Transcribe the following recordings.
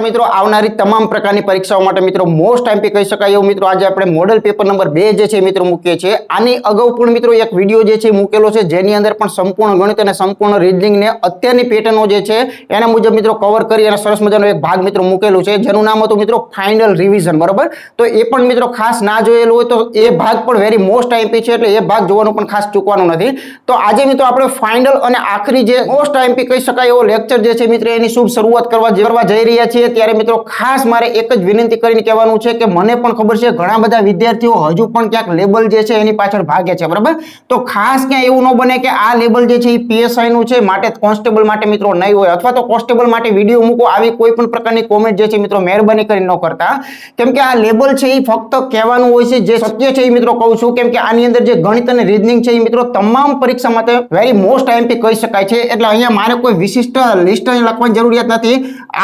મિત્રો આવનારી તમામ પ્રકારની પરીક્ષાઓ માટે મિત્રો મોસ્ટ ટાઈમપી કહી શકાય એવું મિત્રો આજે આપણે મોડેલ પેપર નંબર 2 જે છે મિત્રો મૂકીએ છીએ। આની અગાઉ પણ મિત્રો એક વિડીયો જે છે મૂકેલો છે જેની અંદર પણ સંપૂર્ણ ગણિત અને સંપૂર્ણ રીઝનિંગ ને અત્યારની પેટર્નો જે છે એના મુજબ મિત્રો કવર કરી અને સરસ મજાનો એક ભાગ મિત્રો મૂકેલું છે જેનું નામ હતું મિત્રો ફાઇનલ રિવિઝન, બરાબર। તો એ પણ મિત્રો ખાસ ના જોયેલું હોય તો એ ભાગ પણ વેરી મોસ્ટ ટાઈમપી છે એટલે એ ભાગ જોવાનું પણ ખાસ ચૂકવાનું નથી। તો આજે મિત્રો આપણે ફાઇનલ અને આખરી જે મોસ્ટ ટાઈમપી કહી શકાય એવો લેક્ચર જે છે મિત્રો એની શુભ શરૂઆત કરવા જઈ રહ્યા છીએ। ત્યારે મિત્રો ખાસ મારે એક જ વિનંતી કરીને કહેવાનું છે કે મને પણ ખબર છે ઘણા બધા વિદ્યાર્થીઓ હજુ પણ ક્યાંક લેબલ જે છે એની પાછળ ભાગે છે, બરાબર। તો ખાસ ક્યાં એવું ન બને કે આ લેબલ જે છે એ પીએસઆઈ નું છે માટે કોન્સ્ટેબલ માટે મિત્રો નહીં હોય અથવા તો કોન્સ્ટેબલ માટે વિડીયો મૂકો આવી કોઈ પણ પ્રકારની કોમેન્ટ જે છે મિત્રો મહેરબાની કરીને ન કરતા, કેમ કે આ લેબલ છે એ ફક્ત કહેવાનું હોય છે, જે સત્ય છે એ મિત્રો કહું છું, કેમ કે આની અંદર જે ગણિત અને રીઝનિંગ છે એ મિત્રો તમામ પરીક્ષા માટે વેરી મોસ્ટ ટાઈમપી કહી શકાય છે। એટલે અહીંયા મારે કોઈ વિશિષ્ટ લિસ્ટ લખવાની જરૂરિયાત નથી।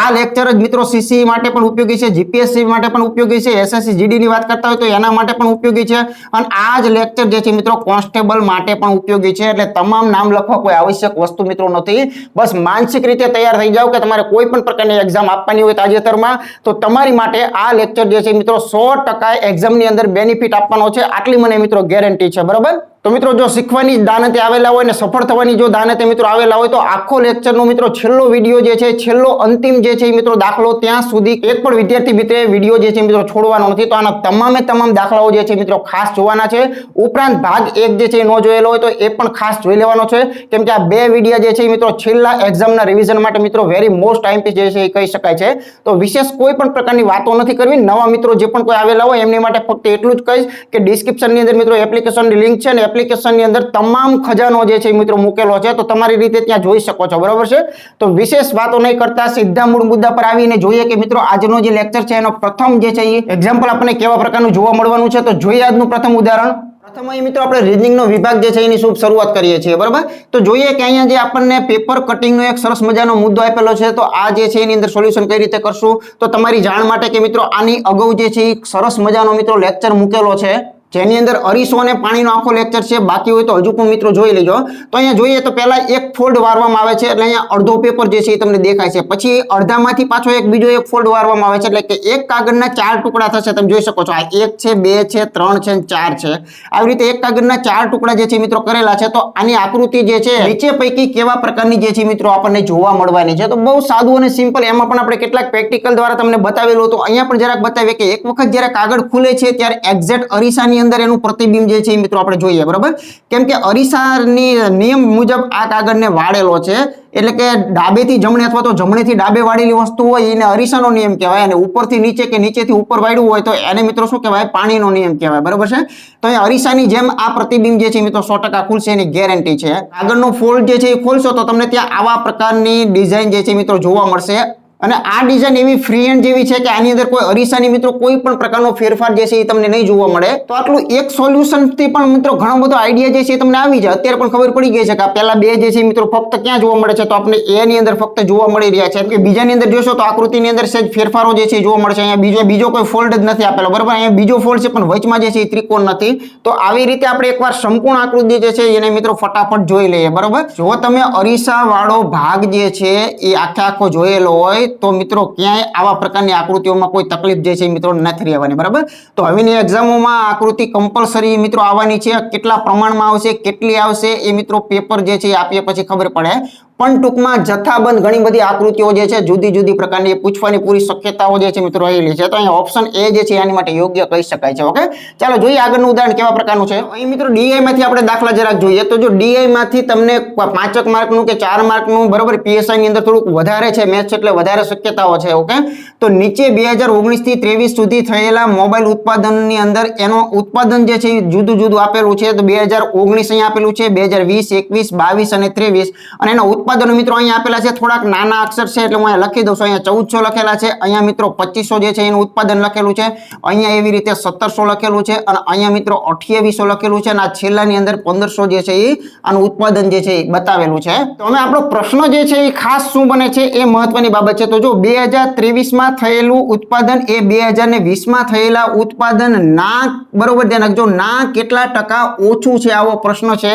આ લેક્ચર જ મિત્રો સીસી માટે પણ ઉપયોગી છે, જીપીએસસી માટે પણ ઉપયોગી છે, એસએસસી જીડી ની વાત કરતા હોય તો એના માટે પણ ઉપયોગી છે અને આ જ લેક્ચર જે છે મિત્રો કોન્સ્ટેબલ માટે પણ ઉપયોગી છે। એટલે તમામ નામ લખવા કોઈ આવશ્યક વસ્તુ મિત્રો નથી, બસ માનસિક રીતે તૈયાર થઈ જાઓ કે તમારે કોઈ પણ પ્રકારની એક્ઝામ આપવાની હોય તાજેતરમાં તો તમારી માટે આ લેક્ચર જે છે મિત્રો 100% એક્ઝામની અંદર બેનિફિટ આપવાનો છે, આટલી મને મિત્રો ગેરંટી છે, બરાબર। તો મિત્રો જો શીખવાની દાનતે આવેલા હોય ને સફળ થવાની જો દાનતે મિત્રો આવેલા હોય તો આખો લેક્ચરનો મિત્રો છેલ્લો વિડીયો જે છે, છેલ્લો અંતિમ જે છે મિત્રો દાખલો ત્યાં સુધી એક પણ વિદ્યાર્થી મિત્રે વિડીયો જે છે મિત્રો છોડવાનો નથી। તો આના તમામ દાખલાઓ જે છે મિત્રો ખાસ જોવાના છે, ઉપરાંત ભાગ 1 જે છે એ ન જોયેલો હોય તો એ પણ ખાસ જોઈ લેવાનો છે, કેમ કે આ બે વિડીયો જે છે મિત્રો છેલ્લા એક્ઝામના રિવિઝન માટે મિત્રો વેરી મોસ્ટ ટાઈમપી જે છે એ કહી શકાય છે। તો વિશેષ કોઈ પણ પ્રકારની વાતો નથી કરવી, નવા મિત્રો જે પણ કોઈ આવેલા હોય એમની માટે ફક્ત એટલું જ કહીશ કે ડિસ્ક્રિપ્શનની અંદર મિત્રો એપ્લિકેશનની લિંક છે ને એપ્લિકેશનની અંદર તમામ ખજાનો જે છે મિત્રો મૂકેલો છે, તો તમારી રીતે ત્યાં જોઈ શકો છો, બરાબર છે। તો વિશેષ વાતો નહીં કરતા સીધા મૂળ મુદ્દા પર આવીને જોઈએ કે મિત્રો આજનો જે લેક્ચર છે એનો પ્રથમ જે છે એ એક્ઝામ્પલ આપણને કેવા પ્રકારનું જોવા મળવાનું છે। તો જોઈએ આજનું પ્રથમ ઉદાહરણ। પ્રથમ અહીં મિત્રો આપણે રીઝનિંગનો વિભાગ જે છે એની શુભ શરૂઆત કરીએ છીએ, બરાબર। તો જોઈએ કે અહીંયા જે આપણને પેપર કટિંગનો એક સરસ મજાનો મુદ્દો આપેલો છે, તો આ જે છે એની અંદર સોલ્યુશન કઈ રીતે કરશું તો તમારી જાણ માટે કે મિત્રો આની અગાઉ જે છે એ સરસ મજાનો મિત્રો લેક્ચર મૂકેલો છે જેની અંદર અરીસો અને પાણીનો આખો લેક્ચર છે, બાકી હોય તો હજુ પણ મિત્રો જોઈ લેજો। તો અહીંયા જોઈએ તો પહેલા એક ફોલ્ડ વારવામાં આવે છે એટલે અહીંયા અડધો પેપર જે છે એ તમને દેખાય છે, પછી અડધામાંથી પાછો બીજો એક ફોલ્ડ વારવામાં આવે છે એટલે કે એક કાગળના 4 ટુકડા થશે, તમે જોઈ શકો છો, આ 1 છે, 2 છે, 3 છે અને 4 છે, આવી રીતે એક કાગળના 4 ટુકડા જે છે મિત્રો કરેલા છે। તો આની આકૃતિ જે છે નીચે પૈકી કેવા પ્રકારની જે છે મિત્રો આપણને જોવા મળવાની છે, તો બહુ સાદું અને સિમ્પલ, એમાં પણ આપણે કેટલાક પ્રેક્ટિકલ દ્વારા તમને બતાવેલું હતું, અહીંયા પણ જરાક બતાવીએ કે એક વખત જ્યારે કાગળ ખુલે છે ત્યારે એક્ઝેક્ટ અરીસાની અંદર એનું પ્રતિબિંબ જે છે મિત્રો આપણે જોઈએ, બરાબર, કેમ કે અરીસાની નિયમ મુજબ આ કાગળને વાળેલો છે એટલે કે ડાબેથી જમણે અથવા તો જમણેથી ડાબે વાળેલી વસ્તુ હોય એને અરીસાનો નિયમ કહેવાય અને ઉપરથી નીચે કે નીચેથી ઉપર વાળ્યું હોય તો એને મિત્રો શું કહેવાય, પાણીનો નિયમ કહેવાય, બરાબર છે। તો અહીં અરીસાની જેમ આ પ્રતિબિંબ જે છે મિત્રો 100% ખુલશે એની ગેરંટી છે। આગળનો ફોલ્ડ જે છે એ ખોલશો તો તમને ત્યાં આવા પ્રકારની ડિઝાઇન જે છે મિત્રો જોવા મળશે અને આ ડિઝાઇન એવી ફ્રી હેન્ડ જેવી છે કે આની અંદર કોઈ અરીસાની મિત્રો કોઈ પણ પ્રકારનો ફેરફાર જે છે એ તમને નહીં જોવા મળે। તો આટલું એક સોલ્યુશન થી પણ મિત્રો ઘણો બધો આઈડિયા જે છે તમને આવી જાય। અત્યારે પણ ખબર પડી ગઈ છે કે આ પહેલા બે જે છે મિત્રો ફક્ત ક્યાં જોવા મળે છે તો આપણે એ ની અંદર ફક્ત જોવા મળી રહ્યા છે, કે બીજાની અંદર જોશો તો આકૃતિની અંદર સેજ ફેરફારો જે છે જોવા મળશે। અહીંયા બીજો કોઈ ફોલ્ડ જ નથી આપેલો, બરાબર, અહીંયા બીજો ફોલ્ડ છે પણ વચમાં જે છે એ ત્રિકોણ નથી। તો આવી રીતે આપણે એકવાર સંપૂર્ણ આકૃતિ જે છે એને મિત્રો ફટાફટ જોઈ લઈએ, બરાબર। જો તમે અરીસા વાળો ભાગ જે છે એ આખો જોયેલો હોય તો મિત્રો ક્યાંય આવા પ્રકારની આકૃતિઓમાં કોઈ તકલીફ જે છે મિત્રો નથી રહેવાની, બરાબર। તો હવેની એક્ઝામોમાં આકૃતિ કમ્પલસરી મિત્રો આવવાની છે, કેટલા પ્રમાણમાં આવશે, કેટલી આવશે એ મિત્રો પેપર જે છે એ આપીએ પછી ખબર પડે, પણ ટૂંકમાં જથ્થાબંધ ઘણી બધી આકૃતિઓ જે છે જુદી જુદી પ્રકારની પૂછવાની પૂરી શક્યતાઓ જે છે મિત્રો રહેલી છે। તો અહીંયા ઓપ્શન એ જે છે આની માટે યોગ્ય કહી શકાય છે, ઓકે। ચાલો જોઈએ આગળનું ઉદાહરણ કેવા પ્રકારનું છે। અહીં મિત્રો ડીઆઈ માંથી આપણે દાખલા જરાક જોઈએ તો જો ડીઆઈ માંથી તમને 5 માર્કનું કે 4 માર્કનું, બરાબર, પીએસઆઈ ની અંદર થોડુંક વધારે છે મેથ્સ એટલે વધારે શક્યતાઓ છે, ઓકે। તો નીચે 2019 થી 23 સુધી થયેલા મોબાઈલ ઉત્પાદનની અંદર એનો ઉત્પાદન જે છે જુદું જુદું આપેલું છે। તો 2019 અહીં આપેલું છે, 2020, 21, 22 અને 23 અને એના ઉત્પાદનો મિત્રો અહીંયા આપેલા છે, થોડાક નાના અક્ષર છે એટલે હું અહીંયા લખી દઉં છું। અહીંયા 1400 લખેલા છે, અહીંયા મિત્રો 2500 જે છે એનું ઉત્પાદન લખેલું છે, અહીંયા એવી રીતે 1700 લખેલું છે અને અહીંયા મિત્રો 2800 લખેલું છે અને આ છેલ્લાની અંદર 1500 જે છે એ આનું ઉત્પાદન જે છે એ બતાવેલું છે। તો હવે આપણો પ્રશ્ન જે છે એ ખાસ શું બને છે એ મહત્વની બાબત છે। તો જો 2023 માં થયેલું ઉત્પાદન એ 2020 માં થયેલા ઉત્પાદન ના, બરોબર, ધ્યાન રાખજો, ના કેટલા ટકા ઓછું છે, આવો પ્રશ્ન છે।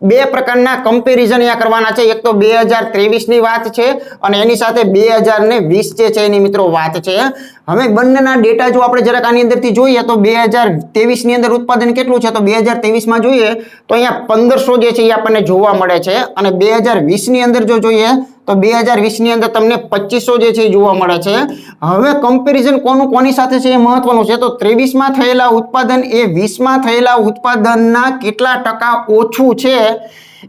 બે પ્રકારના કમ્પેરિઝન અહીંયા કરવાના છે, એક તો 2020 2023 ની વાત છે અને એની સાથે 2020 જે છે એની મિત્રો વાત છે. હવે બંનેના ડેટા જો આપણે જરાક આની અંદરથી જોઈએ તો 2023 ની અંદર ઉત્પાદન કેટલું છે તો 2023 માં જોઈએ તો અહીંયા 1500 જે છે એ આપણને જોવા મળે છે અને 2020 ની અંદર જો જોઈએ તો 2020 ની અંદર તમને 2500 જે છે એ જોવા મળે છે. હવે કમ્પેરિઝન કોની સાથે છે એ મહત્વનું છે. તો 23 માં થયેલા ઉત્પાદન એ 20 માં થયેલા ઉત્પાદનના કેટલા ટકા ઓછું છે,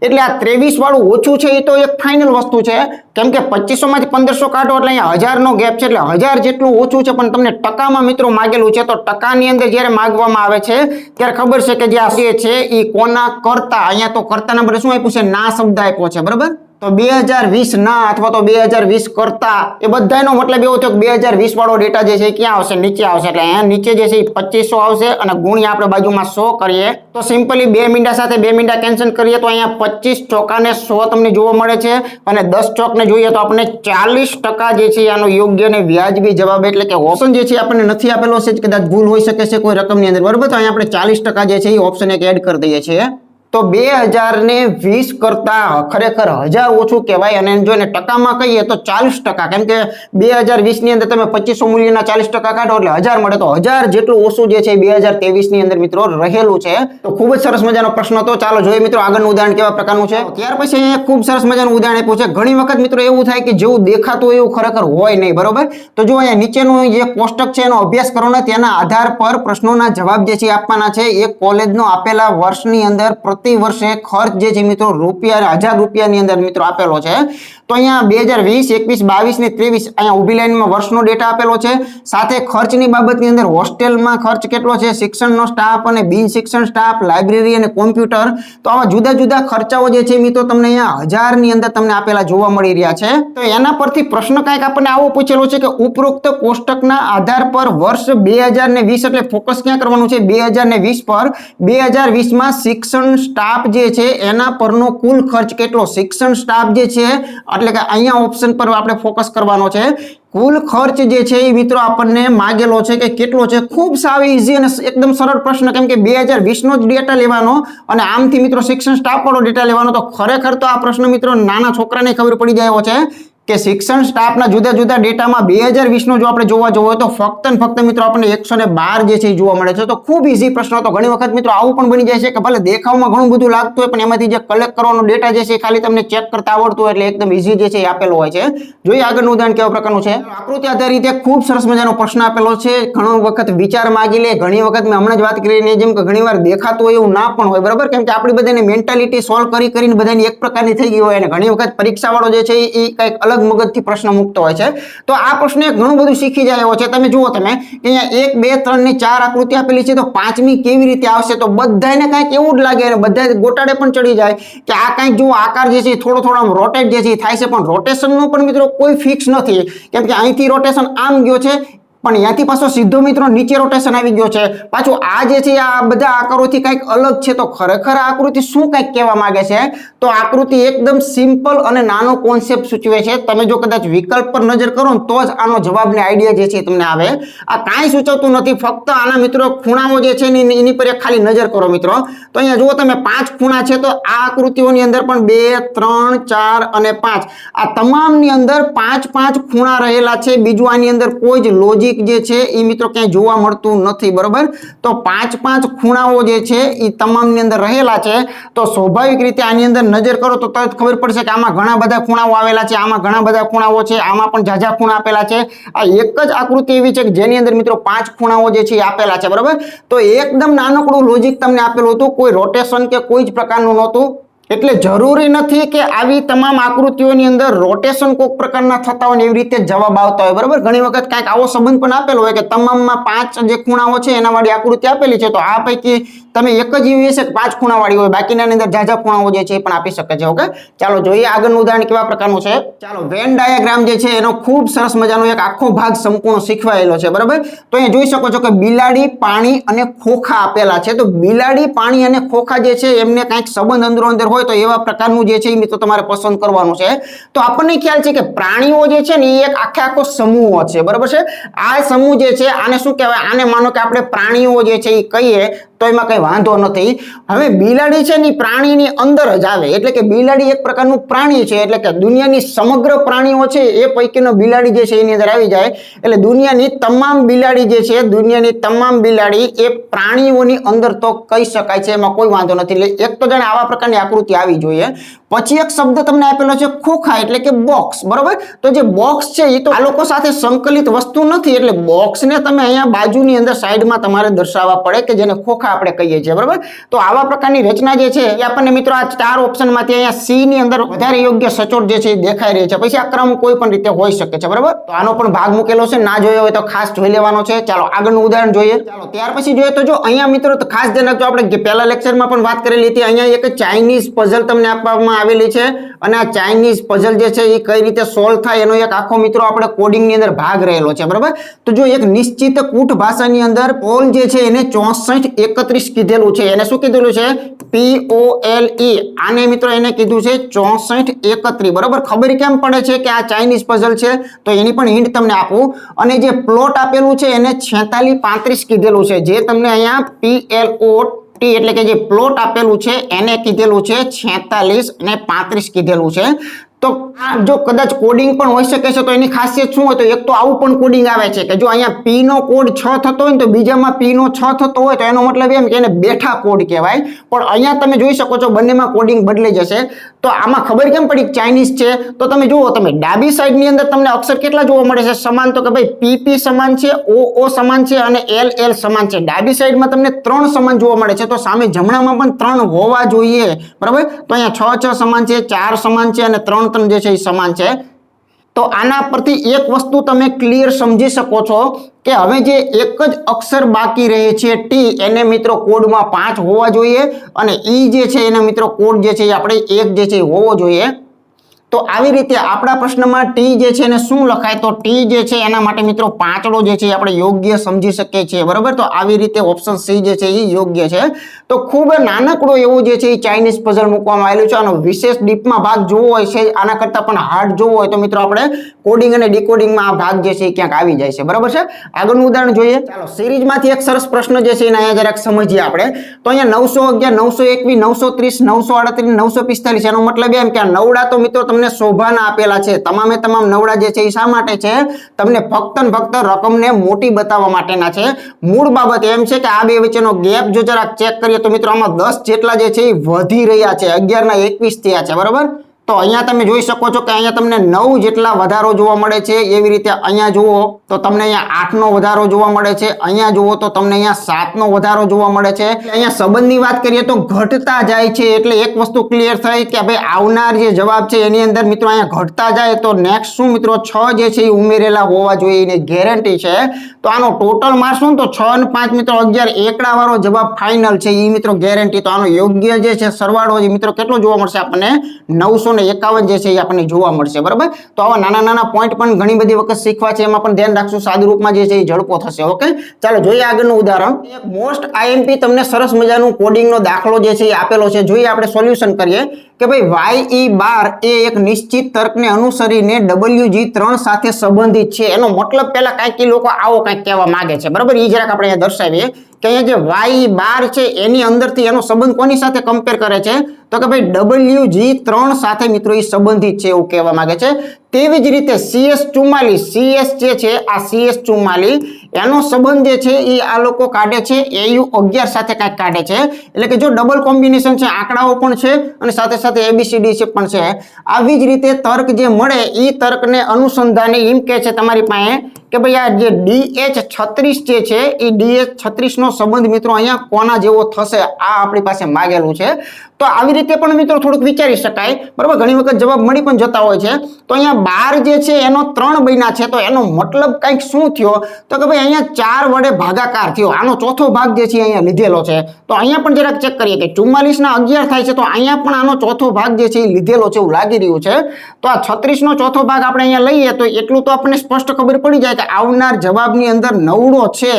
એટલે આ 23 વાળું ઓછું છે એ તો એક ફાઇનલ વસ્તુ છે, કેમ કે 2500 માંથી 1500 કાઢો એટલે અહીંયા 1000 નો ગેપ છે, એટલે 1000 જેટલું ઓછું છે. પણ તમને ટકામાં મિત્રો માગેલું છે, તો ટકાની અંદર જ્યારે માગવામાં આવે છે ત્યારે ખબર છે કે જે આ છે એ કોના કરતા, અહીંયા તો કરતાના બદલે શું આપ્યું છે, ના શબ્દ આપ્યો છે, બરાબર. તો 2020 ના અથવા તો 2020 કરતા એ બધાનો મતલબ એવો થયો કે 2020 વાળો ડેટા જે છે ક્યાં આવશે, નીચે આવશે. એટલે અહીંયા નીચે જે છે એ 2500 આવશે અને ગુણ્યા આપણે બાજુમાં 100 કરીએ તો સિમ્પલી 2 મીંડા સાથે 2 મીંડા કેન્સલ કરીએ તો અહીંયા 25 ચોકાને 100 તમને જોવા મળે છે અને 10 ચોકને જોઈએ તો આપણને 40% જે છે આનો યોગ્ય અને વ્યાજબી જવાબ, એટલે કે ઓપ્શન જે છે આપણને નથી આપેલો છે, કદાચ ભૂલ હોઈ શકે છે કોઈ રકમની અંદર, બરાબર. તો અહીંયા આપણે 40% જે છે એ ઓપ્શન એક એડ કરી દઈએ છીએ. તો 2020 કરતા ખરેખર 1000 ઓછું કહેવાય અને જો એને ટકામાં કહીએ તો 40%, કેમ કે 2020 ની અંદર તમે 2500 મૂલ્યના 40% કાઢો એટલે 1000 મળે, તો 1000 જેટલું ઓછું જે છે 2023 ની અંદર મિત્રો રહેલું છે. તો ખૂબ જ સરસ મજાનો પ્રશ્ન હતો. ચાલો જોઈએ મિત્રો આગળનું ઉદાહરણ કેવા પ્રકારનું છે. ત્યાર પછી અહીંયા ખૂબ સરસ મજાનું ઉદાહરણ આપ્યું છે. ઘણી વખત મિત્રો એવું થાય કે જેવું દેખાતું એવું ખરેખર હોય નહીં, બરોબર. તો જો અહીંયા નીચેનું જે કોષ્ટક છે એનો અભ્યાસ કરો ને તેના આધાર પર પ્રશ્નોના જવાબ જે છે આપવાના છે. એક કોલેજનો આપેલા વર્ષની અંદર પ્રતિ વર્ષે ખર્ચ જે છે મિત્રો રૂપિયા 1000 રૂપિયાની અંદર મિત્રો આપેલો છે. તો અહીંયા 2020, 21, 22 ને 23 અહીંયા ઊભી લાઈનમાં વર્ષનો ડેટા આપેલો છે. સાથે ખર્ચની બાબતની અંદર હોસ્ટેલમાં ખર્ચ કેટલો છે, શિક્ષણનો સ્ટાફ અને બિન શિક્ષણ સ્ટાફ, લાઇબ્રેરી અને કોમ્પ્યુટર, તો આવા જુદા જુદા ખર્ચાઓ જે છે મિત્રો તમને અહીંયા 1000 ની અંદર તમને આપેલા જોવા મળી રહ્યા છે. તો એના પરથી પ્રશ્ન કાંઈક આપણને આવો પૂછેલો છે કે ઉપરોક્ત કોષ્ટકના આધાર પર વર્ષ 2020, એટલે ફોકસ ક્યાં કરવાનું છે, 2020 પર. 2020 માં શિક્ષણ સ્ટાફ જે છે એના પરનો કુલ ખર્ચ કેટલો, શિક્ષણ સ્ટાફ જે છે એટલે કે અહીંયા ઓપ્શન પર આપણે ફોકસ કરવાનો છે. કુલ ખર્ચ જે છે એ મિત્રો આપણને માગેલો છે કે કેટલો છે. ખૂબ સાવ ઈઝી અને એકદમ સરળ પ્રશ્ન, કેમ કે 2020 નો જ ડેટા લેવાનો અને આમથી મિત્રો શિક્ષણ સ્ટાફ વાળો ડેટા લેવાનો. તો ખરેખર તો આ પ્રશ્ન મિત્રો નાના છોકરાને ખબર પડી જાય છે કે શિક્ષણ સ્ટાફના જુદા જુદા ડેટામાં 2020 નો જો આપણે જોવા જવું હોય તો ફક્ત ને ફક્ત મિત્રો આપણને 112 જે છે જોવા મળે છે. તો ખૂબ ઈઝી પ્રશ્ન હતો. ઘણી વખત મિત્રો આવું પણ બની જાય છે કે ભલે દેખાવમાં ઘણું બધું લાગતું હોય પણ એમાંથી જે કલેક્ટ કરવાનો ડેટા જે છે ખાલી તમને ચેક કરતા આવડતું હોય એટલે એકદમ ઈઝી જે છે એ આપેલો હોય છે. જોઈએ આગળનું ઉદાહરણ કેવા પ્રકારનું છે. આકૃતિ આધારિત ખૂબ સરસ મજાનો પ્રશ્ન આપેલો છે. ઘણો વખત વિચાર માગી લે, ઘણી વખત મેં હમણાં જ વાત કરીને જેમ કે ઘણીવાર દેખાતું હોય એવું ના પણ હોય, બરાબર. કેમ કે આપણી બધાની મેન્ટાલિટી સોલ્વ કરીને બધાની એક પ્રકારની થઈ ગઈ હોય અને ઘણી વખત પરીક્ષા વાળો જે છે એ કંઈક અલગ મગજથી પ્રશ્ન મુકતો હોય છે. તો આ પ્રશ્ન ઘણું બધું શીખી જાય એવો છે. તમે જુઓ તમે કે અહીંયા 1, 2, 3 ની 4 આકૃતિ આપેલી છે, તો 5મી કેવી રીતે આવશે, તો બધાને કંઈક એવું જ લાગે અને બધા ગોટાળે પણ ચડી જાય કે આ કંઈક જુઓ આકાર જે છે થોડો થોડો આમ રોટેટ જે છે થાય છે, પણ રોટેશનનું પણ મિત્રો કોઈ ફિક્સ નથી, કેમ કે અહીંથી રોટેશન આમ ગયો છે પણ ત્યાંથી પાછો સીધો મિત્રો નીચે રોટેશન આવી ગયો છે. પાછું આ જે છે આ બધા આકારોથી કંઈક અલગ છે. તો ખરેખર આ આકૃતિ શું કંઈક કહેવા માંગે છે, તો આકૃતિ એકદમ સિમ્પલ અને નાનો કોન્સેપ્ટ સૂચવે છે. તમે જો કદાચ વિકલ્પ પર નજર કરો ને તો જ આનો જવાબને આઈડિયા જે છે તમને આવે. આ કાંઈ સૂચવતું નથી, ફક્ત આના મિત્રો ખૂણાઓ જે છે એની પર ખાલી નજર કરો મિત્રો. તો અહીંયા જુઓ તમે 5 ખૂણા છે, તો આ આકૃતિઓની અંદર પણ 2, 3, 4 અને 5 આ તમામની અંદર 5 ખૂણા રહેલા છે. બીજું આની અંદર કોઈ જ લોજિક જે છે એ મિત્રો ક્યાંય જોવા મળતું નથી, બરોબર. તો 5 ખૂણાઓ જે છે એ તમામની અંદર રહેલા છે. તો સ્વાભાવિક રીતે આની અંદર નજર કરો તો તરત ખબર પડશે કે આમાં ઘણા બધા ખૂણાઓ આવેલા છે, આમાં ઘણા બધા ખૂણાઓ છે, આમાં પણ ઝાઝા ખૂણા આપેલા છે. આ એક જ આકૃતિ એવી છે કે જેની અંદર મિત્રો 5 ખૂણાઓ જે છે એ આપેલા છે, બરોબર. તો એકદમ નાનકડું લોજિક તમને આપેલું હતું, કોઈ રોટેશન કે કોઈ જ પ્રકારનું નહોતું. એટલે જરૂરી નથી કે આવી તમામ આકૃતિઓની અંદર રોટેશન કોઈક પ્રકારના થતા હોય ને એવી રીતે જવાબ આવતા હોય, બરાબર. ઘણી વખત કાંઈક આવો સંબંધ પણ આપેલો હોય કે તમામમાં 5 જે ખૂણાઓ છે એના વાળી આકૃતિ આપેલી છે, તો આ પૈકી તમે એક જ એવી હશે કે 5 ખૂણાવાળી હોય, બાકીના અંદર ઝાઝા ખૂણાઓ જે છે એ પણ આપી શકે છે. ઓકે, ચાલો જોઈએ આગળનું ઉદાહરણ કેવા પ્રકારનું છે. ચાલો વેન ડાયાગ્રામ જે છે એનો ખૂબ સરસ મજાનો એક આખો ભાગ સંપૂર્ણ શીખવાયેલો છે, બરાબર. તો અહીંયા જોઈ શકો છો કે બિલાડી, પાણી અને ખોખા આપેલા છે. તો બિલાડી, પાણી અને ખોખા જે છે એમને કંઈક સંબંધ અંદરો અંદર હોય તો એવા પ્રકારનું જે છે એ મિત્રો તમારે પસંદ કરવાનું છે. તો આપણને ખ્યાલ છે કે પ્રાણીઓ જે છે ને એ એક આખો સમૂહ છે, બરાબર છે. આ સમૂહ જે છે આને શું કહેવાય, આને માનો કે આપણે પ્રાણીઓ જે છે એ કહીએ તો એમાં કંઈ વાંધો નથી. હવે બિલાડી છે ને પ્રાણીની અંદર જ આવે, એટલે કે બિલાડી એક પ્રકારનું પ્રાણી છે, એટલે કે દુનિયાની સમગ્ર પ્રાણીઓ છે એ પૈકીનો બિલાડી જે છે એની અંદર આવી જાય. એટલે દુનિયાની તમામ બિલાડી જે છે, દુનિયાની તમામ બિલાડી એ પ્રાણીઓની અંદર તો કહી શકાય છે, એમાં કોઈ વાંધો નથી. એટલે એક તો જાણે આવા પ્રકારની આકૃતિ આવી જોઈએ. પછી એક શબ્દ તમને આપેલો છે ખોખા, એટલે કે બોક્સ, બરોબર. તો જે બોક્સ છે એ તો આ લોકો સાથે સંકલિત વસ્તુ નથી, એટલે બોક્સને તમે અહીંયા બાજુની અંદર સાઈડમાં તમારે દર્શાવવા પડે, કે જેને ખોખા આપણે કહીએ છીએ, બરોબર. તો આવા પ્રકારની રચના જે છે એ આપણને મિત્રો આ 4 ઓપ્શનમાંથી અહીંયા સી ની અંદર વધારે યોગ્ય સચોટ જે છે એ દેખાઈ રહી છે. પછી આ ક્રમ કોઈ પણ રીતે હોઈ શકે છે, બરોબર. તો આનો પણ ભાગ મૂકેલો છે, ના જોયો હોય તો ખાસ જોઈ લેવાનો છે. ચાલો આગળનું ઉદાહરણ જોઈએ. ચાલો ત્યાર પછી જોઈએ તો જો અહીંયા મિત્રો તો ખાસ ધ્યાન રાખજો, આપણે પહેલા લેક્ચરમાં પણ વાત કરેલી હતી. અહીંયા એક ચાઇનીઝ પઝલ તમને આપવામાં આવેલી છે, અને આ ચાઇનીઝ પઝલ જે છે એ કઈ રીતે સોલ્વ થાય એનો એક આખો મિત્રો આપણે કોડિંગની અંદર ભાગ રહેલો છે, બરાબર. તો જો એક નિશ્ચિત કૂટ ભાષાની અંદર પોલ જે છે એને 64 31 કીધેલું છે. એને શું કીધેલું છે? POLE. આને મિત્રો એને કીધું છે 64 31, બરાબર. ખબર કેમ પડે છે કે આ ચાઇનીઝ પઝલ છે? તો એની પણ હિન્ટ તમને આપું. અને જે પ્લોટ આપેલું છે એને 46 35 કીધેલું છે, જે તમને અહીંયા PLOT એટલે કે જે પ્લોટ આપેલું છે એને કીધેલું છે 46 અને 35 કીધેલું છે. તો આ જો કદાચ કોડિંગ પણ હોઈ શકે છે, તો એની ખાસિયત શું હોય? તો એક તો આવું પણ કોડિંગ આવે છે કે જો અહીંયા P નો કોડ 6 થતો હોય ને તો બીજામાં P નો 6 થતો હોય, તો એનો મતલબ એમ કે એને બેઠા કોડ કહેવાય. પણ અહીંયા તમે જોઈ શકો છો બંનેમાં કોડિંગ બદલાઈ જશે. તો આમાં ખબર કેમ પડી ચાઇનીઝ છે? તો તમે જુઓ, તમે ડાબી સાઈડની અંદર તમને અક્ષર કેટલા જોવા મળે છે સમાન? તો કે ભાઈ PP સમાન છે, OO સમાન છે અને LL સમાન છે. ડાબી સાઈડમાં તમને 3 સમાન જોવા મળે છે, તો સામે જમણામાં પણ 3 હોવા જોઈએ, બરાબર. તો અહીંયા 6 સમાન છે, 4 સમાન છે અને 3 જે છે એ સમાન છે. તો આના પરથી એક વસ્તુ તમે ક્લિયર સમજી શકો છો કે હવે જે એક જ અક્ષર બાકી રહે છે T, એને મિત્રો કોડમાં 5 હોવા જોઈએ, અને E જે છે એના મિત્રો કોડ જે છે એ આપણે 1 જે છે હોવો જોઈએ. તો આવી રીતે આપણા પ્રશ્નમાં T જે છે એને શું લખાય? તો T જે છે એના માટે મિત્રો 5ડો જે છે આપણે યોગ્ય સમજી શકીએ છીએ, બરાબર. તો આવી રીતે ઓપ્શન C જે છે એ યોગ્ય છે. તો ખૂબ નાનકડો એવું જે છે એ ચાઇનીઝ પઝલ મૂકવામાં આવેલું છે. આનો વિશેષ ડીપમાં ભાગ જોવો હોય છે, આના કરતાં પણ હાર્ડ જોવો હોય તો મિત્રો આપણે કોડિંગ અને ડીકોડિંગમાં આ ભાગ જે છે એ ક્યાંક આવી જાય છે, બરાબર છે. આગળનું ઉદાહરણ જોઈએ. ચાલો સિરીઝમાંથી એક સરસ પ્રશ્ન જે છે એને અહીંયા જરાક સમજીએ આપણે. તો અહીંયા 911 921 930 938 945, એનો મતલબ એમ કે આ નવડા તો મિત્રો તમને શોભાના આપેલા છે. તમામે તમામ નવડા જે છે એ શા માટે છે? તમને ફક્ત ને ફક્ત રકમને મોટી બતાવવા માટેના છે. મૂળ બાબત એમ છે કે આ બે વચ્ચેનો ગેપ જો જરાક ચેક કરીએ તો મિત્રો આમાં 10 જેટલા જે છે એ વધી રહ્યા છે, 11 ના 21 થયા છે, બરાબર. તો અહીંયા તમે જોઈ શકો છો કે અહીંયા તમને 9 જેટલા વધારો જોવા મળે છે. એવી રીતે અહીંયા જુઓ તો તમને અહીંયા 8 નો વધારો જોવા મળે છે. અહીંયા જુઓ તો તમને અહીંયા 7 નો વધારો જોવા મળે છે. અહીંયા સંબંધની વાત કરીએ તો ઘટતા જાય છે. એટલે એક વસ્તુ ક્લિયર થઈ કે ભાઈ આવનાર જે જવાબ છે એની અંદર મિત્રો અહીંયા ઘટતા જાય, તો નેક્સ્ટ શું મિત્રો 6 જે છે એ ઉમેરેલા હોવા જોઈએ એની ગેરંટી છે. તો આનો ટોટલ મારશું તો 6 અને 5 મિત્રો 11, એકડા વાળો જવાબ ફાઇનલ છે એ મિત્રો ગેરંટી. તો આનો યોગ્ય જે છે સરવાળો મિત્રો કેટલો જોવા મળશે આપણને? 951 જે છે એ આપણને જોવા મળશે, બરાબર. તો આવા નાના નાના પોઈન્ટ પણ ઘણી બધી વખત શીખવા છે, એમાં પણ ધ્યાન રાખશું. સાદું રૂપમાં જે છે એ ઝડપો થશે. ઓકે, ચાલો જોઈએ આગળનું ઉદાહરણ. એક મોસ્ટ IMP તમને સરસ મજાનું કોડિંગનો દાખલો જે છે એ આપેલો છે. જોઈએ આપણે સોલ્યુશન કરીએ કે ભાઈ YE12 એ એક નિશ્ચિત તર્કને અનુસરીને WG3 સાથે સંબંધિત છે. એનો મતલબ પહેલા કાંઈક લોકો આવો કંઈક કહેવા માંગે છે, બરાબર. એ જરાક આપણે અહીંયા દર્શાવીએ કે અહીંયા જે YE12 છે એની અંદરથી એનો સંબંધ કોની સાથે કમ્પેર કરે છે? તો કે ભાઈ WG3 સાથે મિત્રો એ સંબંધિત છે એવું કહેવા માંગે છે. તેવી જ રીતે CS44 CS જે છે આ CS44 એનો સંબંધ જે છે એ આ લોકો કાઢે છે AU11 સાથે કાંઈક કાઢે છે. એટલે કે જો ડબલ કોમ્બિનેશન છે, આંકડાઓ પણ છે અને સાથે સાથે ABCD છે પણ છે. આવી જ રીતે તર્ક જે મળે એ તર્કને અનુસંધાને એમ કહે છે તમારી પાસે કે ભાઈ આ જે DH36 જે છે એ DH36 નો સંબંધ મિત્રો અહીંયા કોના જેવો થશે? આ આપણી પાસે માંગેલું છે. તો આવી રીતે પણ મિત્રો થોડુંક વિચારી શકાય, બરાબર. ઘણી વખત જવાબ મળી પણ જતા હોય છે. તો અહીંયા 12 જે છે એનો 3 બન્યા છે, તો એનો મતલબ કંઈક શું થયો? તો કે ભાઈ અહીંયા 4 વડે ભાગાકાર થયો. આનો ચોથો ભાગ જે છે અહીંયા લીધેલો છે. તો અહીંયા પણ જરાક ચેક કરીએ કે 44 ના 11 થાય છે, તો અહીંયા પણ આનો ચોથો ભાગ જે છે એ લીધેલો છે એવું લાગી રહ્યું છે. તો આ 36 નો ચોથો ભાગ આપણે અહીંયા લઈએ તો એટલું તો આપણને સ્પષ્ટ ખબર પડી જાય કે આવનાર જવાબની અંદર નવડો છે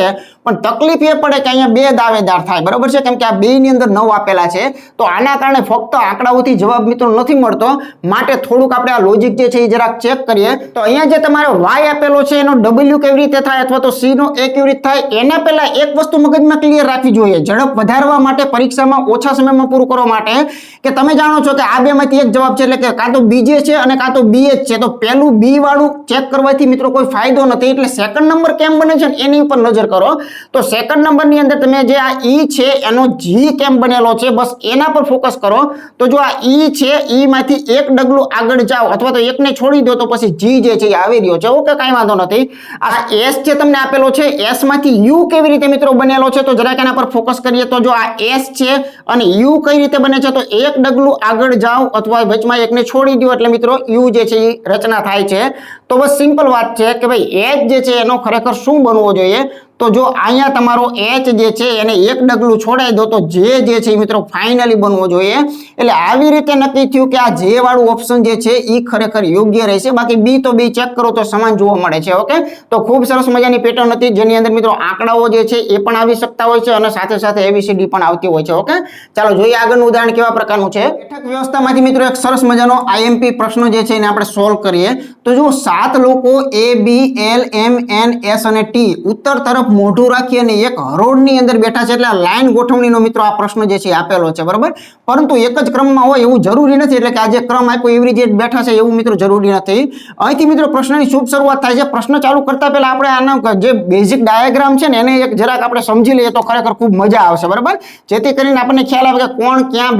પણ તકલીફ એ પડે કે અહીંયા 2 દાવેદાર થાય, બરોબર છે, કેમ કે આ 2 ની અંદર 9 આપેલા છે, તો આના કારણે ફક્ત આંકડાઓથી જવાબ મિત્રો નથી મળતો, માટે થોડુંક આપણે આ લોજિક જે છે એ જરાક ચેક કરીએ. તો અહીંયા જે તમારો y આપેલો છે એનો w કેવી રીતે થાય અથવા તો c નો a કેવી રીતે થાય, એના પહેલા એક વસ્તુ મગજમાં ક્લિયર રાખવી જોઈએ, ઝડપ વધારવા માટે, પરીક્ષામાં ઓછા સમયમાં પૂરું કરવા માટે, કે તમે જાણો છો કે આ બેમાંથી એક જવાબ છે, એટલે કે કાં તો b જે છે અને કાં તો b જ છે, તો પેલું b વાળું ચેક કરવાથી મિત્રો કોઈ ફાયદો નથી, એટલે સેકન્ડ નંબર કેમ બને છે એની ઉપર નજર કરો. તો સેકન્ડ નંબરની અંદર તમે જે આ e છે એનો g કેમ બનેલો છે બસ એના પર ફોકસ કરો. તો જો આ e છે, e માંથી એક ડગલું આગળ જાઓ અથવા તો એકને છોડી દો તો પછી g જે છે એ આવી રહ્યો છે. ઓકે, કાંઈ વાંધો નથી. આ s જે તમને આપેલો છે, s માંથી u કેવી રીતે મિત્રો બનેલો છે તો જરાક એના પર ફોકસ કરીએ. તો જો આ s છે અને u કઈ રીતે બને છે, તો એક ડગલું આગળ જાઓ અથવા વચમાં એકને છોડી દો એટલે મિત્રો u જે છે એ રચના થાય છે. તો બસ સિમ્પલ વાત છે કે ભાઈ h જે છે એનો ખરેખર શું બનવો જોઈએ. તો જો અહીંયા તમારો h જે છે એને એક ડગલું છોડાઈ દો તો j જે છે મિત્રો ફાઇનલી બનવો જોઈએ. એટલે આવી રીતે નક્કી થયું કે આ j વાળું ઓપ્શન જે છે એ ખરેખર યોગ્ય રહેશે. બાકી b તો b ચેક કરો તો સમાન જોવા મળે છે. ઓકે, તો ખૂબ સરસ મજાની પેટર્ન હતી જેની અંદર મિત્રો આંકડાઓ જે છે એ પણ આવી શકતા હોય છે અને સાથે સાથે ABCD પણ આવતી હોય છે. ઓકે, ચાલો જોઈએ આગળનું ઉદાહરણ કેવા પ્રકારનું છે. બેઠક વ્યવસ્થામાંથી મિત્રો એક સરસ મજાનો IMP પ્રશ્ન જે છે એને આપણે સોલ્વ કરીએ. તો જો 7 લોકો A, B, L, M, N, S અને T ઉત્તર તરફ મોઢું રાખી અને એક હરોળની અંદર બેઠા છે, એટલે આ લાઈન ગોઠવણીનો મિત્રો આ પ્રશ્ન જે છે આપેલો છે, બરાબર. પરંતુ એક જ ક્રમમાં હોય એવું જરૂરી નથી, એટલે કે આ જે ક્રમ આપ્યો એવી રીતે બેઠા છે એવું મિત્રો જરૂરી નથી. અહીંથી મિત્રો પ્રશ્નની શુભ શરૂઆત થાય છે. પ્રશ્ન ચાલુ કરતા પહેલા આપણે આનો જે બેઝિક ડાયાગ્રામ છે ને એને એક જરાક આપણે સમજી લઈએ તો ખરેખર ખૂબ મજા આવશે, બરાબર, જેથી કરીને આપણને ખ્યાલ આવે કે કોણ ક્યાં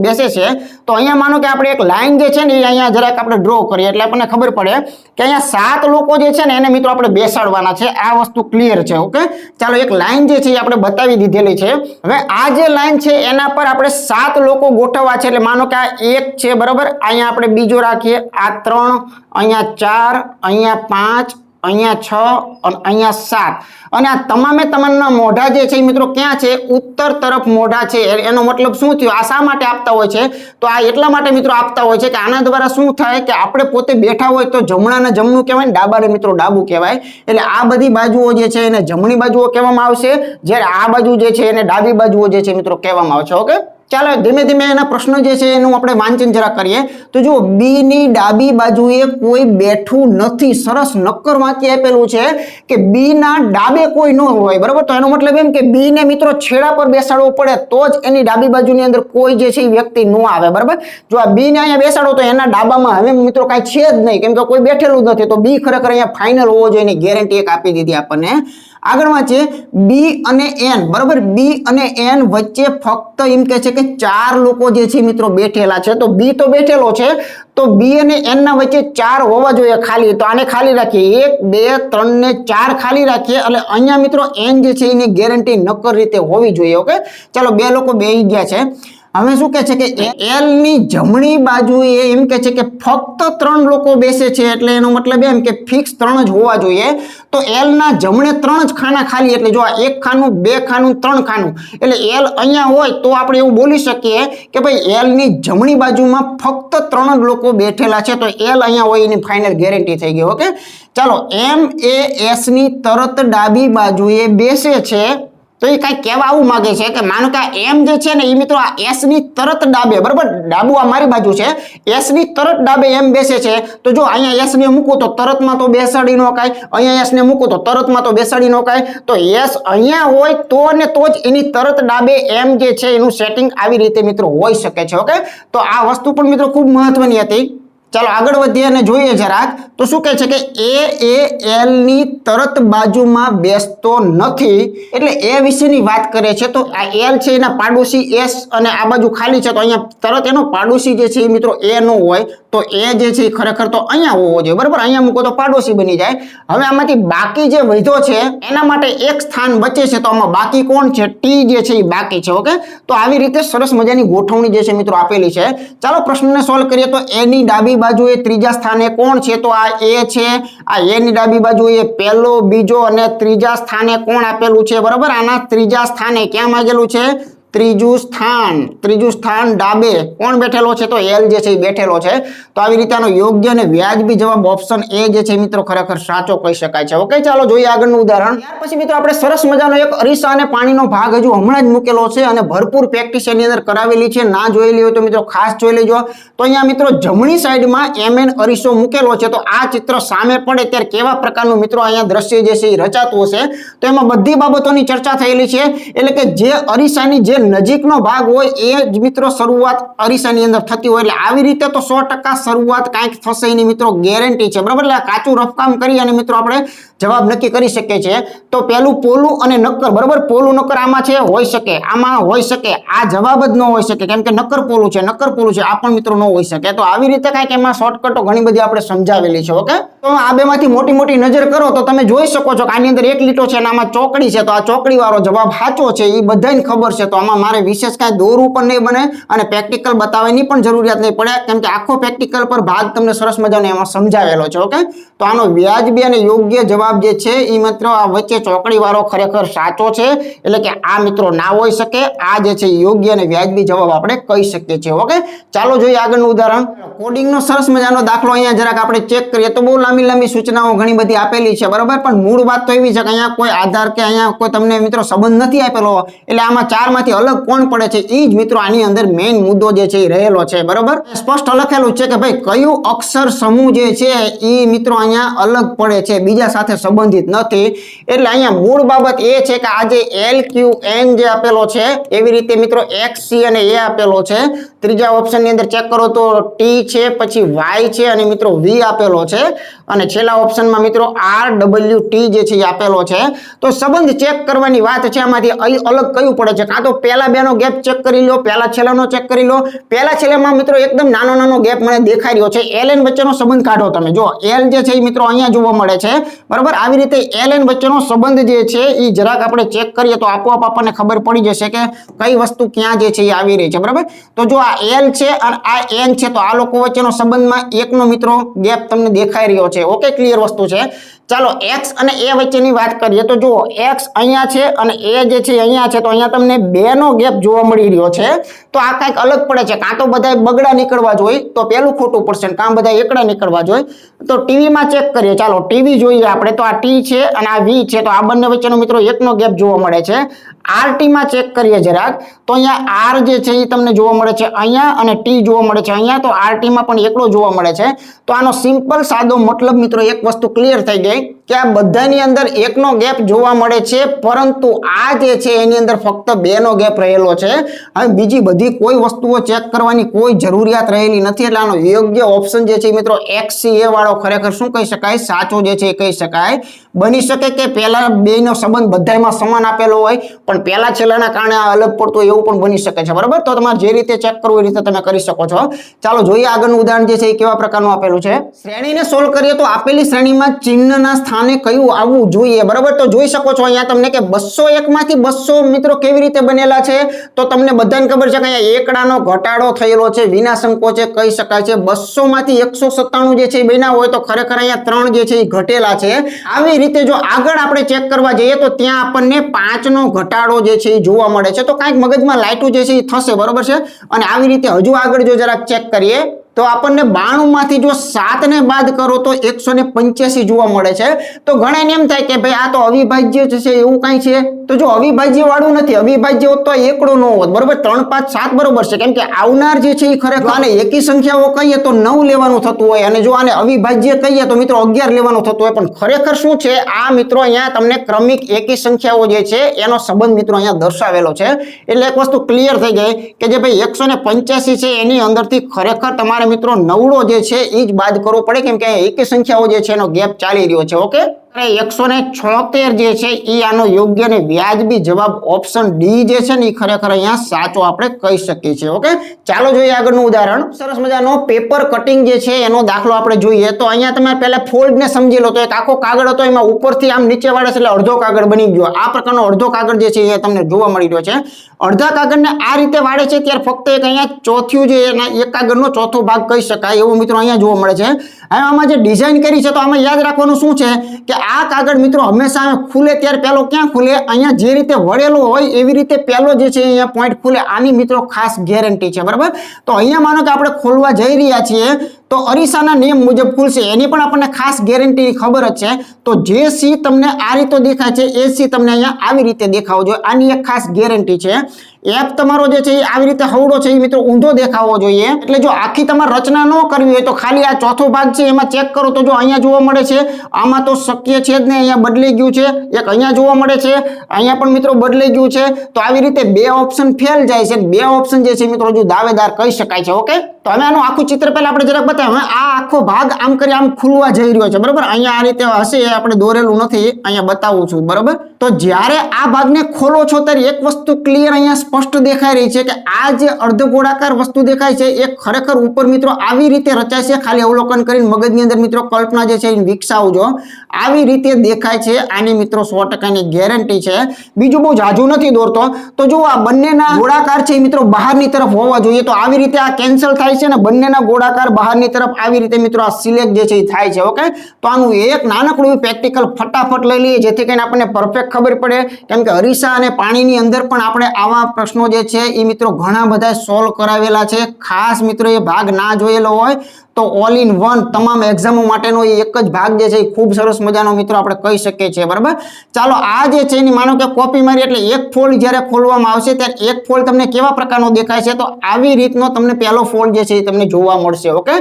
બેસે છે. તો અહીંયા માનો કે આપણે એક લાઈન જે છે ને એ અહીંયા જરાક આપણે ડ્રો કરીએ એટલે આપણને ખબર પડે કે અહીંયા 7 લોકો જે છે ને એને મિત્રો આપણે બેસાડવાના છે. આ વસ્તુ ક્લિયર છે. ઓકે, ચાલો એક લાઈન જે છે એ આપણે બતાવી દીધેલી છે. હવે આ જે લાઈન છે એના પર આપણે 7 લોકો ગોઠવવા છે. એટલે માનો કે આ 1 છે, બરાબર, અહીંયા આપણે બીજો રાખીએ, આ 3, અહીંયા 4, અહીંયા 5, અહીંયા 6 અને અહીંયા 7, અને આ તમામના મોઢા જે છે મિત્રો ક્યાં છે, ઉત્તર તરફ મોઢા છે. એનો મતલબ શું થયો, આ શા માટે આપતા હોય છે, તો આ એટલા માટે મિત્રો આપતા હોય છે કે આના દ્વારા શું થાય કે આપણે પોતે બેઠા હોય તો જમણાને જમણું કહેવાય ને ડાબાને મિત્રો ડાબું કહેવાય. એટલે આ બધી બાજુઓ જે છે એને જમણી બાજુઓ કહેવામાં આવશે, જ્યારે આ બાજુ જે છે એને ડાબી બાજુઓ જે છે મિત્રો કહેવામાં આવશે. ઓકે, ચાલો ધીમે ધીમે એના પ્રશ્નો જે છે એનું આપણે વાંચન જરા કરીએ. તો જો બી ની ડાબી બાજુએ કોઈ બેઠું નથી. સરસ નક્કર વાક્ય આપેલું છે કે બી ના ડાબે કોઈ ન હોય, બરાબર. તો એનો મતલબ એમ કે બી ને મિત્રો છેડા પર બેસાડવો પડે તો જ એની ડાબી બાજુની અંદર કોઈ જે છે એ વ્યક્તિ ન આવે, બરાબર. જો આ બી ને અહીંયા બેસાડો તો એના ડાબામાં હવે મિત્રો કાંઈ છે જ નહીં, કેમ કે કોઈ બેઠેલું જ નથી. તો બી ખરેખર અહીંયા ફાઇનલ હોવો જોઈએ, એની ગેરંટી એક આપી દીધી આપણને. આગળ વાંચીએ, બી અને એન, બરાબર. બી અને એન વચ્ચે ફક્ત એમ કે છે કે 4 લોકો જે છે મિત્રો બેઠેલા છે. તો બી તો બેઠેલો છે, તો બી અને એન ના વચ્ચે 4 હોવા જોઈએ ખાલી. તો આને ખાલી રાખીએ, 1, 2, 3 ને 4 ખાલી રાખીએ. એટલે અહીંયા મિત્રો એન જે છે એની ગેરંટી નક્કર રીતે હોવી જોઈએ. ઓકે, ચાલો 2 લોકો બેસી ગયા છે. હવે શું કહે છે કે એલ ની જમણી બાજુએ એમ કે છે કે ફક્ત 3 લોકો બેસે છે, એટલે એનો મતલબ એમ કે ફિક્સ 3 જ હોવા જોઈએ. તો એલ ના જમણે 3 જ ખાના ખાલી, એટલે જો આ 1 ખાનું, 2 ખાનું, 3 ખાનું, એટલે એલ અહીંયા હોય તો આપણે એવું બોલી શકીએ કે ભાઈ એલ ની જમણી બાજુમાં ફક્ત 3 જ લોકો બેઠેલા છે. તો એલ અહીંયા હોય એની ફાઇનલ ગેરંટી થઈ ગઈ. ઓકે, ચાલો એમ એ એસ ની તરત ડાબી બાજુએ બેસે છે. તો એ કઈ કહેવા આવું માંગે છે કે માનો કે આ એમ જે છે ને એ મિત્રો આ એસ ની તરત ડાબે, બરાબર, ડાબુ આ મારી બાજુ છે, એસ ની તરત ડાબે એમ બેસે છે. તો જો અહીંયા એસ ને મૂકું તો તરતમાં તો બેસાડી ન કાય, અહીંયા એસ ને મૂકું તો તરતમાં તો બેસાડી ન કાય. તો એસ અહીંયા હોય તો ને તો જ એની તરત ડાબે એમ જે છે એનું સેટિંગ આવી રીતે મિત્રો હોઈ શકે છે. ઓકે, તો આ વસ્તુ પણ મિત્રો ખૂબ મહત્વની હતી. ચાલો આગળ વધીએ અને જોઈએ જરાક. તો શું કહે છે કે એ એલ ની તરત બાજુમાં બેસતો નથી, એટલે એ વિશેની વાત કરે છે. તો આ એલ છે એના પાડોશી એસ અને આ બાજુ ખાલી છે, તો અહીંયા તરત એનો પાડોશી જે છે એ મિત્રો એ નો હોય, તો એ જે છે ખરેખર તો અહીંયા હોવો જોઈએ, બરાબર. અહીંયા મૂકો તો પાડોશી બની જાય. હવે આમાંથી બાકી જે વધ્યો છે એના માટે એક સ્થાન બચે છે, તો આમાં બાકી કોણ છે, ટી જે છે એ બાકી છે. ઓકે, તો આવી રીતે સરસ મજાની ગોઠવણી જે છે મિત્રો આપેલી છે. ચાલો પ્રશ્નને સોલ્વ કરીએ. તો એની ડાબી બાજુએ ત્રીજા સ્થાને કોણ છે, તો આ એ છે. આ એ ની ડાબી બાજુએ પહેલો, બીજો અને ત્રીજા સ્થાને કોણ આપેલું છે, બરાબર. આના ત્રીજા સ્થાને ક્યાં માંગેલું છે, ત્રીજું સ્થાન ડાબે કોણ બેઠેલો છે? તો એલ જે છે એ બેઠેલો છે. તો આવી રીતે આનો યોગ્ય અને વ્યાજબી જવાબ ઓપ્શન એ જે છે મિત્રો ખરેખર સાચો કહી શકાય છે. ઓકે, ચાલો જોઈએ આગળનું ઉદાહરણ. ત્યાર પછી મિત્રો આપણે સરસ મજાનો એક અરીસા અને પાણીનો ભાગ હજુ હમણાં જ મૂકેલો છે અને ભરપૂર પ્રેક્ટિસ એની અંદર કરાવેલી છે. ના જોયેલી હોય તો મિત્રો ખાસ જોઈ લેજો. તો અહીંયા મિત્રો જમણી સાઈડમાં એમએન અરીસો મૂકેલો છે. તો આ ચિત્ર સામે પડે ત્યારે કેવા પ્રકારનું મિત્રો અહીંયા દ્રશ્ય જે છે એ રચાતું હશે. તો એમાં બધી બાબતોની ચર્ચા થયેલી છે. એટલે કે જે અરીસાની જે નજીકનો ભાગ હોય એ જ મિત્રો શરૂઆત અરીસાની અંદર થતી હોય. એટલે આવી રીતે તો 100% શરૂઆત કાંઈક થશે એની મિત્રો ગેરંટી છે, બરાબર. એટલે કાચું રફકામ કરી અને મિત્રો આપણે જવાબ નક્કી કરી શકીએ છીએ. તો પેલું પોલું અને નક્કર, બરાબર. પોલું નક્કર આમાં છે, હોઈ શકે, આમાં હોઈ શકે. આ જવાબ જ ન હોઈ શકે કેમ કે નક્કર પોલું છે, આ પણ મિત્રો ન હોઈ શકે. તો આવી રીતે કાંઈક એમાં શોર્ટકટો ઘણી બધી આપણે સમજાવેલી છે. ઓકે, તો આ બેમાંથી મોટી નજર કરો તો તમે જોઈ શકો છો કે આની અંદર એક લીટો છે અને આમાં ચોકડી છે. તો આ ચોકડી વાળો જવાબ સાચો છે એ બધાને ખબર છે. તો આમાં મારે વિશેષ કાંઈ દોરવું પણ નહીં બને અને પ્રેક્ટિકલ બતાવવાની પણ જરૂરિયાત નહીં પડે કેમ કે આખો પ્રેક્ટિકલ પર ભાગ તમને સરસ મજાનો એમાં સમજાવેલો છે. ઓકે, તો આનો વ્યાજબી અને યોગ્ય જવાબ જે છે એ મિત્રો આ વચ્ચે ચોકડી વાળો ખરેખર સાચો છે. એટલે કે આ મિત્રો ના હોઈ શકે. આ જે છે યોગ્ય અને વ્યાજબી જવાબ આપણે કહી શકીએ છીએ. ઓકે, ચાલો જોઈએ આગળનું ઉદાહરણ. કોડિંગનો સરસ મજાનો દાખલો અહીંયા જરાક આપણે ચેક કરીએ તો બહુ લાંબી સૂચનાઓ ઘણી બધી આપેલી છે, બરાબર. પણ મૂળ વાત તો એવી છે કે અહીંયા કોઈ આધાર કે અહીંયા કોઈ તમને મિત્રો સંબંધ નથી આપેલો. એટલે આમાં ચારમાંથી અલગ કોણ પડે છે એ જ મિત્રો આની અંદર મેઇન મુદ્દો જે છે એ રહેલો છે, બરાબર. સ્પષ્ટ લખેલું છે કે ભાઈ કયું અક્ષર સમૂહ જે છે એ મિત્રો અહીંયા અલગ પડે છે, બીજા સાથે સંબંધિત નથી. એટલે અહીંયા મૂળ બાબત એ છે કે આ જે એલ ક્યુ એન જે આપેલો છે એવી રીતે મિત્રો એક્સ સી અને એ આપેલો છે. ત્રીજા ઓપ્શન ની અંદર ચેક કરો તો ટી છે, પછી વાય છે અને મિત્રો વી આપેલો છે. અને છેલ્લા ઓપ્શનમાં મિત્રો આર ડબલ્યુ ટી જે છે એ આપેલો છે. તો સંબંધ ચેક કરવાની વાત છે. આમાંથી અલગ કયું પડે છે? કાં તો પહેલા બેનો ગેપ ચેક કરી લો, પહેલા છેલ્લાનો ચેક કરી લો. પહેલા છેલ્લામાં મિત્રો એકદમ નાનો ગેપ મને દેખાઈ રહ્યો છે. એલ એન વચ્ચેનો સંબંધ કાઢો તમે. જો એલ જે છે એ મિત્રો અહીંયા જોવા મળે છે, બરાબર. આવી રીતે એલ એન વચ્ચેનો સંબંધ જે છે એ જરાક આપણે ચેક કરીએ તો આપોઆપ આપણને ખબર પડી જશે કે કઈ વસ્તુ ક્યાં જે છે એ આવી રહી છે, બરાબર. તો જો આ એલ છે અને આ એન છે તો આ લોકો વચ્ચેનો સંબંધમાં એકનો મિત્રો ગેપ તમને દેખાઈ રહ્યો છે. ઓકે, ક્લિયર વસ્તુ છે. ચાલો એક્સ અને એ વચ્ચેની વાત કરીએ તો જુઓ એક્સ અહીંયા છે અને એ જે છે અહીંયા છે. તો અહીંયા તમને બેનો ગેપ જોવા મળી રહ્યો છે. તો આ કાંઈક અલગ પડે છે. કાં તો બધા બગડા નીકળવા જોઈએ તો પેલું ખોટું પડશે, કાં બધા એકડા નીકળવા જોઈએ. તો ટીવીમાં ચેક કરીએ. ચાલો ટીવી જોઈએ આપણે. તો આ ટી છે અને આ વી છે. તો આ બંને વચ્ચેનો મિત્રો એકનો ગેપ જોવા મળે છે. આરટીમાં ચેક કરીએ જરાક. તો અહીંયા આર જે છે એ તમને જોવા મળે છે અહીંયા અને ટી જોવા મળે છે અહીંયા. તો આરટીમાં પણ એકલો જોવા મળે છે. તો આનો સિમ્પલ સાદો મતલબ મિત્રો એક વસ્તુ ક્લિયર થઈ ગઈ કે આ બધાની અંદર એકનો ગેપ જોવા મળે છે, પરંતુ આ જે છે એની અંદર ફક્ત બેનો ગેપ રહેલો છે. હવે બીજી બધી કોઈ વસ્તુઓ ચેક કરવાની કોઈ જરૂરિયાત રહેલી નથી. એટલે આનો યોગ્ય ઓપ્શન જે છે મિત્રો એક્સસીએ વાળો ખરેખર શું કહી શકાય? સાચો જે છે એ કહી શકાય. બની શકે કે પહેલા બેનો સંબંધ બધામાં સમાન આપેલો હોય પણ પહેલા છેલ્લાના કારણે આ અલગ પડતો એવું પણ બની શકે છે, બરાબર. તો તમારે જે રીતે ચેક કરવું એ રીતે તમે કરી શકો છો. ચાલો જોઈએ આગળનું ઉદાહરણ જે છે એ કેવા પ્રકારનું આપેલું છે. શ્રેણીને સોલ્વ કરીએ તો આપેલી શ્રેણીમાં ચિહ્નના સ્થાને કયું આવવું જોઈએ, બરાબર. તો જોઈ શકો છો અહીંયા તમને કે 201 માંથી 200 મિત્રો કેવી રીતે બનેલા છે. તો તમને બધાને ખબર છે કે અહીંયા એકડાનો ઘટાડો થયેલો છે, વિનાશંકો છે કહી શકાય છે. 200 માંથી 197 જે છે એ બન્યા હોય તો ખરેખર અહીંયા 3 જે છે એ ઘટેલા છે. આવી રીતે જો આગળ આપણે ચેક કરવા જઈએ તો ત્યાં આપણને 5 નો ઘટાડો જે છે એ જોવા મળે છે. તો કાંઈક મગજમાં લાઈટું જે છે એ થશે, બરોબર છે. અને આવી રીતે હજુ આગળ જો જરાક ચેક કરીએ તો આપણને 92 માંથી જો 7 ને બાદ કરો તો 185 જોવા મળે છે. તો ઘણા એમ થાય કે ભાઈ આ તો અવિભાજ્ય છે એવું કઈ છે. તો જો અવિભાજ્ય વાળું નથી, અવિભાજ્ય હોત તો એકડો ન હોત, બરોબર. 3 5 7 બરોબર છે કેમ કે આવનાર જે છે એ ખરેખર આને એકી સંખ્યાઓ કહીએ તો 9 લેવાનું થતું હોય અને જો આને અવિભાજ્ય કહીએ તો મિત્રો 11 લેવાનું થતું હોય. પણ ખરેખર શું છે આ મિત્રો અહીંયા તમને ક્રમિક એકી સંખ્યાઓ જે છે એનો સંબંધ મિત્રો અહીંયા દર્શાવેલો છે. એટલે એક વસ્તુ ક્લિયર થઈ ગઈ કે જે ભાઈ 185 છે એની અંદરથી ખરેખર તમારે મિત્રો 9 જે છે એ જ બાદ કરવો પડે કેમ કે એકી સંખ્યાઓ જે છે એનો ગેપ ચાલી રહ્યો છે. ઓકે, 176 જે છે એ આનો યોગ્ય અને વ્યાજબી જવાબ ઓપ્શન ડી જે છે ને એ ખરેખર અહીંયા સાચો આપણે કહી શકીએ છીએ. ઓકે, ચાલો જોઈએ આગળનું ઉદાહરણ. સરસ મજાનો પેપર કટિંગ જે છે એનો દાખલો આપણે જોઈએ. તો અહીંયા તમે પહેલા ફોલ્ડ ને સમજી લો. તો એક આખો કાગળ હતો, એમાં ઉપરથી આમ નીચે વાળે છે એટલે અડધો કાગળ બની ગયો. આ પ્રકારનો અડધો કાગળ જે છે એ તમને જોવા મળી રહ્યો છે. અડધા કાગળને આ રીતે વાળે છે ત્યારે ફક્ત એક અહીંયા ચોથું જે એના એક કાગળનો ચોથો ભાગ કહી શકાય એવું મિત્રો અહીંયા જોવા મળે છે. હવે આમાં જે ડિઝાઇન કરી છે તો આમાં યાદ રાખવાનું શું છે કે આ કાગળ મિત્રો હંમેશા ખુલે ત્યારે પેલો ક્યાં ખુલે, અહીંયા જે રીતે વળેલો હોય એવી રીતે પેલો જે છે અહીંયા પોઈન્ટ ખુલે. આની મિત્રો ખાસ ગેરંટી છે, બરાબર. તો અહીંયા માનો કે આપણે ખોલવા જઈ રહ્યા છીએ તો અરીસાના નિયમ મુજબ ખુલશે, એની પણ આપણને ખાસ ગેરંટી ખબર જ છે. તો જે સી તમને આ રીતે દેખાય છે એ સી તમને અહીંયા આવી રીતે દેખાવો જોઈએ, આની એક ખાસ ગેરંટી છે. એફ તમારો જે છે એ આવી રીતે હવડો છે એ મિત્રો ઊંધો દેખાવો જોઈએ. એટલે જો આખી તમારે રચના ન કરવી હોય તો ખાલી આ ચોથો ભાગ છે એમાં ચેક કરો તો જો અહીંયા જોવા મળે છે, આમાં તો શક્ય છે જ ને, અહીંયા બદલાઈ ગયું છે. એક અહીંયા જોવા મળે છે, અહીંયા પણ મિત્રો બદલાઈ ગયું છે. તો આવી રીતે બે ઓપ્શન ફેલ જાય છે, બે ઓપ્શન જે છે મિત્રો હજુ દાવેદાર કહી શકાય છે. ઓકે, તો હવે આનું આખું ચિત્ર પહેલા આપણે જરાક બતાવ્યું. આ આખો ભાગ આમ કરી આમ ખુલવા જઈ રહ્યો છે, બરાબર. અહીંયા આ રીતે હશે, આપણે દોરેલું નથી, અહીંયા બતાવું છું, બરાબર. તો જ્યારે આ ભાગને ખોલો છો ત્યારે એક વસ્તુ ક્લિયર અહીંયા સ્પષ્ટ દેખાઈ રહી છે કે આ જે અર્ધગોળાકાર વસ્તુ દેખાય છે એ ખરેખર ઉપર મિત્રો આવી રીતે રચાય છે. ખાલી અવલોકન કરીને મગજની અંદર મિત્રો કલ્પના જે છે એ વિકસાવજો, આવી રીતે દેખાય છે. આની મિત્રો 100% ગેરંટી છે. બીજું બહુ જાજુ નથી દોરતો. તો જો આ બંનેના ગોળાકાર છે એ મિત્રો બહારની તરફ હોવા જોઈએ, તો આવી રીતે આ કેન્સલ થાય છે ને બંનેના ગોળાકાર બહારની તરફ આવી રીતે મિત્રો આ સિલેક્ટ જે છે એ થાય છે. ઓકે, તો આનું એક નાનકડું પ્રેક્ટિકલ ફટાફટ લઈ લઈએ જેથી કરીને આપણને પરફેક્ટ ખબર પડે. કેમ કે અરીસા અને પાણીની અંદર પણ આપણે આવા પ્રશ્નો જે છે એ મિત્રો ઘણા બધા સોલ્વ કરાવેલા છે. ખાસ મિત્રો એ ભાગ ના જોયેલો હોય તો ઓલ ઇન વન તમામ એક્ઝામો માટેનો એ એક જ ભાગ જે છે એ ખૂબ સરસ મજાનો મિત્રો આપણે કહી શકીએ છીએ, બરાબર. ચાલો આ જે છે એની માનો કે કોપી મારી એટલે એક ફોલ્ડ જ્યારે ખોલવામાં આવશે ત્યારે એક ફોલ્ડ તમને કેવા પ્રકારનો દેખાય છે, તો આવી રીતનો તમને પહેલો ફોલ્ડ જે છે એ તમને જોવા મળશે. ઓકે,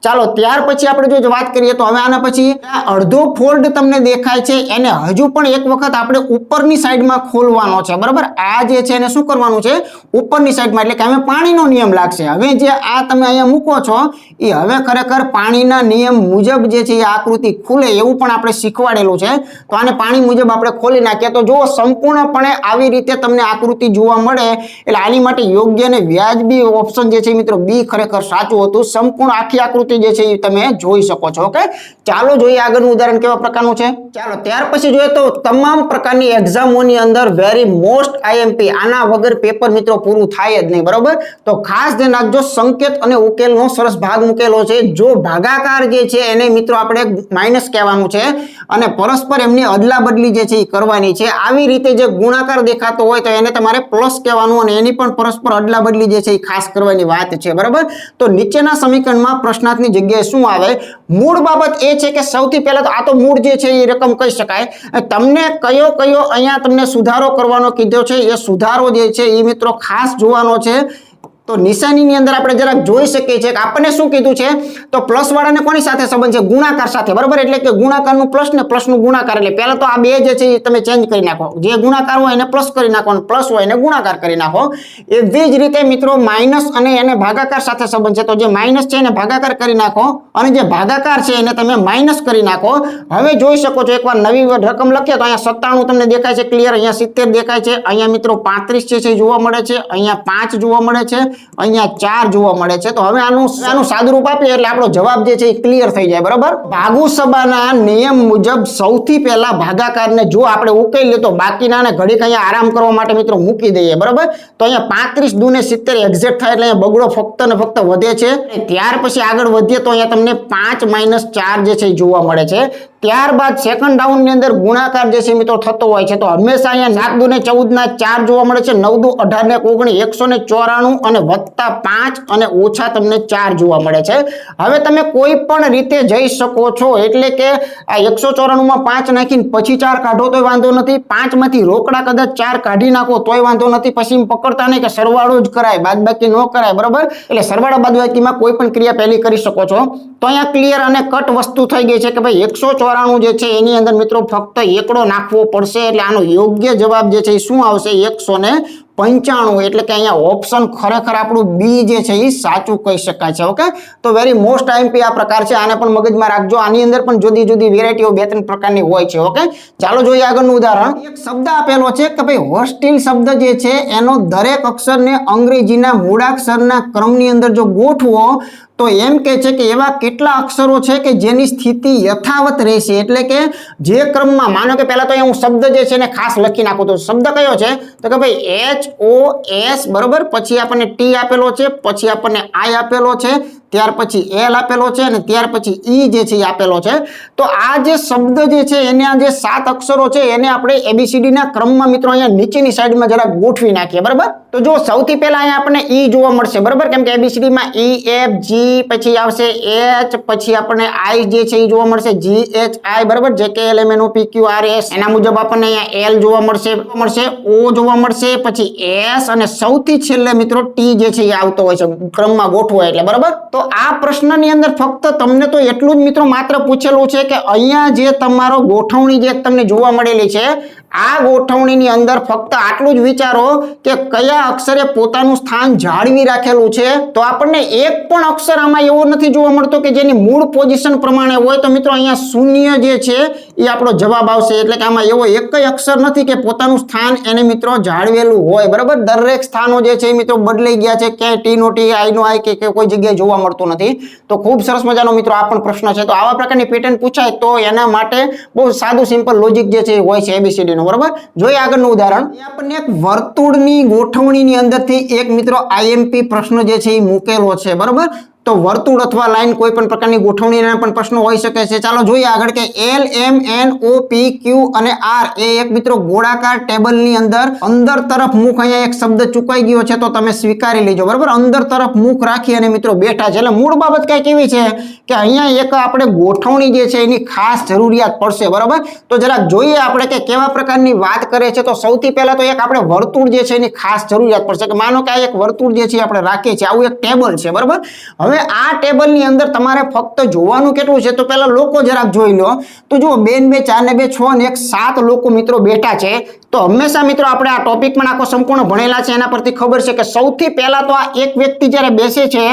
ચાલો ત્યાર પછી આપણે જો વાત કરીએ તો હવે આના પછી અડધો ફોલ્ડ તમને દેખાય છે એને હજુ પણ એક વખત આપણે ઉપરની સાઈડમાં ખોલવાનો છે, બરાબર. આ જે છે એને શું કરવાનું છે, ઉપરની સાઈડમાં, એટલે કે હવે પાણીનો નિયમ લાગશે. હવે જે આ તમે અહીંયા મૂકો છો એ હવે ખરેખર પાણીના નિયમ મુજબ જે છે એ આકૃતિ ખુલે એવું પણ આપણે શીખવાડેલું છે. તો આને પાણી મુજબ આપણે ખોલી નાખીએ તો જો સંપૂર્ણપણે આવી રીતે તમને આકૃતિ જોવા મળે. એટલે આની માટે યોગ્ય અને વ્યાજબી ઓપ્શન જે છે મિત્રો બી ખરેખર સાચું હતું. સંપૂર્ણ આખી આકૃતિ જે છે એ તમે જોઈ શકો છો. ઓકે, ચાલો જોઈએ આગળનું ઉદાહરણ કેવા પ્રકારનું છે. ચાલો ત્યાર પછી જોઈએ તો તમામ પ્રકારની એક્ઝામોની અંદર વેરી મોસ્ટ આઈએમપી, આના વગર પેપર મિત્રો પૂરું થાય જ નહીં, બરાબર. તો ખાસ ધ્યાન રાખજો, સંકેત અને ઉકેલનો સરસ ભાગ મૂકેલો છે. જો ભાગાકાર જે છે એને મિત્રો આપણે માઇનસ કહેવાનું છે અને પરસ્પર એમની અદલા બદલી જે છે એ કરવાની છે. આવી રીતે જે ગુણાકાર દેખાતો હોય તો એને તમારે પ્લસ કહેવાનું અને એની પણ પરસ્પર અદલા બદલી જે છે એ ખાસ કરવાની વાત છે, બરાબર. તો નીચેના સમીકરણમાં પ્રશ્નાર્થની જગ્યાએ શું આવે, મૂળ બાબત એ છે કે સૌથી પહેલા તો આ તો મૂળ જે છે એ રકમ કહી શકાય. તમને કયો અહીંયા તમને સુધારો કરવાનો કીધો છે એ સુધારો જે છે એ મિત્રો ખાસ જોવાનો છે. તો નિશાનીની અંદર આપણે જરાક જોઈ શકીએ છીએ કે આપણને શું કીધું છે, તો પ્લસ વાળાને કોની સાથે સંબંધ છે, ગુણાકાર સાથે, બરાબર. એટલે કે ગુણાકારનું પ્લસ ને પ્લસનું ગુણાકાર, એટલે પહેલા તો આ બે જે છે એ તમે ચેન્જ કરી નાખો. જે ગુણાકાર હોય એને પ્લસ કરી નાખો અને પ્લસ હોય એને ગુણાકાર કરી નાખો. એવી જ રીતે મિત્રો માઇનસ અને એને ભાગાકાર સાથે સંબંધ છે, તો જે માઇનસ છે એને ભાગાકાર કરી નાખો અને જે ભાગાકાર છે એને તમે માઇનસ કરી નાખો. હવે જોઈ શકો છો એકવાર નવી રકમ લખીએ તો અહીંયા 97 તમને દેખાય છે ક્લિયર, અહીંયા 70 દેખાય છે, અહીંયા મિત્રો 35 છે જોવા મળે છે, અહીંયા 5 જોવા મળે છે, અહીંયા 4 જોવા મળે છે. તો હવે આનું સાદુરૂપ આપીએ એટલે આપણો જવાબ જે છે એ ક્લિયર થઈ જાય, બરાબર. ભાગુસભાના નિયમ મુજબ સૌથી પહેલા ભાગાકારને જો આપણે ઉકેલીએ તો બાકીનાને ઘડીક અહીંયા આરામ કરવા માટે મિત્રો મૂકી દઈએ, બરાબર. તો અહીંયા 35 દૂને 70 એક્ઝેક્ટ થાય એટલે અહીંયા બગડો ફક્ત ને ફક્ત વધે છે. ત્યાર પછી આગળ વધીએ તો અહીંયા તમને 5 - 4 જે છે એ જોવા મળે છે. ત્યારબાદ સેકન્ડ રાઉન્ડ ની અંદર ગુણાકાર જે છે મિત્રો થતો હોય છે, તો હંમેશા અહીંયા 7 દૂને 14 ના 4 જોવા મળે છે, 9 દુ 18 ને 19 194 અને વત્તા 5 અને ઓછા તમને 4 જોવા મળે છે. હવે તમે કોઈ પણ રીતે જઈ શકો છો, એટલે કે આ 194 માં 5 નાખીને પછી 4 કાઢો તોય વાંધો નથી, 5 માંથી રોકડા કદાચ 4 કાઢી નાખો તોય વાંધો નથી. પછી પકડતા નહીં કે સરવાળો જ કરાય બાદબાકી ન કરાય, બરાબર. એટલે સરવાળા બાદબાકીમાં કોઈ પણ ક્રિયા પહેલી કરી શકો છો. તો અહીંયા ક્લિયર અને કટ વસ્તુ થઈ ગઈ છે કે ભાઈ 194 જે છે એની અંદર મિત્રો ફક્ત એકડો નાખવો પડશે. એટલે આનો યોગ્ય જવાબ જે છે એ શું આવશે, 195. એટલે કે અહીંયા ઓપ્શન ખરેખર આપણું બી જે છે એ સાચું કહી શકાય છે. ઓકે, તો વેરી મોસ્ટ આઈએમપી આ પ્રકાર છે, આને પણ મગજમાં રાખજો. આની અંદર પણ જુદી જુદી વેરાયટીઓ 2-3 પ્રકારની હોય છે. ઓકે, ચાલો જોઈએ આગળનું ઉદાહરણ. એક શબ્દ આપેલો છે કે ભાઈ હોસ્ટિલ શબ્દ જે છે એનો દરેક અક્ષરને અંગ્રેજીના મૂળાક્ષરના ક્રમની અંદર જો ગોઠવો તો એમ કે છે કે એવા કેટલા અક્ષરો છે કે જેની સ્થિતિ યથાવત રહેશે. એટલે કે જે ક્રમમાં, માનો કે પહેલા તો હું શબ્દ જે છે એને ખાસ લખી નાખું. તો શબ્દ કયો છે, તો કે ભાઈ HOS, બરોબર. પછી આપણને T આપેલો છે, પછી આપણને I આપેલો છે, ત્યાર પછી એલ આપેલો છે અને ત્યાર પછી ઈ જે છે એ આપેલો છે. તો આ જે શબ્દ જે છે એના જે 7 અક્ષરો છે એને આપણે એબીસીડી ના ક્રમમાં મિત્રો અહીંયા નીચેની સાઈડમાં જરા ગોઠવી નાખીએ. બરાબર, તો જો સૌથી પહેલા અહીંયા આપણને ઈ જોવા મળશે. બરાબર, કેમ કે એબીસીડી માં ઈ એફ જી પછી આવશે એચ, પછી આપણને આઈ જે છે એ જોવા મળશે જી એચ આઈ. બરાબર, જે કે એલ એમ એન ઓ પી ક્યુ આર એસ. એના મુજબ આપણને અહીંયા એલ જોવા મળશે, ઓ જોવા મળશે, પછી એસ અને સૌથી છેલ્લે મિત્રો ટી જે છે એ આવતો હોય છે ક્રમમાં ગોઠવો એટલે. બરાબર, તો આ પ્રશ્નની અંદર ફક્ત તમને તો એટલું જ મિત્રો માત્ર પૂછેલું છે કે અહીંયા જે તમારો ગોઠવણી જે તમને જોવા મળેલી છે આ ગોઠવણીની અંદર ફક્ત આટલું જ વિચારો કે કયા અક્ષરે પોતાનું સ્થાન જાળવી રાખેલું છે. તો આપણને એક પણ અક્ષર આમાં એવો નથી જોવા મળતો કે જેની મૂળ પોઝિશન પ્રમાણે હોય. તો મિત્રો અહીંયા શૂન્ય જે છે એ આપણો જવાબ આવશે. એટલે કે આમાં એવો એક જ અક્ષર નથી કે પોતાનું સ્થાન એને મિત્રો જાળવેલું હોય. બરાબર, દરેક સ્થાનો જે છે એ મિત્રો બદલાઈ ગયા છે. ક્યાંય ટી નો ટી, આઈ નો આઈ કે કોઈ જગ્યાએ જોવા મળતું નથી. તો ખૂબ સરસ મજાનો મિત્રો આ પણ પ્રશ્ન છે. તો આવા પ્રકારની પેટર્ન પૂછાય તો એના માટે બહુ સાદું સિમ્પલ લોજિક જે છે હોય છે એબીસીડી. બરાબર, જોઈએ આગળનું ઉદાહરણ. આપણને એક વર્તુળની ગોઠવણીની અંદરથી એક મિત્રો આઈએમપી પ્રશ્ન જે છે એ મૂકેલો છે. બરાબર, તો વર્તુળ અથવા લાઈન કોઈ પણ પ્રકારની ગોઠવણીના પણ પ્રશ્નો હોઈ શકે છે. ચાલો જોઈએ આગળ કે એલ એમ એન ઓ પી ક્યુ અને આર એ એક મિત્રો ગોળાકાર ટેબલની અંદર તરફ મુખ અહીંયા એક શબ્દ ચૂકાઈ ગયો છે તો તમે સ્વીકારી લેજો. બરાબર, અંદર તરફ મુખ રાખી અને મિત્રો બેઠા છે. એટલે મૂળ બાબત કઈ કેવી છે કે અહીંયા એક આપણે ગોઠવણી જે છે એની ખાસ જરૂરિયાત પડશે. બરાબર, તો જરાક જોઈએ આપણે કે કેવા પ્રકારની વાત કરે છે. તો સૌથી પહેલા તો એક આપણે વર્તુળ જે છે એની ખાસ જરૂરિયાત પડશે કે માનો કે આ એક વર્તુળ જે છે આપણે રાખીએ છીએ, આવું એક ટેબલ છે. બરાબર, હવે આ ટેબલની અંદર તમારે ફક્ત જોવાનું કેટલું છે તો પહેલા લોકો જરાક જોઈ લો. તો જુઓ 2 ને 2 4 ને 2 6 ને 1 7 લોકો મિત્રો બેઠા છે. તો હંમેશા મિત્રો આપણે આ ટોપિક પણ આખો સંપૂર્ણ ભણેલા છે, એના પરથી ખબર છે કે સૌથી પહેલા તો આ એક વ્યક્તિ જ્યારે બેસે છે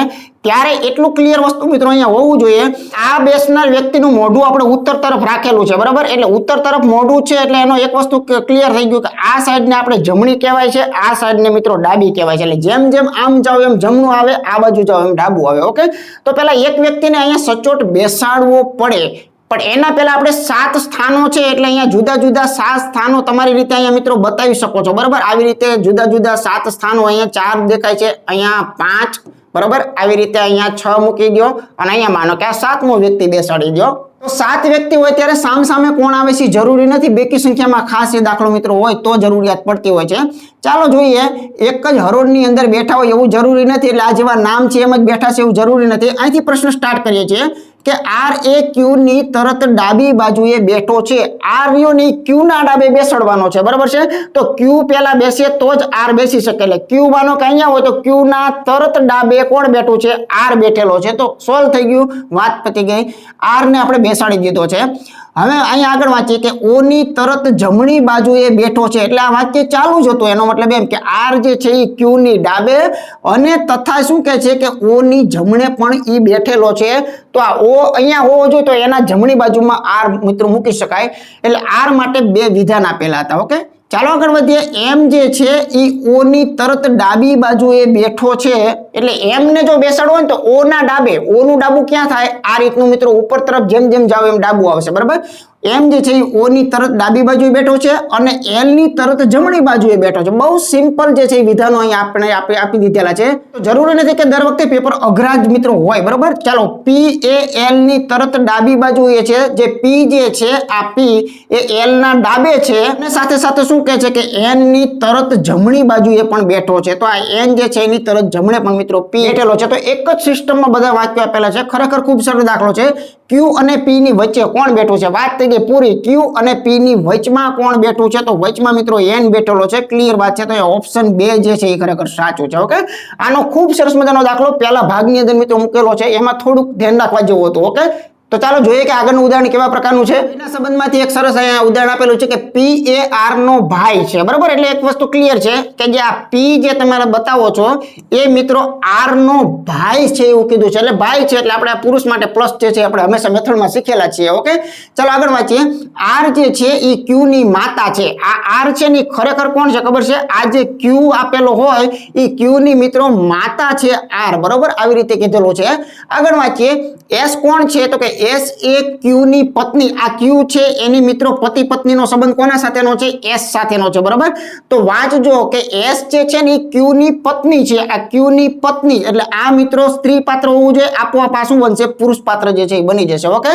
ત્યારે એટલું ક્લિયર વસ્તુ મિત્રો અહીંયા હોવું જોઈએ. આ બેસનાર વ્યક્તિનું મોઢું આપણે ઉત્તર તરફ રાખેલું છે. બરાબર, એટલે ઉત્તર તરફ મોઢું છે એટલે એનો એક વસ્તુ ક્લિયર થઈ ગયું કે આ સાઈડને આપણે જમણી કહેવાય છે, આ સાઈડને મિત્રો ડાબી કહેવાય છે. એટલે જેમ જેમ આમ જાવ એમ જમણું આવે, આ બાજુ જાવ એમ ડાબું આવે. ઓકે, તો પહેલા એક વ્યક્તિને અહીંયા સચોટ બેસાડવો પડે. પણ એના પહેલા આપણે 7 સ્થાનો છે એટલે અહીંયા જુદા જુદા 7 સ્થાનો તમારી રીતે અહીંયા મિત્રો બતાવી શકો છો. બરાબર, આવી રીતે જુદા જુદા 7 સ્થાનો અહીંયા 4 દેખાય છે, અહીંયા 5. બરાબર, આવી રીતે અહીંયા 6 મૂકી દો અને અહીંયા માનો કે આ 7મો વ્યક્તિ બેસાડી દો. તો 7 વ્યક્તિ હોય ત્યારે સામે કોણ આવે છે જરૂરી નથી. બેકી સંખ્યામાં ખાસ એ દાખલો મિત્રો હોય તો જરૂરિયાત પડતી હોય છે. ચાલો જોઈએ, એક જ હરોળની અંદર બેઠા હોય એવું જરૂરી નથી. એટલે આ જેવા નામ છે એમ જ બેઠા છે એવું જરૂરી નથી. અહીંથી પ્રશ્ન સ્ટાર્ટ કરીએ છીએ કે આર એ ક્યુ ની તરત ડાબી બાજુએ બેઠો છે. આર રહ્યો ની ક્યુ ના ડાબે બેસાડવાનો છે. બરાબર છે, તો ક્યુ પહેલા બેસે તો જ આર બેસી શકે. એટલે ક્યુ માનો કે અહીંયા હોય તો ક્યુ ના તરત ડાબે કોણ બેઠું છે? આર બેઠેલો છે. તો સોલ્વ થઈ ગયું, વાત પતી ગઈ. આર ને આપણે બેસાડી દીધો છે. હવે અહીંયા આગળ વાંચીએ કે ઓ ની તરત જમણી બાજુએ બેઠો છે. એટલે આ વાક્ય ચાલુ જ હતું. એનો મતલબ એમ કે આર જે છે એ ક્યુ ની ડાબે અને તથા શું કહે છે કે ઓ ની જમણે પણ ઈ બેઠેલો છે. તો આ ઓ અહીંયા હોવો જોઈએ તો એના જમણી બાજુમાં આર મિત્રો મૂકી શકાય. એટલે આર માટે 2 વિધાન આપેલા હતા. ઓકે, ચાલો આગળ વધીએ. એમ જે છે એ ઓ ની તરત ડાબી બાજુએ બેઠો છે. એટલે એમ ને જો બેસાડવો હોય તો ઓ ના ડાબે, ઓ નું ડાબું ક્યાં થાય? આ રીતનું મિત્રો ઉપર તરફ જેમ જેમ જાવ એમ ડાબું આવશે. બરાબર, એમ જે છે એ ઓ ની તરત ડાબી બાજુએ બેઠો છે અને એલ ની તરત જમણી બાજુએ બેઠો છે. બહુ સિમ્પલ જે છે એ વિધાનો અહીં આપણે આપી દીધેલા છે. તો જરૂરી નથી કે દર વખતે પેપર અઘરા જ મિત્રો હોય. બરાબર, ચાલો પી એ એલ ની તરત ડાબી બાજુએ છે. જે પી જે છે આ પી એ એલ ના ડાબે છે અને સાથે સાથે શું કહે છે કે એન ની તરત જમણી બાજુએ પણ બેઠો છે. તો આ એન જે છે એની તરત જમણે પણ મિત્રો પી બેઠેલો છે. તો એક જ સિસ્ટમમાં બધા વાક્યો આપેલા છે. ખરેખર ખૂબ સરળ દાખલો છે. ક્યુ અને પી ની વચ્ચે કોણ બેઠું છે? વાત થઈ ગઈ પૂરી. ક્યુ અને પી ની વચમાં કોણ બેઠું છે? તો વચમાં મિત્રો એન બેઠેલો છે. ક્લિયર વાત છે. તો એ ઓપ્શન 2 જે છે એ ખરેખર સાચું છે. ઓકે, આનો ખૂબ સરસ મજાનો દાખલો પહેલા ભાગની અંદર મિત્રો મૂકેલો છે, એમાં થોડુંક ધ્યાન રાખવા જેવું હતું. ઓકે, તો ચાલો જોઈએ કે આગળનું ઉદાહરણ કેવા પ્રકારનું છે. એના સંબંધમાંથી એક સરસ અહીંયા ઉદાહરણ આપેલું છે કે પી એ આર નો ભાઈ છે. બરાબર, એટલે એક વસ્તુ ક્લિયર છે કે જે આ પી જે તમે બતાવો છો એ મિત્રો આર નો ભાઈ છે એવું કીધું છે. એટલે ભાઈ છે એટલે આપણે આ પુરુષ માટે પ્લસ જે છે આપણે હંમેશા મેથડમાં શીખેલા છીએ. ઓકે, ચાલો આગળ વાંચીએ. આર જે છે એ ક્યુ ની માતા છે. આ આર છે ની ખરેખર કોણ છે ખબર છે? આ જે ક્યુ આપેલો હોય એ ક્યુ ની મિત્રો માતા છે આર. બરાબર, આવી રીતે કીધેલું છે. આગળ વાંચીએ. એસ કોણ છે? તો કે એસ એ ક્યુ ની પત્ની, આ ક્યુ છે એની મિત્રો પતિ પત્નીનો સંબંધ કોના સાથેનો છે? એસ સાથેનો છે, બરાબર. તો વાંચજો કે એસ જે છે ને એ ક્યુ ની પત્ની છે, આ ક્યુ ની પત્ની એટલે આ મિત્રો સ્ત્રી પાત્ર હોવું જોઈએ, આપોઆપ આ શું બનશે? પુરુષ પાત્ર જે છે એ બની જશે. ઓકે,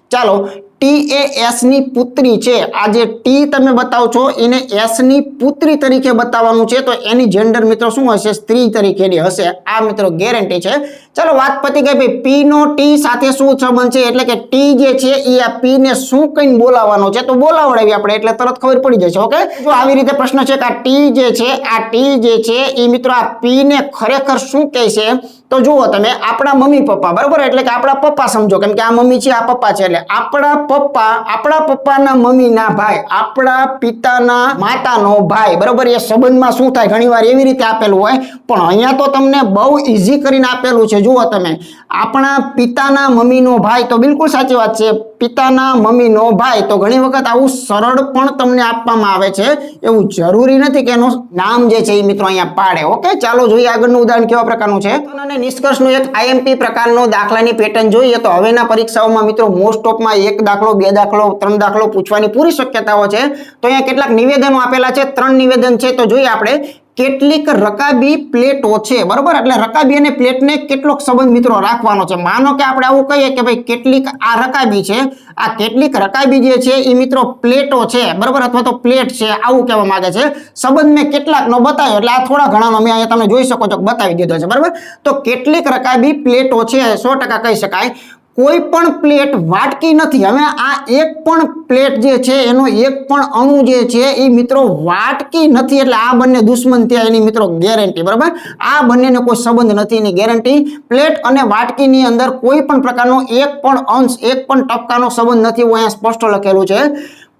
ચાલો. ટી એ એસ ની પુત્રી છે, આ જે ટી તમે બતાવો છો એને એસ ની પુત્રી તરીકે બતાવવાનું છે, તો એની જેન્ડર મિત્રો શું હશે? સ્ત્રી તરીકેની હશે. આ મિત્રો ગેરંટી છે. ચાલો, વાત પતી ગઈ ભાઈ. પી નો ટી સાથે શું સંબંધ છે? એટલે કે ટી જે છે એ આ પી ને શું કઈ બોલાવવાનો છે, તો બોલાવડાવી આપણે એટલે તરત ખબર પડી જશે. ઓકે, જો આવી રીતે પ્રશ્ન છે કે આ ટી જે છે, આ ટી જે છે એ મિત્રો આ પી ને ખરેખર શું કહે છે? તો જુઓ તમે, આપણા મમ્મી પપ્પા, બરાબર, એટલે કે આપણા પપ્પા સમજો, કેમ કે આ મમ્મી છે, આ પપ્પા છે, એટલે આપણા પપ્પાના મમ્મીના ભાઈ, આપણા પિતાના માતાનો ભાઈ, બરાબર. એ સંબંધમાં શું થાય? ઘણીવાર એવી રીતે આપેલું હોય, પણ અહીંયા તો તમને બહુ ઈઝી કરીને આપેલું છે. જુઓ તમે, આપણા પિતાના મમ્મીનો ભાઈ, તો બિલકુલ સાચી વાત છે, પિતાના મમ્મીનો ભાઈ. તો ઘણી વખત આવું સરળ પણ તમને આપવામાં આવે છે, એવું જરૂરી નથી કે એનું નામ જે છે એ મિત્રો અહીંયા પાડે. ઓકે, ચાલો જોઈએ આગળનું ઉદાહરણ કેવા પ્રકારનું છે. અને નિષ્કર્ષનું એક આઈએમપી પ્રકારનો દાખલાની પેટર્ન જોઈએ તો હવેના પરીક્ષાઓમાં મિત્રો મોસ્ટ ઓફમાં 1 દાખલો, 2 દાખલો, 3 દાખલો પૂછવાની પૂરી શક્યતાઓ છે. તો અહીંયા કેટલાક નિવેદનો આપેલા છે, 3 નિવેદન છે. તો જોઈએ આપણે, કેટલીક રકાબી પ્લેટો છે, બરોબર. એટલે રકાબી અને પ્લેટને કેટલોક સંબંધ મિત્રો રાખવાનો છે. માનો કે આપણે આવું કહીએ કે ભાઈ કેટલીક આ રકાબી છે, આ કેટલીક રકાબી જે છે એ મિત્રો પ્લેટો છે, બરોબર, અથવા તો પ્લેટ છે, આવું કહેવા માંગે છે. સંબંધ મેં કેટલાકનો બતાવ્યો, એટલે આ થોડા ઘણાનો મેં અહીંયા તમે જોઈ શકો છો બતાવી દીધો છે, બરાબર. તો કેટલીક રકાબી પ્લેટો છે 100% કહી શકાય. કોઈ પણ પ્લેટ વાટકી નથી. હવે આ એક પણ પ્લેટ જે છે એનો એક પણ અણુ જે છે એ મિત્રો વાટકી નથી, એટલે આ બંને દુશ્મન થયા એની મિત્રો ગેરંટી, બરાબર. આ બંનેને કોઈ સંબંધ નથી એની ગેરંટી. પ્લેટ અને વાટકીની અંદર કોઈ પણ પ્રકારનો એક પણ અંશ, એક પણ ટપકાનો સંબંધ નથી, એવું અહીંયા સ્પષ્ટ લખેલું છે.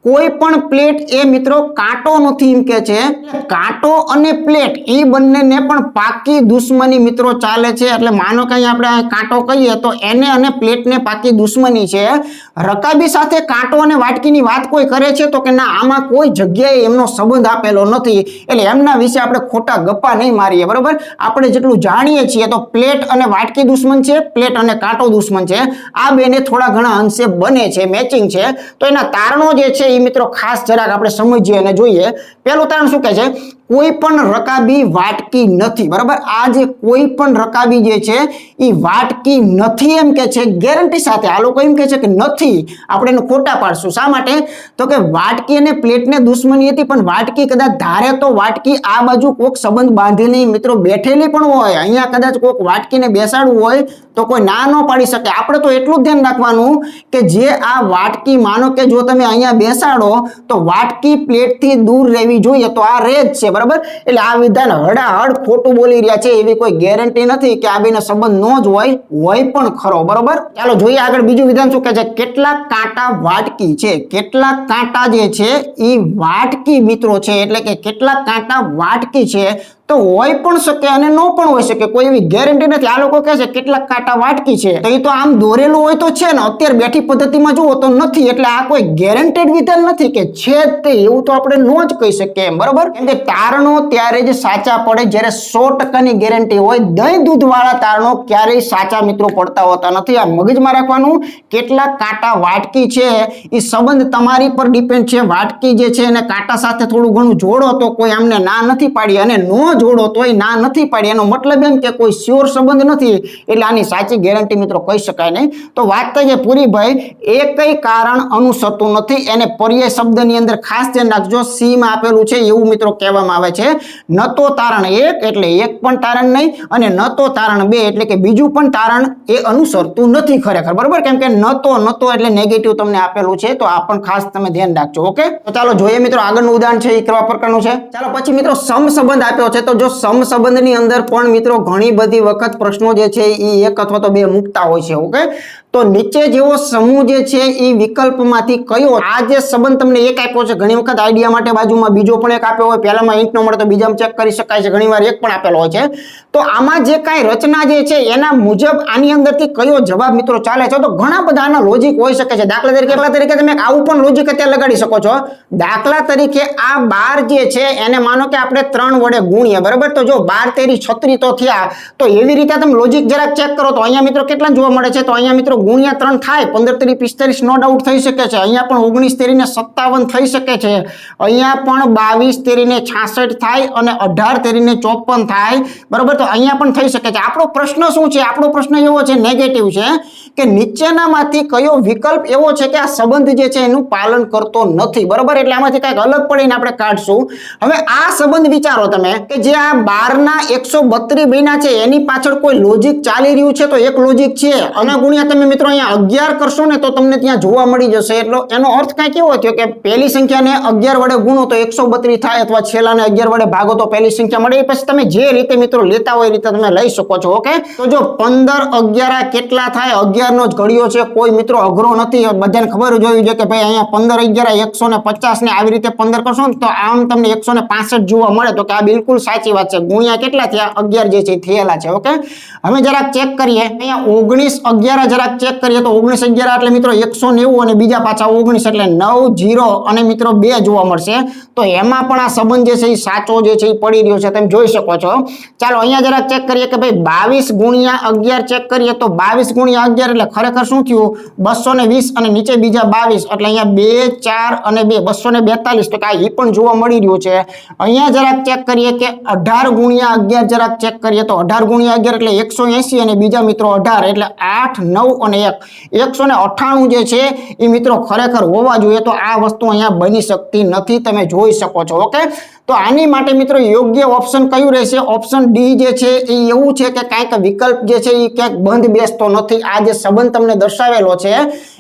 કોઈ પણ પ્લેટ એ મિત્રો કાંટો નથી એમ કે છે. કાંટો અને પ્લેટ એ બંનેને પણ પાકી દુશ્મની મિત્રો ચાલે છે. એટલે માનો કે આપણે કાંટો કહીએ તો એને અને પ્લેટને પાકી દુશ્મની છે. રકાબી સાથે કાંટો અને વાટકીની વાત કોઈ કરે છે તો કે ના, આમાં કોઈ જગ્યાએ એમનો સંબંધ આપેલો નથી, એટલે એમના વિશે આપણે ખોટા ગપ્પા નહીં મારીએ, બરોબર. આપણે જેટલું જાણીએ છીએ તો પ્લેટ અને વાટકી દુશ્મન છે, પ્લેટ અને કાંટો દુશ્મન છે. આ બેને થોડા ઘણા અંશે બને છે, મેચિંગ છે. તો એના તારણો જે છે મિત્રો ખાસ જરાક આપણે સમજીએ અને જોઈએ. પહેલું તારણ શું કહે છે? કોઈ પણ રકાબી વાટકી નથી, બરાબર. આ જે કોઈ પણ રકાબી જે છે એ વાટકી નથી એમ કે છે ગેરંટી સાથે. આ લોકો એમ કે છે કે નથી, આપણે એને ખોટા પાડશું. શા માટે? તો કે વાટકી અને પ્લેટને દુશ્મની હતી, પણ વાટકી કદાચ ધારે તો વાટકી આ બાજુ કોઈક સંબંધ બાંધીને મિત્રો બેઠેલી પણ હોય. અહીંયા કદાચ કોઈક વાટકીને બેસાડવું હોય તો કોઈ ના ન પાડી શકે. આપણે તો એટલું જ ધ્યાન રાખવાનું કે જે આ વાટકી, માનો કે જો તમે અહીંયા બેસાડો તો વાટકી પ્લેટથી દૂર રહેવી જોઈએ, તો આ રહે જ છે, બરાબર. એટલે આ વિધાન હડાહડ ખોટું બોલી રહ્યા છે, એવી કોઈ ગેરંટી નથી કે આ બેનો સંબંધ નો જ હોય પણ ખરો, બરાબર. ચાલો જોઈએ આગળ બીજું વિધાન શું કહે છે? કેટલાક કાંટા વાટકી છે. કેટલાક કાંટા જે છે એ વાટકી મિત્રો છે, એટલે કે કેટલાક કાંટા વાટકી છે. તો હોય પણ શકે અને ન પણ હોઈ શકે, કોઈ એવી ગેરંટી નથી. આ લોકો કહે છે કેટલાક કાંટા વાટકી છે, તો એ તો આમ દોરેલું હોય તો છે ને, અત્યારે બેઠી પદ્ધતિમાં જુઓ તો નથી, એટલે આ કોઈ ગેરંટેડ વિધાન નથી કે છે તે, એવું તો આપણે નો જ કહી શકીએ એમ, બરાબર. કેમ કે તારણો ત્યારે જ સાચા પડે જ્યારે 100%ની ગેરંટી હોય. દહીં દૂધ વાળા તારણો ક્યારેય સાચા મિત્રો પડતા હોતા નથી. આ મગજમાં રાખવાનું. કેટલાક કાંટા વાટકી છે એ સંબંધ તમારી પર ડિપેન્ડ છે. વાટકી જે છે એને કાંટા સાથે થોડું ઘણું જોડો તો કોઈ આમને ના નથી પાડી, અને નો જોડો તોય ના નથી પાડી. એનો મતલબ એમ કે કોઈ શ્યોર સંબંધ નથી, એટલે આની સાચી ગેરંટી મિત્રો કહી શકાય નહીં. તો વાત થઈ છે પૂરી ભાઈ. એ કઈ કારણ અનુસરતું નથી, એને પર્યાય શબ્દની અંદર ખાસ ધ્યાન રાખજો. સી માં આપેલું છે એવું મિત્રો કહેવામાં આવે છે. ન તો તારણ 1 એટલે એક પણ તારણ નહીં, અને ન તો તારણ 2 એટલે કે બીજું પણ તારણ એ અનુસરતું નથી ખરેખર, બરોબર. કેમ કે ન તો એટલે નેગેટિવ તમને આપેલું છે, તો આ પણ ખાસ તમે ધ્યાન રાખજો. ઓકે, તો ચાલો જોઈએ મિત્રો આગળનું ઉદાહરણ છે એ કેવા પ્રકારનું છે. ચાલો પછી મિત્રો સમ સંબંધ આપ્યો છે. તો જો સમ સંબંધની અંદર પણ મિત્રો ઘણી બધી વખત પ્રશ્નો જે છે એ 1 અથવા તો 2 મૂકતા હોય છે. ઓકે, તો નીચે જેવો સમૂહ જે છે એ વિકલ્પમાંથી કયો? આ જે સંબંધ તમને એક આપ્યો છે, ઘણી વખત આઈડિયા માટે બાજુમાં બીજો પણ એક આપ્યો હોય, પહેલામાં હિન્ટ ન મળે તો બીજામાં ચેક કરી શકાય છે, ઘણીવાર એક પણ આપેલો હોય છે. તો આમાં જે કાંઈ રચના જે છે એના મુજબ આની અંદરથી કયો જવાબ મિત્રો ચાલે છે? તો ઘણા બધા આના લોજિક હોઈ શકે છે. દાખલા તરીકે તમે આવું પણ લોજિક અત્યારે લગાડી શકો છો. દાખલા તરીકે આ 12 જે છે એને માનો કે આપણે 3 વડે ગુણીએ, બરાબર. તો જો 12 તેરી 36 તો થયા. તો એવી રીતે તમે લોજિક જરાક ચેક કરો તો અહીંયા મિત્રો કેટલા જોવા મળે છે? તો અહીંયા મિત્રો ગુણ્યા 3 થાય 15 તેરી 45 નો ડાઉટ થઈ શકે છે। અહીંયા પણ 19 તેરીને 57 થઈ શકે છે। અહીંયા પણ 22 તેરીને 66 થાય અને 18 તેરીને 54 થાય, બરોબર। તો અહીંયા પણ થઈ શકે છે। આપણો પ્રશ્ન શું છે? આપણો પ્રશ્ન એવો છે, નેગેટિવ છે, કે નીચેનામાંથી કયો વિકલ્પ એવો છે કે આ સંબંધ જે છે એનું પાલન કરતો નથી, બરોબર। એટલે આમાંથી કંઈક અલગ પડીને આપણે કાઢશું। હવે આ સંબંધ વિચારો તમે કે જે આ 12 ના 132 બન્યા છે એની પાછળ કોઈ લોજિક ચાલી રહ્યું છે, તો એક લોજિક છે, અને ગુણ્યા તમે મિત્રો અહીંયા 11 કરશો ને તો તમને ત્યાં જોવા મળી જશે। એટલે એનો અર્થ કાંઈક એવો થયો કે પહેલી સંખ્યાને 11 વડે ગુણો તો 132 થાય, અથવા છેલ્લાને 11 વડે ભાગો તો પહેલી સંખ્યા મળે। એ પછી તમે જે રીતે મિત્રો લેતા હોય એ રીતે તમે લઈ શકો છો, ઓકે। તો જો 15 11 કેટલા થાય? 11 નો જ ઘડિયો છે, કોઈ મિત્રો અઘરો નથી, બધાને ખબર જ હોવી જોઈએ કે ભાઈ અહીંયા 15 11 150 ને આવી રીતે 15 કરશો ને તો આમ તમને 165 જોવા મળે। તો કે આ બિલકુલ સાચી વાત છે। ગુણ્યા કેટલા થયા? 11 જે છે થયેલા છે, ઓકે। હવે જરાક ચેક કરીએ, અહીંયા 19 11 જરાક ચેક કરીએ તો 19 11 એટલે મિત્રો 190 અને બીજા પાછા 19 એટલે 9 0 અને મિત્રો 2 જોવા મળશે। તો એમાં પણ આ સંબંધ જે છે એ સાચો જે છે એ પડી રહ્યો છે, તમે જોઈ શકો છો। ચાલો અહીંયા જરાક ચેક કરીએ કે ભાઈ 22 ગુણ્યા 11 ચેક કરીએ તો 22 ગુણ્યા 11 એટલે ખરેખર શું થયું? 220 અને નીચે બીજા 22 એટલે અહીંયા 2 4 અને 2 242, તો આ પણ જોવા મળી રહ્યું છે। અહીંયા જરાક ચેક કરીએ કે 18 ગુણ્યા 11 જરાક ચેક કરીએ તો 18 ગુણ્યા 11 એટલે 180 અને બીજા મિત્રો 18 એટલે 8 9 અને 1 198 જે છે એ મિત્રો ખરેખર હોવા જોઈએ। તો આ વસ્તુ અહીંયા બની શકતી નથી, તમે જોઈ શકો છો, ઓકે। તો આની માટે મિત્રો યોગ્ય ઓપ્શન કયું રહેશે? ઓપ્શન ડી જે છે એ એવું છે કે કાંઈક વિકલ્પ જે છે એ ક્યાંક બંધ બેસતો નથી। આ જે સંબંધ તમને દર્શાવેલો છે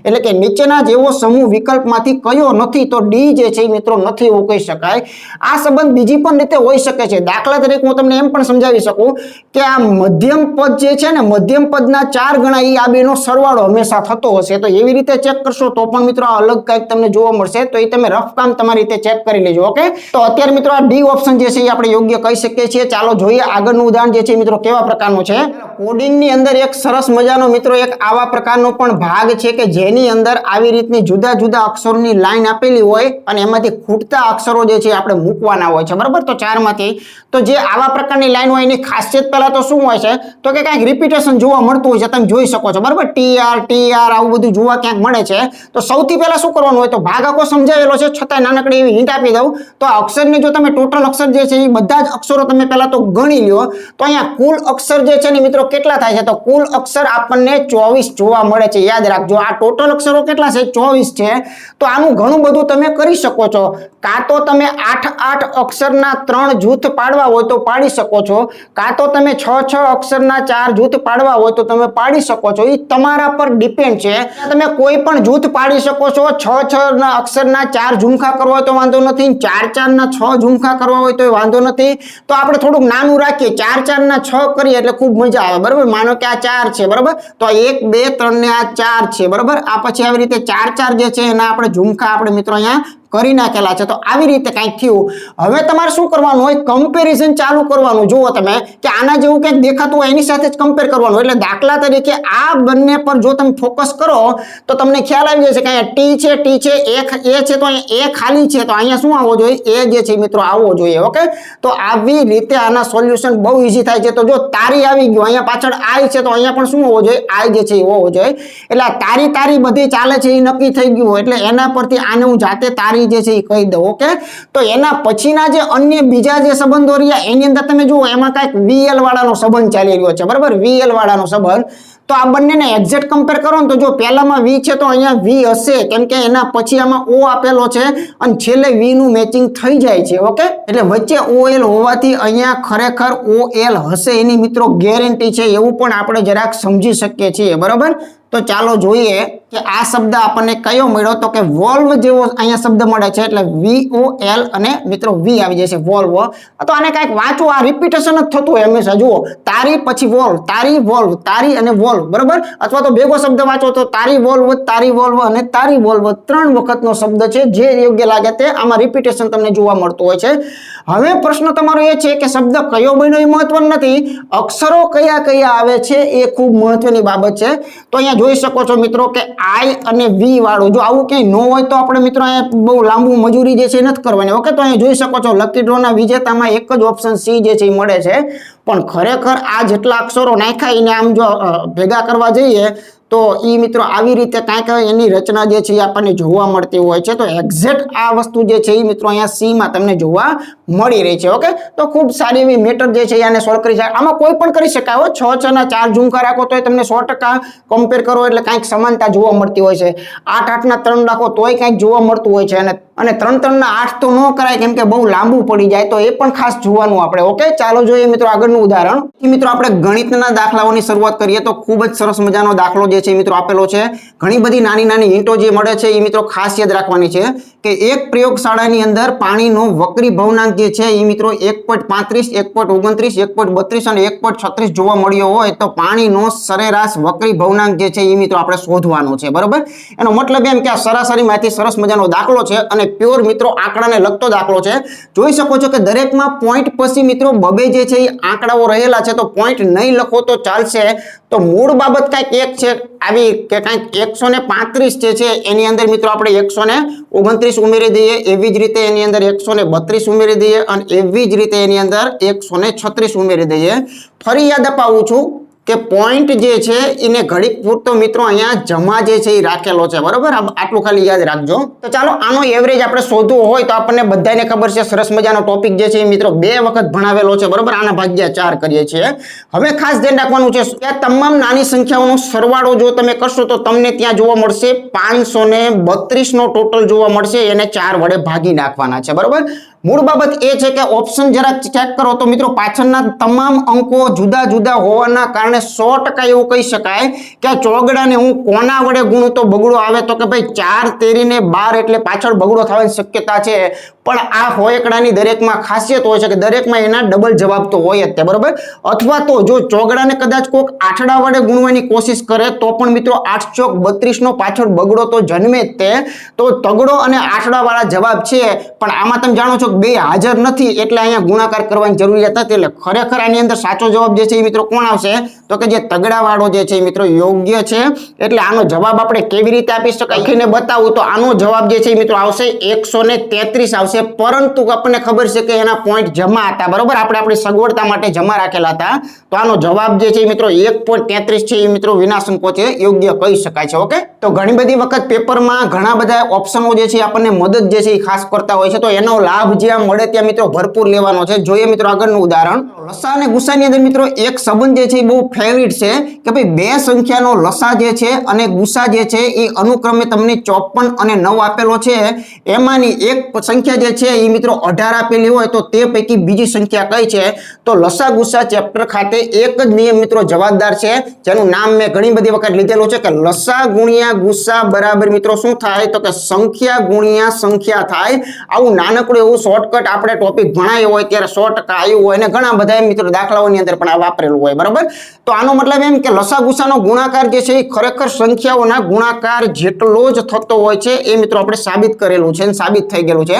એટલે કે નીચેના જેવો સમૂહ વિકલ્પમાંથી કયો નથી, તો ડી જે છે મિત્રો નથી એવું કહી શકાય। આ સંબંધ બીજી પણ રીતે હોઈ શકે છે। દાખલા તરીકે હું તમને એમ પણ સમજાવી શકું કે આ મધ્યમ પદ જે છે ને, મધ્યમ પદના 4 ગણા એ આ બેનો સરવાળો હંમેશા થતો હશે। તો એવી રીતે ચેક કરશો તો પણ મિત્રો અલગ કંઈક તમને જોવા મળશે। તો એ તમે રફ કામ તમારી રીતે ચેક કરી લેજો, ઓકે। તો અત્યારે મિત્રો આ ડી ઓપ્શન જે છે એ આપણે યોગ્ય કહી શકીએ છીએ। ચાલો જોઈએ આગળનું ઉદાહરણ જે છે મિત્રો કેવા પ્રકારનું છે। કોડિંગ ની અંદર એક સરસ મજાનો મિત્રો એક આવા પ્રકારનો પણ ભાગ છે કે જેની અંદર આવી રીતની જુદા જુદા અક્ષરોની લાઈન આપેલી હોય અને એમાંથી ખૂટતા અક્ષરો જે છે આપણે મૂકવાના હોય છે, બરાબર। તો 4 માંથી તો જે આવા પ્રકારની લાઈન હોય એની ખાસિયત પહેલા તો શું હોય છે તો કે કંઈક રિપીટેશન જોવા મળતું હોય છે, તમે જોઈ શકો છો, બરાબર। ટીઆર આવું બધું જોવા ક્યાંક મળે છે। તો સૌથી પહેલા શું કરવાનું હોય, તો ભાગ આખો સમજાવેલો છે છતાં નાનકડી એવી હિન્ટ આપી દઉં તો આ અક્ષરને જો તમે ટોટલ અક્ષર જે છે એ બધા જ અક્ષરો તમે પહેલા તો ગણી લ્યો તો અહીંયા કુલ અક્ષર જે છે ને મિત્રો કેટલા થાય છે, તો કુલ અક્ષર આપણને 24 જોવા મળે છે। યાદ રાખજો આ ટોટલ અક્ષરો કેટલા છે? 24 છે। તો આનું ઘણું બધું તમે કરી શકો છો। કાં તો તમે 8 અક્ષરના 3 જૂથ પાડવા હોય તો પાડી શકો છો, કાં તો તમે 6 અક્ષરના 4 જૂથ પાડવા હોય તો તમે પાડી શકો છો। એ તમારા પર ડિપેન્ડ છે। તમે કોઈ પણ જૂથ પાડી શકો છો। 6 ના અક્ષરના 4 ઝુમખા કરવા હોય તો વાંધો નથી, 4 ના 6 ઝુમખા કરવા હોય તો વાંધો નથી। તો આપણે થોડુંક નાનું રાખીએ, 4 ના 6 કરીએ એટલે ખૂબ મજા આવે, બરાબર। માનો કે આ 4 છે, બરાબર। તો 1 2 3 ને આ 4 છે, બરાબર। આ પછી આવી રીતે 4 જે છે એના આપણે ઝુમખા આપણે મિત્રો અહીંયા કરી નાખેલા છે। તો આવી રીતે કંઈક થયું। હવે તમારે શું કરવાનું હોય? કમ્પેરિઝન ચાલુ કરવાનું। જુઓ તમે કે આના જેવું કંઈક દેખાતું હોય એની સાથે જ કમ્પેર કરવાનું। એટલે દાખલા તરીકે આ બંને પર જો તમે ફોકસ કરો તો તમને ખ્યાલ આવી જશે કે અહીંયા ટી છે એ છે તો અહીંયા એ ખાલી છે, તો અહીંયા શું આવવો જોઈએ? એ જે છે મિત્રો આવવો જોઈએ, ઓકે। તો આવી રીતે આના સોલ્યુશન બહુ ઈઝી થાય છે। તો જો તારી આવી ગયું, અહીંયા પાછળ આઈ છે તો અહીંયા પણ શું હોવો જોઈએ? આઈ જે છે એ હોવો જોઈએ। એટલે આ તારી બધી ચાલે છે એ નક્કી થઈ ગયું, એટલે એના પરથી આને હું જાતે તારી જે છે એ કહી દઉં, ઓકે। તો એના પછીના જે અન્ય બીજા જે સંબંધો રહ્યા એની અંદર તમે જુઓ એમાં કાંઈક વીએલ વાળાનો સંબંધ ચાલી રહ્યો છે, બરાબર। વીએલ વાળાનો સંબંધ, તો આ બંનેને એક્ઝેક્ટ કમ્પેર કરો ને તો જો પહેલામાં વી છે તો અહીંયા વી હશે, કેમ કે એના પછી આમાં ઓ આપેલો છે અને છેલ્લે વી નું મેચિંગ થઈ જાય છે, ઓકે। એટલે વચ્ચે ઓએલ હોવાથી અહીંયા ખરેખર ઓએલ હશે એની મિત્રો ગેરંટી છે, એવું પણ આપણે જરાક સમજી શકીએ છીએ, બરાબર। તો ચાલો જોઈએ કે આ શબ્દ આપણને કયો મળ્યો, તો કે વોલ્વ જેવો અહીંયા શબ્દ મળે છે। એટલે VOL અને મિત્રો વી આવી જશે, વોલ્વ। તો આને કંઈક વાંચો, આ રિપીટેશન જ થતું હોય હંમેશા। જુઓ તારી પછી વોલ્વ, તારી વોલ્વ, તારી અને વોલ્વ, બરાબર। અથવા તો ભેગો શબ્દ વાંચો તો તારી વોલ્વ અને તારી વોલ્વ 3 વખતનો શબ્દ છે, જે યોગ્ય લાગે તે આમાં રિપીટેશન તમને જોવા મળતું હોય છે। હવે પ્રશ્ન તમારો એ છે કે શબ્દ કયો બન્યો એ મહત્વનું નથી, અક્ષરો કયા આવે છે એ ખૂબ મહત્વની બાબત છે। તો અહીંયા જોઈ શકો છો મિત્રો કે આઈ અને વી વાળું જો આવું ક્યાંય ન હોય તો આપણે મિત્રો અહીંયા બહુ લાંબુ મજૂરી જે છે નથી કરવાની, ઓકે। તો અહીંયા જોઈ શકો છો લકી ડ્રોના વિજેતામાં એક જ ઓપ્શન સી જે છે એ મળે છે, પણ ખરેખર આ જેટલા અક્ષરો નાખ્યા એને આમ જો ભેગા કરવા જઈએ તો એ મિત્રો આવી રીતે કાંઈક એની રચના જે છે એ આપણને જોવા મળતી હોય છે. તો એક્ઝેક્ટ આ વસ્તુ જે છે એ મિત્રો અહીંયા સી માં તમને જોવા મળી રહી છે. ઓકે, તો ખૂબ સારી એવી મેટર જે છે આને સોલ્વ કરી શકાય. આમાં કોઈ પણ કરી શકાય હો. 6 6 ના 4 ઝુમકા રાખો તોય તમને 100% કમ્પેર કરો એટલે કાંઈક સમાનતા જોવા મળતી હોય છે. 8 8 ના 3 રાખો તોય કાંઈક જોવા મળતું હોય છે. અને 3 3 ના 8 તો ન કરાય કેમ કે બહુ લાંબુ પડી જાય, તો એ પણ ખાસ જોવાનું આપણે. ઓકે, ચાલો જોઈએ મિત્રો આગળનું ઉદાહરણ. મિત્રો આપણે ગણિતના દાખલાઓની શરૂઆત કરીએ તો ખૂબ જ સરસ મજાનો દાખલો જે છે મિત્રો આપેલો છે. ઘણી બધી નાની નાની હિંટો જે મળે છે એ મિત્રો ખાસ યાદ રાખવાની છે કે એક પ્રયોગશાળાની અંદર પાણીનો વક્રી ભવનાંક જે છે એ મિત્રો 1.35 1.29 1.32 અને 1.36 જોવા મળ્યો હોય તો પાણીનો સરેરાશ વક્રી ભવનાંક જે છે એ મિત્રો આપણે શોધવાનો છે. બરોબર, એનો મતલબ એમ કે આ સરાસરીમાંથી સરસ મજાનો દાખલો છે અને પ્યોર મિત્રો આંકડાને લગતો દાખલો છે. જોઈ શકો છો કે દરેકમાં પોઈન્ટ પછી મિત્રો બબે જે છે એ આંકડાઓ રહેલા છે, તો પોઈન્ટ નહીં લખો તો ચાલશે. તો મૂળ બાબત કાંઈક એક છે આવી કે કાંઈક 135 જે છે એની અંદર મિત્રો આપણે 129 ઉમેરી દઈએ, એવી જ રીતે એની અંદર 132 ઉમેરી દઈએ અને એવી જ રીતે એની અંદર 136 ઉમેરી દઈએ. ફરી યાદ અપાવું છું કે પોઈન્ટ જે છે એને ઘડીક પૂરતો મિત્રો અહીંયા જમા જે છે એ રાખેલો છે. બરોબર, આટલું ખાલી યાદ રાખજો. તો ચાલો આનો એવરેજ આપણે શોધવો હોય તો આપણને બધાને ખબર છે સરસ મજાનો ટોપિક જે છે એ મિત્રો 2 વખત ભણાવેલો છે. બરોબર, આના ભાગ્યા 4 કરીએ છીએ. હવે ખાસ ધ્યાન રાખવાનું છે કે આ તમામ નાની સંખ્યાઓનો સરવાળો જો તમે કરશો તો તમને ત્યાં જોવા મળશે 532 નો ટોટલ જોવા મળશે. એને 4 વડે ભાગી નાખવાના છે. બરોબર, મૂળ બાબત એ છે કે ઓપ્શન જરા ચેક કરો તો મિત્રો પાછળના તમામ અંકો જુદા જુદા હોવાના કારણે 100% એવું કહી શકાય કે આ ચોગડાને હું કોના વડે ગુણું તો બગડો આવે, તો કે ભાઈ 4 તેરીને 12 એટલે પાછળ બગડો થવાની શક્યતા છે. પણ આ હોયકડાની દરેકમાં ખાસિયત હોય છે કે દરેકમાં એના ડબલ જવાબ તો હોય જ તે. બરોબર, અથવા તો જો ચોગડાને કદાચ કોઈક આઠડા વડે ગુણવાની કોશિશ કરે તો પણ મિત્રો 8 ચોક 32 નો પાછળ બગડો તો જન્મે જ તે. તો તગડો અને આઠડા વાળા જવાબ છે, પણ આમાં તમે જાણો છો બે હાજર નથી એટલે અહીંયા ગુણાકાર કરવાની જરૂરિયાત નથી. એટલે ખરેખર આની અંદર સાચો જવાબ જે છે એ મિત્રો કોણ આવશે તો કે જે તગડા વાળો જે છે એ મિત્રો યોગ્ય છે. એટલે આનો જવાબ આપણે કેવી રીતે આપી શકાય લખીને બતાવું તો આનો જવાબ જે છે એ મિત્રો આવશે 133 આવશે. પરંતુ આપણને ખબર છે કે એના પોઈન્ટ જમા હતા. બરોબર, આપણે આપણી સગવડતા માટે જમા રાખેલા હતા. તો આનો જવાબ જે છે એ મિત્રો 1.33 છે એ મિત્રો વિનાશંકો છે, યોગ્ય કહી શકાય છે. ઓકે, તો ઘણી બધી વખત પેપરમાં ઘણા બધા ઓપ્શનો જે છે આપણને મદદ જે છે એ ખાસ કરતા હોય છે. તો એનો લાભ જ્યાં મળે ત્યાં મિત્રો ભરપૂર લેવાનો છે. જોઈએ મિત્રો આગળનું ઉદાહરણ. લસા અને ગુસાની અંદર મિત્રો એક સંબંધ જે છે એ બહુ ફેવરિટ છે કે ભાઈ બે સંખ્યાનો લસા જે છે અને ગુસા જે છે એ અનુક્રમે તમને 54 અને 9 આપેલો છે. એમાંની એક સંખ્યા જે છે એ મિત્રો 18 આપેલી હોય તો તે પૈકી બીજી સંખ્યા કઈ છે? તો લસા ગુસા ચેપ્ટર ખાતે એક જ નિયમ મિત્રો જવાબદાર છે, જેનું નામ મેં ઘણી બધી વખત લીધેલું છે કે લસા ગુણ્યા ગુસા બરાબર મિત્રો શું થાય તો કે સંખ્યા ગુણ્યા સંખ્યા થાય. આવું નાનકડું એવું શોર્ટકટ આપણે ટોપિક ભણાયો હોય ત્યારે 100% આવ્યું હોય અને ઘણા બધા મિત્રો દાખલાઓની અંદર પણ આ વાપરેલું હોય. બરાબર, તો આનો મતલબ એમ કે લસા ગુસાનો ગુણાકાર જે છે એ ખરેખર સંખ્યાઓના ગુણાકાર જેટલો જ થતો હોય છે. એ મિત્રો આપણે સાબિત કરેલું છે, સાબિત થઈ ગયેલું છે.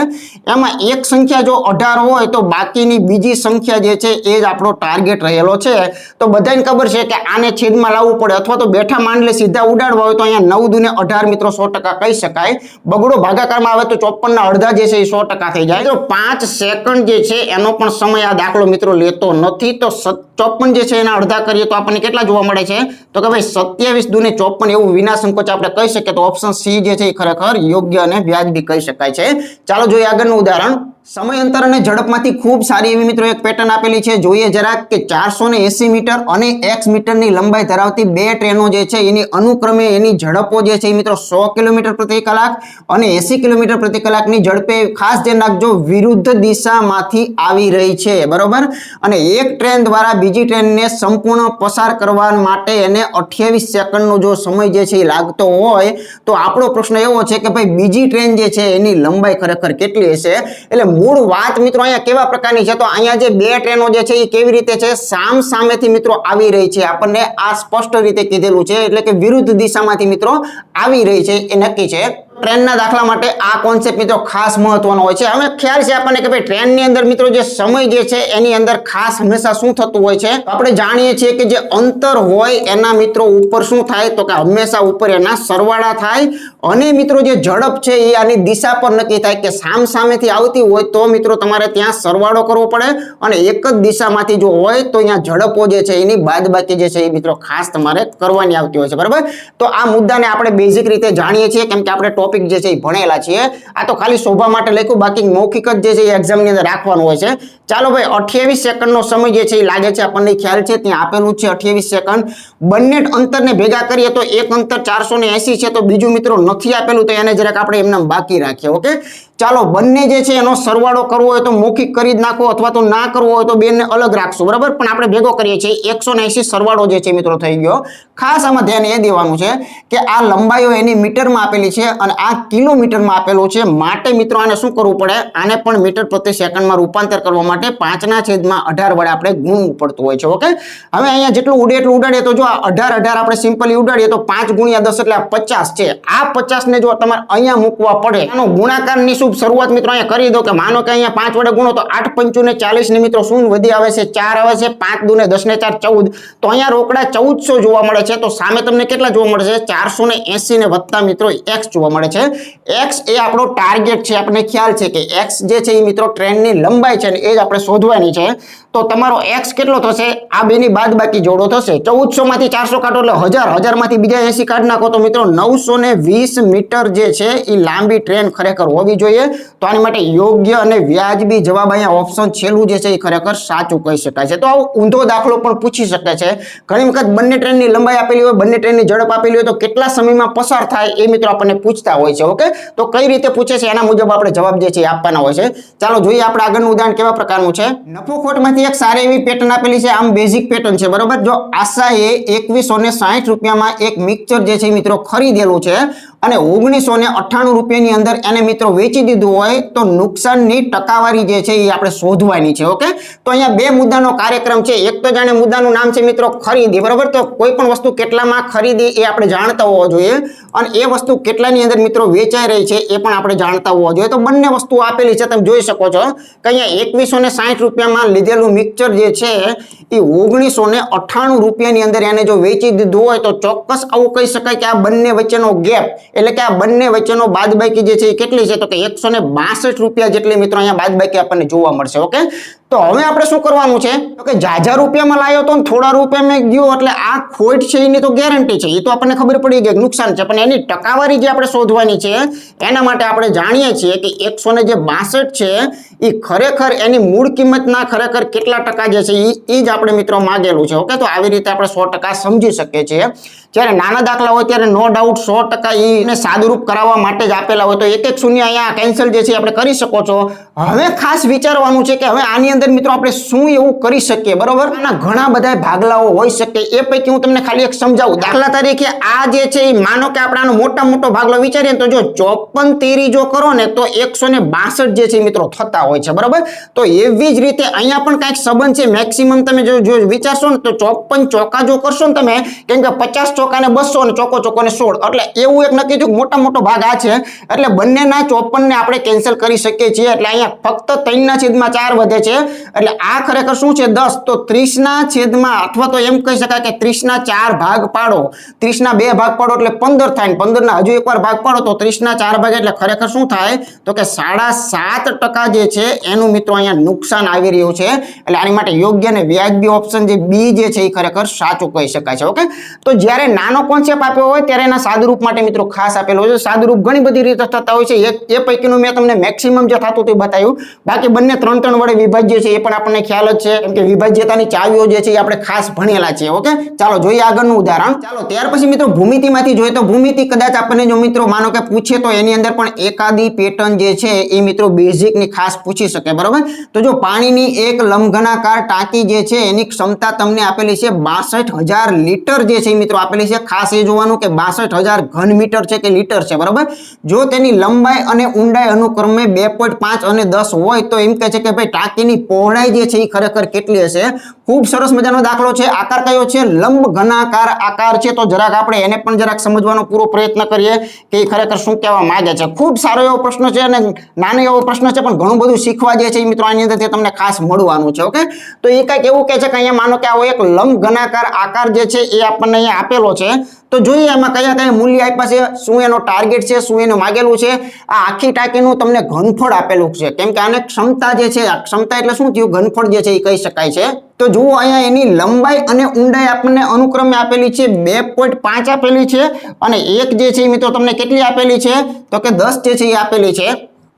એમાં એક સંખ્યા જો 18 હોય તો બાકીની બીજી સંખ્યા જે છે એ જ આપણો ટાર્ગેટ રહેલો છે. તો બધાને ખબર છે કે આને છેદમાં લાવવું પડે અથવા તો બેઠા માંડલે સીધા ઉડાડવા હોય તો અહીંયા 9 દુને 18 મિત્રો 100% કહી શકાય. બગડો ભાગાકારમાં આવે તો 54 ના અડધા જે છે એ 100% થઈ જાય. તો 5 સેકન્ડ જે છે એનો પણ સમય આ દાખલો મિત્રો લેતો નથી. તો 54 જે છે એના અડધા કરીએ તો આપણને કેટલા જોવા મળે છે તો કે ભાઈ 27 દુને 54 એવું વિનાશંકોચ આપણે કહી શકીએ. તો ઓપ્શન સી જે છે એ ખરેખર યોગ્ય અને વ્યાજબી કહી શકાય છે. ચાલો જોઈએ આગળનું ઉદાહરણ. સમયાંતર અને ઝડપમાંથી ખૂબ સારી એવી મિત્રો એક પેટર્ન આપેલી છે. જોઈએ જરાક કે 480 મીટર અને x મીટરની લંબાઈ ધરાવતી બે ટ્રેનો જે છે એની અનુક્રમે એની ઝડપો જે છે એ મિત્રો 100 કિલોમીટર પ્રતિ કલાક અને 80 કિલોમીટર પ્રતિ કલાકની ઝડપે ખાસ ધ્યાન રાખજો વિરુદ્ધ દિશામાંથી આવી રહી છે. બરોબર, અને એક ટ્રેન દ્વારા બીજી ટ્રેનને સંપૂર્ણ પસાર કરવા માટે એને 28 સેકન્ડનો જો સમય જે છે એ લાગતો હોય તો આપણો પ્રશ્ન એવો છે કે ભાઈ બીજી ટ્રેન જે છે એની લંબાઈ ખરેખર કેટલી હશે? એટલે મૂળ વાત મિત્રો અહીંયા કેવા પ્રકારની છે તો અહીંયા જે બે ટ્રેનો જે છે એ કેવી રીતે છે સામ સામેથી મિત્રો આવી રહી છે. આપણને આ સ્પષ્ટ રીતે કીધેલું છે એટલે કે વિરુદ્ધ દિશામાંથી મિત્રો આવી રહી છે એ નક્કી છે. ટ્રેનના દાખલા માટે આ કોન્સેપ્ટ મિત્રો ખાસ મહત્વનો હોય છે. હવે ખ્યાલ છે આપણને કે ભાઈ ટ્રેનની અંદર મિત્રો જે સમય જે છે એની અંદર ખાસ હંમેશા શું થતું હોય છે, આપણે જાણીએ છીએ કે જે અંતર હોય એના મિત્રો ઉપર શું થાય તો કે હંમેશા ઉપર એના સરવાળા થાય, અને મિત્રો જે ઝડપ છે એ આની દિશા પર નક્કી થાય કે સામસામેથી આવતી હોય તો મિત્રો તમારે ત્યાં સરવાળો કરવો પડે, અને એક જ દિશામાંથી જો હોય તો અહીંયા ઝડપો જે છે એની બાદબાકી જે છે એ મિત્રો ખાસ તમારે કરવાની આવતી હોય છે. બરાબર, તો આ મુદ્દાને આપણે બેઝિક રીતે જાણીએ છીએ કેમ કે આપણે ટોપિક જે છે એ ભણેલા છીએ. આ તો ખાલી શોભા માટે લખ્યું, બાકી મૌખિક જ જે છે એ એક્ઝામની અંદર રાખવાનું હોય છે. ચાલો ભાઈ, 28 સેકન્ડનો સમય જે છે એ લાગે છે આપણને ખ્યાલ છે, ત્યાં આપેલું છે 28 સેકન્ડ. બંને અંતરને ભેગા કરીએ તો એક અંતર 480 છે, તો બીજું મિત્રો નથી આપેલું તો એને જરાક આપણે એમને બાકી રાખીએ. ઓકે, ચાલો બંને જે છે એનો સરવાળો કરવો હોય તો મૌખિક કરી જ નાખો, અથવા તો ના કરવો હોય તો બેને અલગ રાખશું. બરાબર, પણ આપણે ભેગો કરીએ છીએ 180 સરવાળો જે છે મિત્રો થઈ ગયો. ખાસ આમાં ધ્યાન એ દેવાનું છે કે આ લંબાઈઓ એની મીટરમાં આપેલી છે અને આ કિલોમીટરમાં આપેલું છે, માટે મિત્રો આને શું કરવું પડે, આને પણ મીટર પ્રતિ સેકન્ડમાં રૂપાંતર કરવા માટે 5/18 વડે આપણે ગુણવું પડતું હોય છે. ઓકે, હવે અહીંયા જેટલું ઉડે એટલું ઉડાડીએ તો જો આ 18 આપણે સિમ્પલી ઉડાડીએ તો 5 × 10 એટલે 50 છે. આ 50 ને જો તમારે અહીંયા મૂકવા પડે, આનો ગુણાકારની શું શરૂઆત મિત્રો અહીંયા કરી દો કે માનો કે અહીંયા 5 વડે ગુણો તો 8 × 5 = 40 ને મિત્રો શું વધી આવે છે, 4 આવે છે, 5 × 2 = 10 ને 4 14, તો અહીંયા રોકડા 1400 જોવા મળે છે. તો સામે તમને કેટલા જોવા મળે છે, 480 ને વત્તા મિત્રો x જોવા મળે છે. x એ આપણો ટાર્ગેટ છે, આપણને ખ્યાલ છે કે x જે છે એ મિત્રો ટ્રેનની લંબાઈ છે ને એ જ આપણે શોધવાની છે. તો તમારો x કેટલો થશે, આ બેની બાદબાકી જોડો થશે. 1400 માંથી 400 કાઢો એટલે 1000 માંથી બીજા 80 કાઢી નાખો તો મિત્રો 920 મીટર જે છે એ લાંબી ટ્રેન ખરેખર હોવી જોઈએ. તો આની માટે યોગ્ય અને વ્યાજબી જવાબ અહીંયા ઓપ્શન છેલ્લું જે છે એ ખરેખર સાચું કહી શકાય છે. તો આવો ઊંધો દાખલો પણ પૂછી શકે છે. ઘણી વખત બંને ટ્રેનની લંબાઈ આપેલી હોય, બંને ટ્રેનની ઝડપ આપેલી હોય તો કેટલા સમયમાં પસાર થાય એ મિત્રો આપણને પૂછતા હોય છે. ઓકે, તો કઈ રીતે પૂછે છે એના મુજબ આપણે જવાબ જે છે એ આપવાના હોય છે. ચાલો જોઈએ આપણે આગળનું ઉદાહરણ કેવા પ્રકારનું છે. નફો ખોટમાંથી એક સારી એવી પેટર્ન આપેલી છે, આમ બેઝિક પેટર્ન છે. બરોબર, જો આશાએ 2160 રૂપિયામાં એક મિક્સચર જે છે મિત્રો ખરીદેલું છે અને 1998 રૂપિયાની અંદર એને મિત્રો વેચી દીધું હોય તો નુકસાનની ટકાવારી જે છે એ આપણે શોધવાની છે. ઓકે, તો અહીંયા બે મુદ્દાનો કાર્યક્રમ છે. એક તો જાણે મુદ્દાનું નામ છે મિત્રો ખરીદી. બરોબર, તો કોઈ પણ વસ્તુ કેટલામાં ખરીદી એ આપણે જાણતા હોવા જોઈએ, અને એ વસ્તુ કેટલાની અંદર મિત્રો વેચાઈ રહી છે એ પણ આપણે જાણતા હોવા જોઈએ. તો બંને વસ્તુ આપેલી છે, તમે જોઈ શકો છો કે અહીંયા 2160 રૂપિયામાં લીધેલું મિક્સચર જે છે એ 1998 રૂપિયાની અંદર એને જો વેચી દીધું હોય તો ચોક્કસ આવું કહી શકાય કે આ બંને વચ્ચેનો ગેપ, એટલે કે આ બંને વચ્ચેનો બાદબાકી જે છે એ કેટલી છે તો કે 162 રૂપિયા જેટલી મિત્રો અહીંયા બાદબાકી આપણને જોવા મળશે. ઓકે, તો હવે આપણે શું કરવાનું છે તો કે જાજા રૂપિયામાં લાવ્યો તો થોડા રૂપિયામાં ગયો એટલે આ ખોટ છે એની તો ગેરંટી છે, એ તો આપણને ખબર પડી ગઈ નુકસાન છે, પણ એની ટકાવારી જે આપણે શોધવાની છે એના માટે આપણે જાણીએ છીએ કે 162 છે એ ખરેખર એની મૂળ કિંમતના ખરેખર કેટલા ટકા જે છે એ જ આપણે મિત્રો માંગેલું છે. ઓકે, તો આવી રીતે આપણે 100% સમજી શકીએ છીએ. જ્યારે નાના દાખલા હોય ત્યારે નો ડાઉટ 100% એને સાદુરૂપ કરાવવા માટે જ આપેલા હોય તો એક એક શૂન્ય અહીંયા કેન્સલ જે છે આપણે કરી શકો છો. હવે ખાસ વિચારવાનું છે કે હવે આની અંદર મિત્રો આપણે શું એવું કરી શકીએ. બરોબર, આના ઘણા બધા ભાગલાઓ હોઈ શકે, એ પૈકી હું તમને ખાલી એક સમજાવું. દાખલા તરીકે આ જે છે એ માનો કે આપણે આનો મોટો ભાગલો વિચારીએ તો જો 54 તેરી જો કરો ને તો 162 જે છે મિત્રો થતા હોય છે. બરોબર, તો એવી જ રીતે અહીંયા પણ કાંઈક સંબંધ છે. મેક્સિમમ તમે જો વિચારશો ને તો 54 ચોકા જો કરશો ને તમે, કેમ કે 50 ચોકાને 200 ને ચોકોને 16, એટલે એવું એક નક્કી થયું મોટો ભાગ આ છે, એટલે બંનેના 54 ને આપણે કેન્સલ કરી શકીએ છીએ. એટલે અહીંયા ફક્ત 3/4 વધે છે, એટલે આ ખરેખર શું છે 10, તો 30/, અથવા તો એમ કહી શકાય કે 30/4 ભાગ પાડો, 30/2 ભાગ પાડો એટલે 15 થાય, 15 હજુ એકવાર ભાગ પાડો તો 30/4 ભાગ એટલે ખરેખર શું થાય તો કે 7.5% જે છે એનું મિત્રો અહીંયા નુકસાન આવી રહ્યું છે. એટલે આની માટે યોગ્ય અને વ્યાજબી ઓપ્શન જે બી જે છે એ ખરેખર સાચું કહી શકાય છે. ઓકે, તો જ્યારે નાનો કોન્સેપ્ટ આપ્યો હોય ત્યારે એના સાદુરૂપ માટે મિત્રો ખાસ આપેલો હોય છે. સાદુરૂપ ઘણી બધી રીતે થતા હોય છે, એ પૈકીનું મેં તમને મેક્સિમમ જે થતું તે બતાવ્યું. બાકી બંને 3 વડે વિભાજ્ય છે એ પણ આપણને ખ્યાલ જ છે, કેમ કે વિભાજ્યતાની ચાવીઓ જે છે એ આપણે ખાસ ભણેલા છે. ઓકે, ચાલો જોઈએ આગળનું ઉદાહરણ. ચાલો ત્યાર પછી મિત્રો ભૂમિતિમાંથી જોઈએ તો ભૂમિતિ કદાચ આપણને જો મિત્રો માનો કે પૂછે તો એની અંદર પણ એકાદી પેટર્ન જે છે એ મિત્રો બેઝિક ની ખાસ પૂછી શકે. બરોબર, તો જો પાણીની એક લંબઘનાકાર ટાંકી જે છે એની ક્ષમતા તમને આપેલી છે 62,000 લીટર જે છે મિત્રો આપેલી છે. ખાસ એ જોવાનું કે 62,000 ઘન મીટર છે કે લીટર છે. બરોબર, જો તેની લંબાઈ અને ઊંડાઈ અનુક્રમે 2.5 અને એટલે 10 હોય તો એમ કહે છે કે ભાઈ ટાંકીની પહોળાઈ જે છે એ ખરેખર કેટલી હશે? ખૂબ સરસ મજાનો દાખલો છે. આકાર કયો છે? લંબ ઘનાકાર આકાર છે. તો જરાક આપણે એને પણ જરાક સમજવાનો પૂરો પ્રયત્ન કરીએ કે એ ખરેખર શું કહેવા માંગે છે. ખૂબ સારો એવો પ્રશ્ન છે અને નાનો એવો પ્રશ્ન છે, પણ ઘણું બધું શીખવા જે છે એ મિત્રો આની અંદર તમને ખાસ મળવાનું છે. ઓકે, તો એ કંઈક એવું કહે છે કે અહીંયા માનો કે આવો એક લંબ ઘનાકાર આકાર જે છે એ આપણને અહીંયા આપેલો છે. તો જોઈએ એમાં કયા કયા મૂલ્ય આપ્યા છે, શું એનો ટાર્ગેટ છે, શું એનું માગેલું છે. આ આખી ટાંકીનું તમને ઘનફળ આપેલું છે, કેમ કે આને ક્ષમતા જે છે, ક્ષમતા એટલે શું થયું? ઘનફળ જે છે એ કહી શકાય છે. તો જુઓ અહીંયા એની લંબાઈ અને ઊંડાઈ આપણને અનુક્રમે આપેલી છે. 2.5 આપેલી છે અને એક જે છે એ મિત્રો તમને કેટલી આપેલી છે? તો કે 10 જે છે એ આપેલી છે.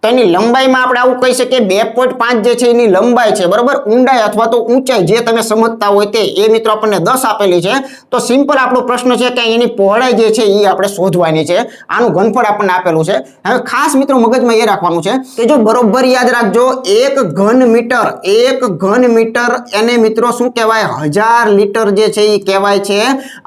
તો એની લંબાઈમાં આપણે આવું કહી શકીએ 2.5 જે છે એની લંબાઈ છે, બરોબર. ઊંડાઈ અથવા તો ઊંચાઈ જે તમે સમજતા હોય તે એ મિત્રો આપણને 10 આપેલી છે. તો સિમ્પલ આપણો પ્રશ્ન છે કે એની પહોળાઈ જે છે એ આપણે શોધવાની છે. આનું ઘનફળ આપણને આપેલું છે. હવે ખાસ મિત્રો મગજમાં એ રાખવાનું છે કે જો બરોબર યાદ રાખજો, 1 ઘન મીટર એને મિત્રો શું કહેવાય? 1000 લીટર જે છે એ કહેવાય છે.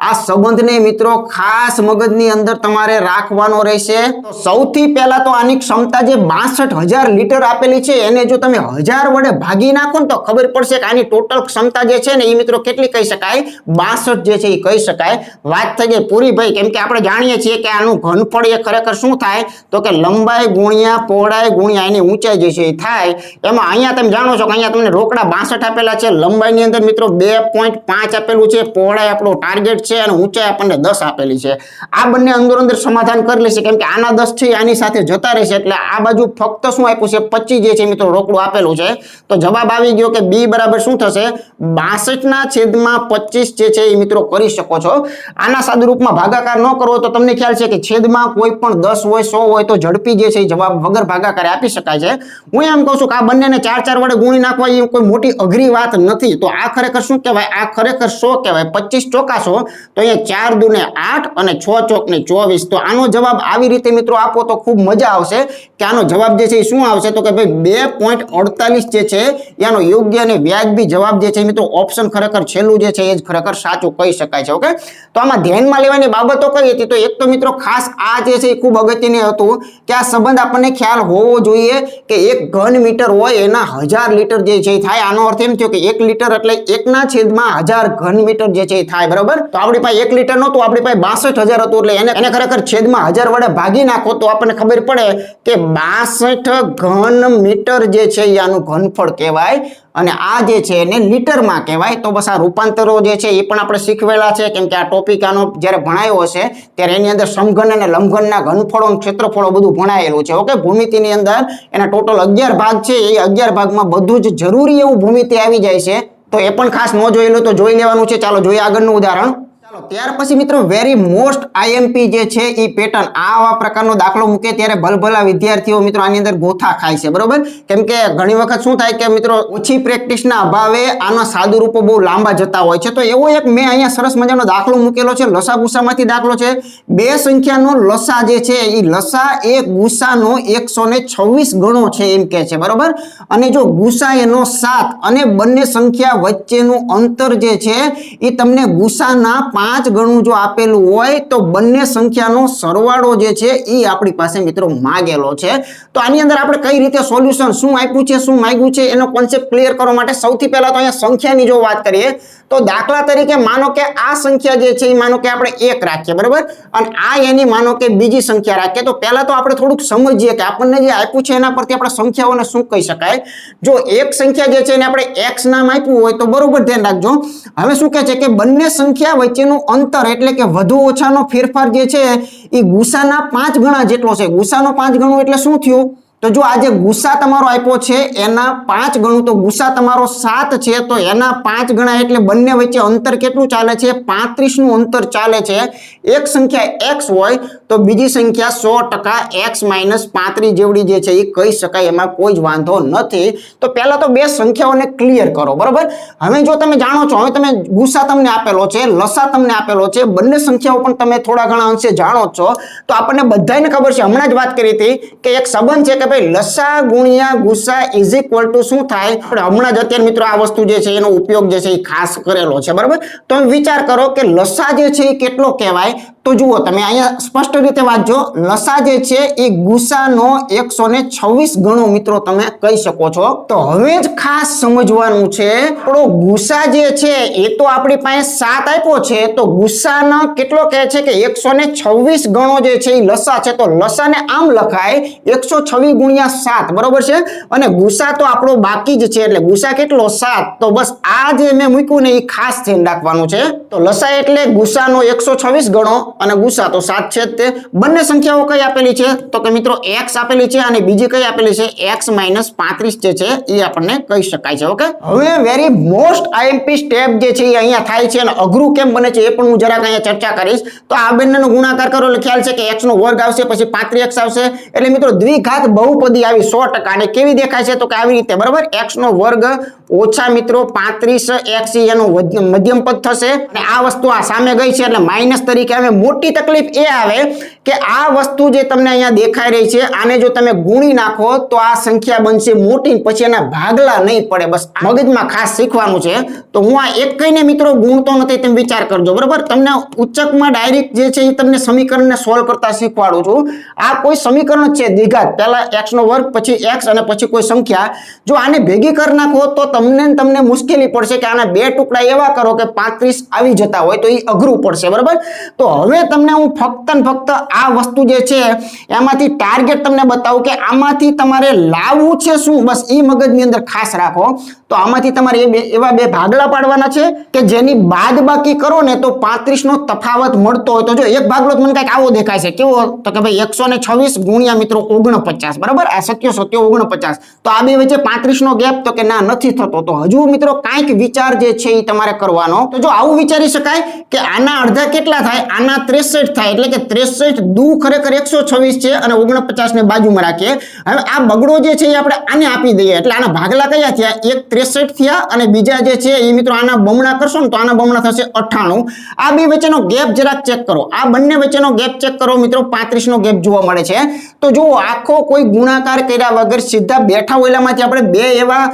આ સંબંધને મિત્રો ખાસ મગજની અંદર તમારે રાખવાનો રહેશે. તો સૌથી પહેલા તો આની ક્ષમતા જે 62,000 લીટર આપેલી છે એને જો તમે 1000 વડે ભાગી નાખો ને તો ખબર પડશે કે આની ટોટલ ક્ષમતા જે છે ને એ મિત્રો કેટલી કહી શકાય? 62 જે છે એ કહી શકાય. વાત થઈ ગઈ પૂરી ભાઈ, કેમ કે આપણે જાણીએ છીએ કે આનું ઘનફળ એ ખરેખર શું થાય? તો કે લંબાઈ ગુણ્યા પહોળાઈ ગુણ્યા એની ઊંચાઈ જે છે એ થાય. એમાં અહીંયા તમે જાણો છો કે અહીંયા તમને રોકડા 62 આપેલા છે. લંબાઈની અંદર મિત્રો 2.5 આપેલું છે. પહોળાઈ આપણો ટાર્ગેટ છે અને ઊંચાઈ આપણને 10 આપેલી છે. આ બંને અંદર અંદર સમાધાન કરી લેશે, કેમ કે આના 10 છે આની સાથે જતા રહેશે. એટલે આ બાજુ ફક્ત શું આપ્યું છે? 25 જે છે મિત્રો રોકડું આપેલું છે. તો જવાબ આવી ગયો કે બી બરાબર શું થશે? 62/25 જે છે એ મિત્રો કરી શકો છો. આના સાદું રૂપમાં ભાગાકાર ન કરવો તો તમને ખ્યાલ છે કે છેદમાં કોઈ પણ 10 હોય 100 હોય તો ઝડપી જે છે એ જવાબ વગર ભાગાકારે આપી શકાય છે. હું એમ કહું છું કે આ બંનેને 4 વડે ગુણી નાખવા એ કોઈ મોટી અઘરી વાત નથી. તો આ ખરેખર શું કહેવાય? આ ખરેખર 100 કહેવાય. 25 ચોકા 100, તો અહીંયા 4 દુને 8 અને 6 ચોક ને 24. તો આનો જવાબ આવી રીતે મિત્રો આપો તો ખૂબ મજા આવશે કે આનો જવાબ જે છે એ શું આવશે? તો કે ભાઈ 2.48 જે છે એનો યોગ્ય અને વ્યાજબી જવાબ જે છે મિત્રો ઓપ્શન ખરેખર છેલ્લું જે છે એ જ ખરેખર સાચું કહી શકાય છે. ઓકે, તો આમાં ધ્યાનમાં લેવાની બાબતો કઈ હતી? તો એક તો મિત્રો ખાસ આ જે છે એ ખૂબ અગત્યની હતું કે આ સંબંધ આપણને ખ્યાલ હોવો જોઈએ કે 1 ઘન મીટર હોય એના 1000 લીટર જે છે એ થાય. આનો અર્થ એમ થયો કે 1 લીટર એટલે 1/1000 ઘન મીટર જે છે એ થાય, બરાબર. તો આપણી પાસે 1 લીટર નહોતું, આપણી પાસે 62,000 હતું. એટલે એને ખરેખર છેદમાં 1000 વડે ભાગી નાખો તો આપણને ખબર પડે કે 62 ઘન મીટર જે છે એ આનું ઘનફળ કહેવાય. અને આ જે છે એને લીટરમાં કહેવાય. તો બસ આ રૂપાંતરો જે છે એ પણ આપણે શીખવેલા છે, કેમ કે આ ટોપિક આનો જ્યારે ભણાયો હશે ત્યારે એની અંદર સમઘન અને લંબઘનના ઘનફળો અને ક્ષેત્રફળો બધું ભણાયેલું છે. ઓકે, ભૂમિતિની અંદર એના ટોટલ 11 ભાગ છે. એ 11 ભાગમાં બધું જ જરૂરી એવું ભૂમિતિ આવી જાય છે. તો એ પણ ખાસ ન જોયેલું તો જોઈ લેવાનું છે. ચાલો જોઈએ આગળનું ઉદાહરણ. ચાલો ત્યાર પછી મિત્રો વેરી મોસ્ટ આઈએમપી જે છે એ પેટર્ન આવા પ્રકારનો દાખલો મૂકે ત્યારે ભલભલા વિદ્યાર્થીઓ મિત્રો આની અંદર ગોથા ખાય છે, બરોબર. કેમ કે ઘણી વખત શું થાય કે મિત્રો ઓછી પ્રેક્ટિસના અભાવે આના સાદુ રૂપો બહુ લાંબા જતા હોય છે. તો એવો એક મેં અહીંયા સરસ મજાનો દાખલો મૂકેલો છે. લસા ગુસામાંથી દાખલો છે. બે સંખ્યાનો લસા જે છે એ લસા એ ગુસાનો 126 ગણો છે એમ કે છે, બરોબર. અને જો ગુસા એનો 7 અને બંને સંખ્યા વચ્ચેનું અંતર જે છે એ તમને ગુસાના 5 ગણું જો આપેલું હોય તો બંને સંખ્યાનો સરવાળો જે છે એ આપણી પાસે મિત્રો માંગેલો છે. તો આની અંદર આપણે કઈ રીતે સોલ્યુશન, શું આપ્યું છે, શું માંગ્યું છે, એનો કોન્સેપ્ટ ક્લિયર કરવા માટે સૌથી પહેલા તો અહીંયા સંખ્યાની જો વાત કરીએ તો દાખલા તરીકે માનો કે આ સંખ્યા જે છે એ માનો કે આપણે 1 રાખીએ, બરાબર. અને આ એની માનો કે બીજી સંખ્યા રાખીએ. તો પહેલા તો આપણે થોડુંક સમજીએ કે આપણને જે આપ્યું છે એના પરથી આપણે સંખ્યાઓને શું કહી શકાય. જો એક સંખ્યા જે છે એને આપણે x નામ આપ્યું હોય તો બરોબર ધ્યાન રાખજો. હવે શું કહે છે કે બંને સંખ્યા વચ્ચેનું અંતર એટલે કે વધુ ઓછાનો ફેરફાર જે છે એ ગુસાના 5 ગણા જેટલો છે. ગુસાનો 5 ગણું એટલે શું થયું? તો જો આ જે ગુસા તમારો આપ્યો છે એના 5 ગણું, તો ગુસા તમારો 7 છે તો એના 5 ગણા એટલે બંને વચ્ચે અંતર કેટલું ચાલે છે? 35 નું અંતર ચાલે છે. એક સંખ્યા x હોય તો બીજી સંખ્યા 100% x - 35 જેવડી જે છે એ કહી શકાય, એમાં કોઈ જ વાંધો નથી. તો પહેલા તો બે સંખ્યાઓને ક્લિયર કરો, બરોબર. હવે જો તમે જાણો છો, હવે તમે ગુસા તમને આપેલો છે, લસા તમને આપેલો છે, બંને સંખ્યાઓ પણ તમે થોડા ઘણા અંશે જાણો છો, તો આપણને બધાને ખબર છે, હમણાં જ વાત કરી હતી કે એક સંબંધ છે કે ભાઈ લસા ગુણ્યા ગુસા ઇઝ ઇક્વલ ટુ શું થાય? હમણાં જ અત્યારે મિત્રો આ વસ્તુ જે છે એનો ઉપયોગ જે છે એ ખાસ કરેલો છે, બરાબર? તો વિચાર કરો કે લસા જે છે એ કેટલો કહેવાય? તો જુઓ તમે અહીંયા સ્પષ્ટ રીતે વાંચજો, લસા જે છે એ ગુસાનો 126 ગણો મિત્રો તમે કહી શકો છો. તો હવે જ ખાસ સમજવાનું છે, આપણો ગુસા જે છે એ તો આપણી પાસે 7 આપ્યો છે, તો ગુસાનો કેટલો કહે છે કે 126 ગણો જે છે એ લસા છે. તો લસાને આમ લખાય 126 ગુણ્યા 7, બરોબર છે? અને ગુસા તો આપણો બાકી જ છે, એટલે ગુસા કેટલો? 7. તો બસ આ જે મેં મૂક્યું ને એ ખાસ ધ્યાન રાખવાનું છે. તો લસા એટલે ગુસાનો 126 ગણો અને ગુસા તો 7 છે. તે બંને સંખ્યાઓ કઈ આપેલી છે? તો કે મિત્રો x આપેલી છે અને બીજી કઈ આપેલી છે? x - 35 જે છે એ આપણને કહી શકાય છે. ઓકે, હવે વેરી મોસ્ટ આઈએમપી સ્ટેપ જે છે એ અહીંયા થાય છે અને અઘરું કેમ બને છે એ પણ હું જરાક અહીંયા ચર્ચા કરીશ. તો આ બંનેનો ગુણાકાર કરો એટલે ખ્યાલ છે કે x નો વર્ગ આવશે, પછી 35x આવશે, એટલે મિત્રો દ્વિઘાત બહુપદી આવી 100%. અને કેવી દેખાય છે? તો કે આવી રીતે, બરાબર? x નો વર્ગ ઓછા મિત્રો 35x એનું મધ્યમ પદ થશે અને આ વસ્તુ આ સામે ગઈ છે એટલે માઇનસ તરીકે આવે. મોટી તકલીફ એ આવે કે આ વસ્તુ જે તમને અહીંયા દેખાઈ રહી છે આને જો તમે ગુણી નાખો તો આ સંખ્યા બનશે મોટી, પછી એના ભાગલા નહીં પડે. બસ મગજમાં ખાસ શીખવાનું છે. તો હું આ એક કઈને મિત્રો ગુણતો નથી, તમે વિચાર કરજો, બરાબર? તમને ઉચ્ચકમાં ડાયરેક્ટ જે છે એ તમને સમીકરણને સોલ્વ કરતા શીખવાડું છું. આ કોઈ સમીકરણ જ છે દ્વિઘાત, પહેલા x નો વર્ગ, પછી x અને પછી કોઈ સંખ્યા. જો આને ભેગી કરી નાખો તો તમને મુશ્કેલી પડશે કે આના બે ટુકડા એવા કરો કે 35 આવી જતા હોય, તો એ અઘરું પડશે, બરાબર? તો હવે તમને હું ફક્ત ને ફક્ત આ વસ્તુ જે છે એમાંથી ટાર્ગેટ તમને બતાવું કે આમાંથી તમારે લાવવું છે શું, બસ એ મગજની અંદર ખાસ રાખો. તો આમાંથી તમારે એવા બે ભાગલા પાડવાના છે કે જેની બાદબાકી કરો ને તો 35 નો તફાવત મળતો હોય. તો જો એક ભાગલો મને કઈક આવો દેખાય છે, કેવો? તો કે ભાઈ 126 ગુણ્યા મિત્રો 49, બરાબર? આ 49. તો આ બે વચ્ચે 35 નો ગેપ, તો કે ના, નથી થતો. તો હજુ મિત્રો કાંઈક વિચાર જે છે એ તમારે કરવાનો. તો જો આવું વિચારી શકાય કે આના અડધા કેટલા થાય? આના 63 થાય, એટલે કે 63 દુ ખરેખર 126 છે અને 49 ને બાજુમાં રાખીએ. હવે આ બગડો જે છે એ આપણે આને આપી દઈએ, એટલે આના ભાગલા કયા થયા? એક 63 થયા અને બીજા જે છે એ મિત્રો આના બમણા કરશો ને તો આના બમણા થશે 98. આ બે વચ્ચેનો ગેપ જરાક ચેક કરો, આ બંને વચ્ચેનો ગેપ ચેક કરો મિત્રો, 35 નો ગેપ જોવા મળે છે. તો જુઓ, આખો કોઈ ગુણાકાર કર્યા વગર સીધા બેઠા ઓલામાંથી આપણે બે એવા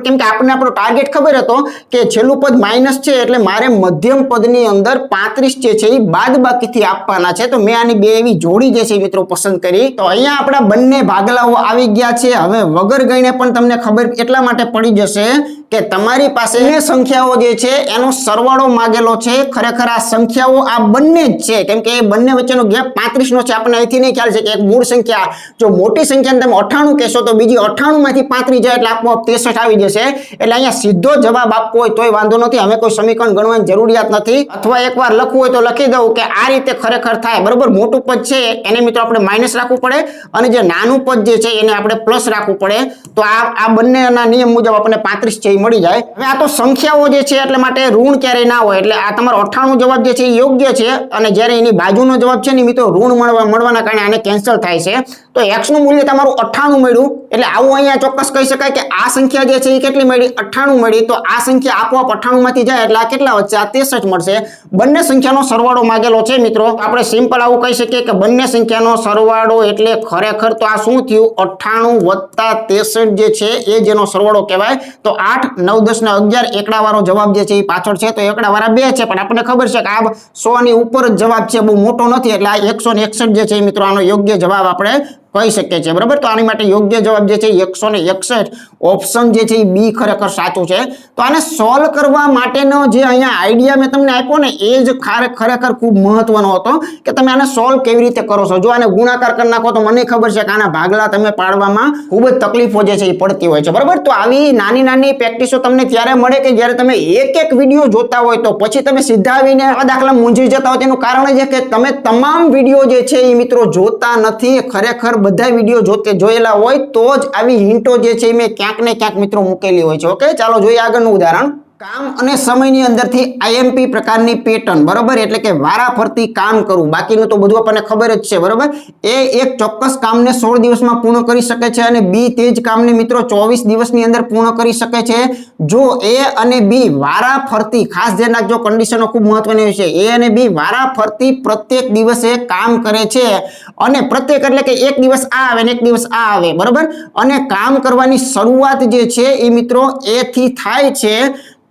કેમ કે આપણને આપણો ટાર્ગેટ ખબર હતો કે છેલ્લું પદ માઇનસ છે, એટલે મારે મધ્યમ પદની અંદર 35 જે છે એ બાદબાકીથી આપવાના છે. તો મેં આની બે એવી જોડી જે છે મિત્રો પસંદ કરી. તો અહીંયા આપણા બંને ભાગલાઓ આવી ગયા છે. હવે વગર ગણીને પણ તમને ખબર એટલા માટે પડી જશે કે તમારી પાસે એ સંખ્યાઓ જે છે એનો સરવાળો માંગેલો છે. ખરેખર આ સંખ્યાઓ આ બંને જ છે, કેમ કે એ બંને વચ્ચેનો ગેપ 35 નો છે. આપણને અહીંથી નહીં ખ્યાલ છે કે એક મૂળ સંખ્યા, જો મોટી સંખ્યાને તમે 98 કહેશો તો બીજી 98 માંથી 35 જાય એટલે આપોઆપ 63 આવી જશે. એટલે અહીંયા સીધો જવાબ આપવો હોય તોય વાંધો નથી, હવે કોઈ સમીકરણ ગણવાની જરૂરિયાત નથી. અથવા એકવાર લખવું હોય તો લખી દઉં કે આ રીતે ખરેખર થાય, બરોબર? મોટું પદ છે એને મિત્રો આપણે માઇનસ રાખવું પડે અને જે નાનું પદ જે છે એને આપણે પ્લસ રાખવું પડે. તો આ બંનેના નિયમ મુજબ આપણને 35 છે મળી જાય. હવે આ તો સંખ્યાઓ જે છે એટલે માટે ઋણ ક્યારેય ના હોય, એટલે આ તમારો 98 જવાબ જે છે એ યોગ્ય છે અને જ્યારે એની બાજુનો જવાબ છે ને મિત્રો ઋણ મળવાના કારણે આને કેન્સલ થાય છે. તો x નું મૂલ્ય તમારું 98 મળ્યું, એટલે આવું અહીંયા ચોક્કસ કહી શકાય કે આ સંખ્યા જે છે એ કેટલી મળી? 98 મળી. તો આ સંખ્યા આપોઆપ 98 માંથી જાય એટલે આ કેટલા વધશે? આ 63 મળશે. બંને સંખ્યાનો સરવાળો માંગેલો છે મિત્રો. આપણે સિમ્પલ આવું કહી શકીએ કે બંને સંખ્યાનો સરવાળો એટલે ખરેખર તો આ શું થયું? 98 + 63 જે છે એ જેનો સરવાળો કહેવાય. તો 8, 9, 10 ને 11 એકડા વાળો જવાબ જે છે એ પાછળ છે, તો એકડા વાળા 2 છે, પણ આપણને ખબર છે કે આ 100 ની ઉપર જ જવાબ છે, બહુ મોટો નથી. એટલે આ 161 જે છે મિત્રો આનો યોગ્ય જવાબ આપણે કહી શકીએ છીએ, બરાબર? તો આની માટે યોગ્ય જવાબ જે છે 161 ઓપ્શન જે છે એ બી ખરેખર સાચું છે. તો આને સોલ્વ કરવા માટેનો જે અહીંયા આઈડિયા મેં તમને આપ્યો ને એ જ ખરેખર ખૂબ મહત્વનો હતો કે તમે આને સોલ્વ કેવી રીતે કરો છો. જો આને ગુણાકાર કરી નાખો તો મને ખબર છે કે આના ભાગલા તમે પાડવામાં ખૂબ જ તકલીફો જે છે એ પડતી હોય છે, બરાબર? તો આવી નાની પ્રેક્ટિસો તમને ત્યારે મળે કે જ્યારે તમે એક વિડીયો જોતા હોય, તો પછી તમે સીધા આવીને આ દાખલા મૂંઝી જતા હોય. તેનું કારણ એ છે કે તમે તમામ વિડીયો જે છે એ મિત્રો જોતા નથી. ખરેખર બધા વિડીયો જોયેલા હોય તો જ આવી હિન્ટો જે છે મેં ક્યાંક ને ક્યાંક મિત્રો મૂકેલી હોય છે. ઓકે, ચાલો જોઈએ આગળનું ઉદાહરણ. કામ અને સમયની અંદરથી આઈએમપી પ્રકારની પેટર્ન, બરોબર, એટલે કે વારાફરતી કામ કરવું. બાકીનું તો બધું આપણને ખબર જ છે, બરોબર. એ એક ચોક્કસ કામને 16 દિવસમાં પૂર્ણ કરી શકે છે અને બી તે જ કામને મિત્રો 24 દિવસની અંદર પૂર્ણ કરી શકે છે. જો એ અને બી વારાફરતી, ખાસ ધ્યાન રાખજો, કન્ડિશનો ખૂબ મહત્વની છે. એ અને બી વારાફરતી પ્રત્યેક દિવસે કામ કરે છે અને પ્રત્યેક એટલે કે એક દિવસ આ આવે ને એક દિવસ આ આવે, બરોબર, અને કામ કરવાની શરૂઆત જે છે એ મિત્રો એ થી થાય છે.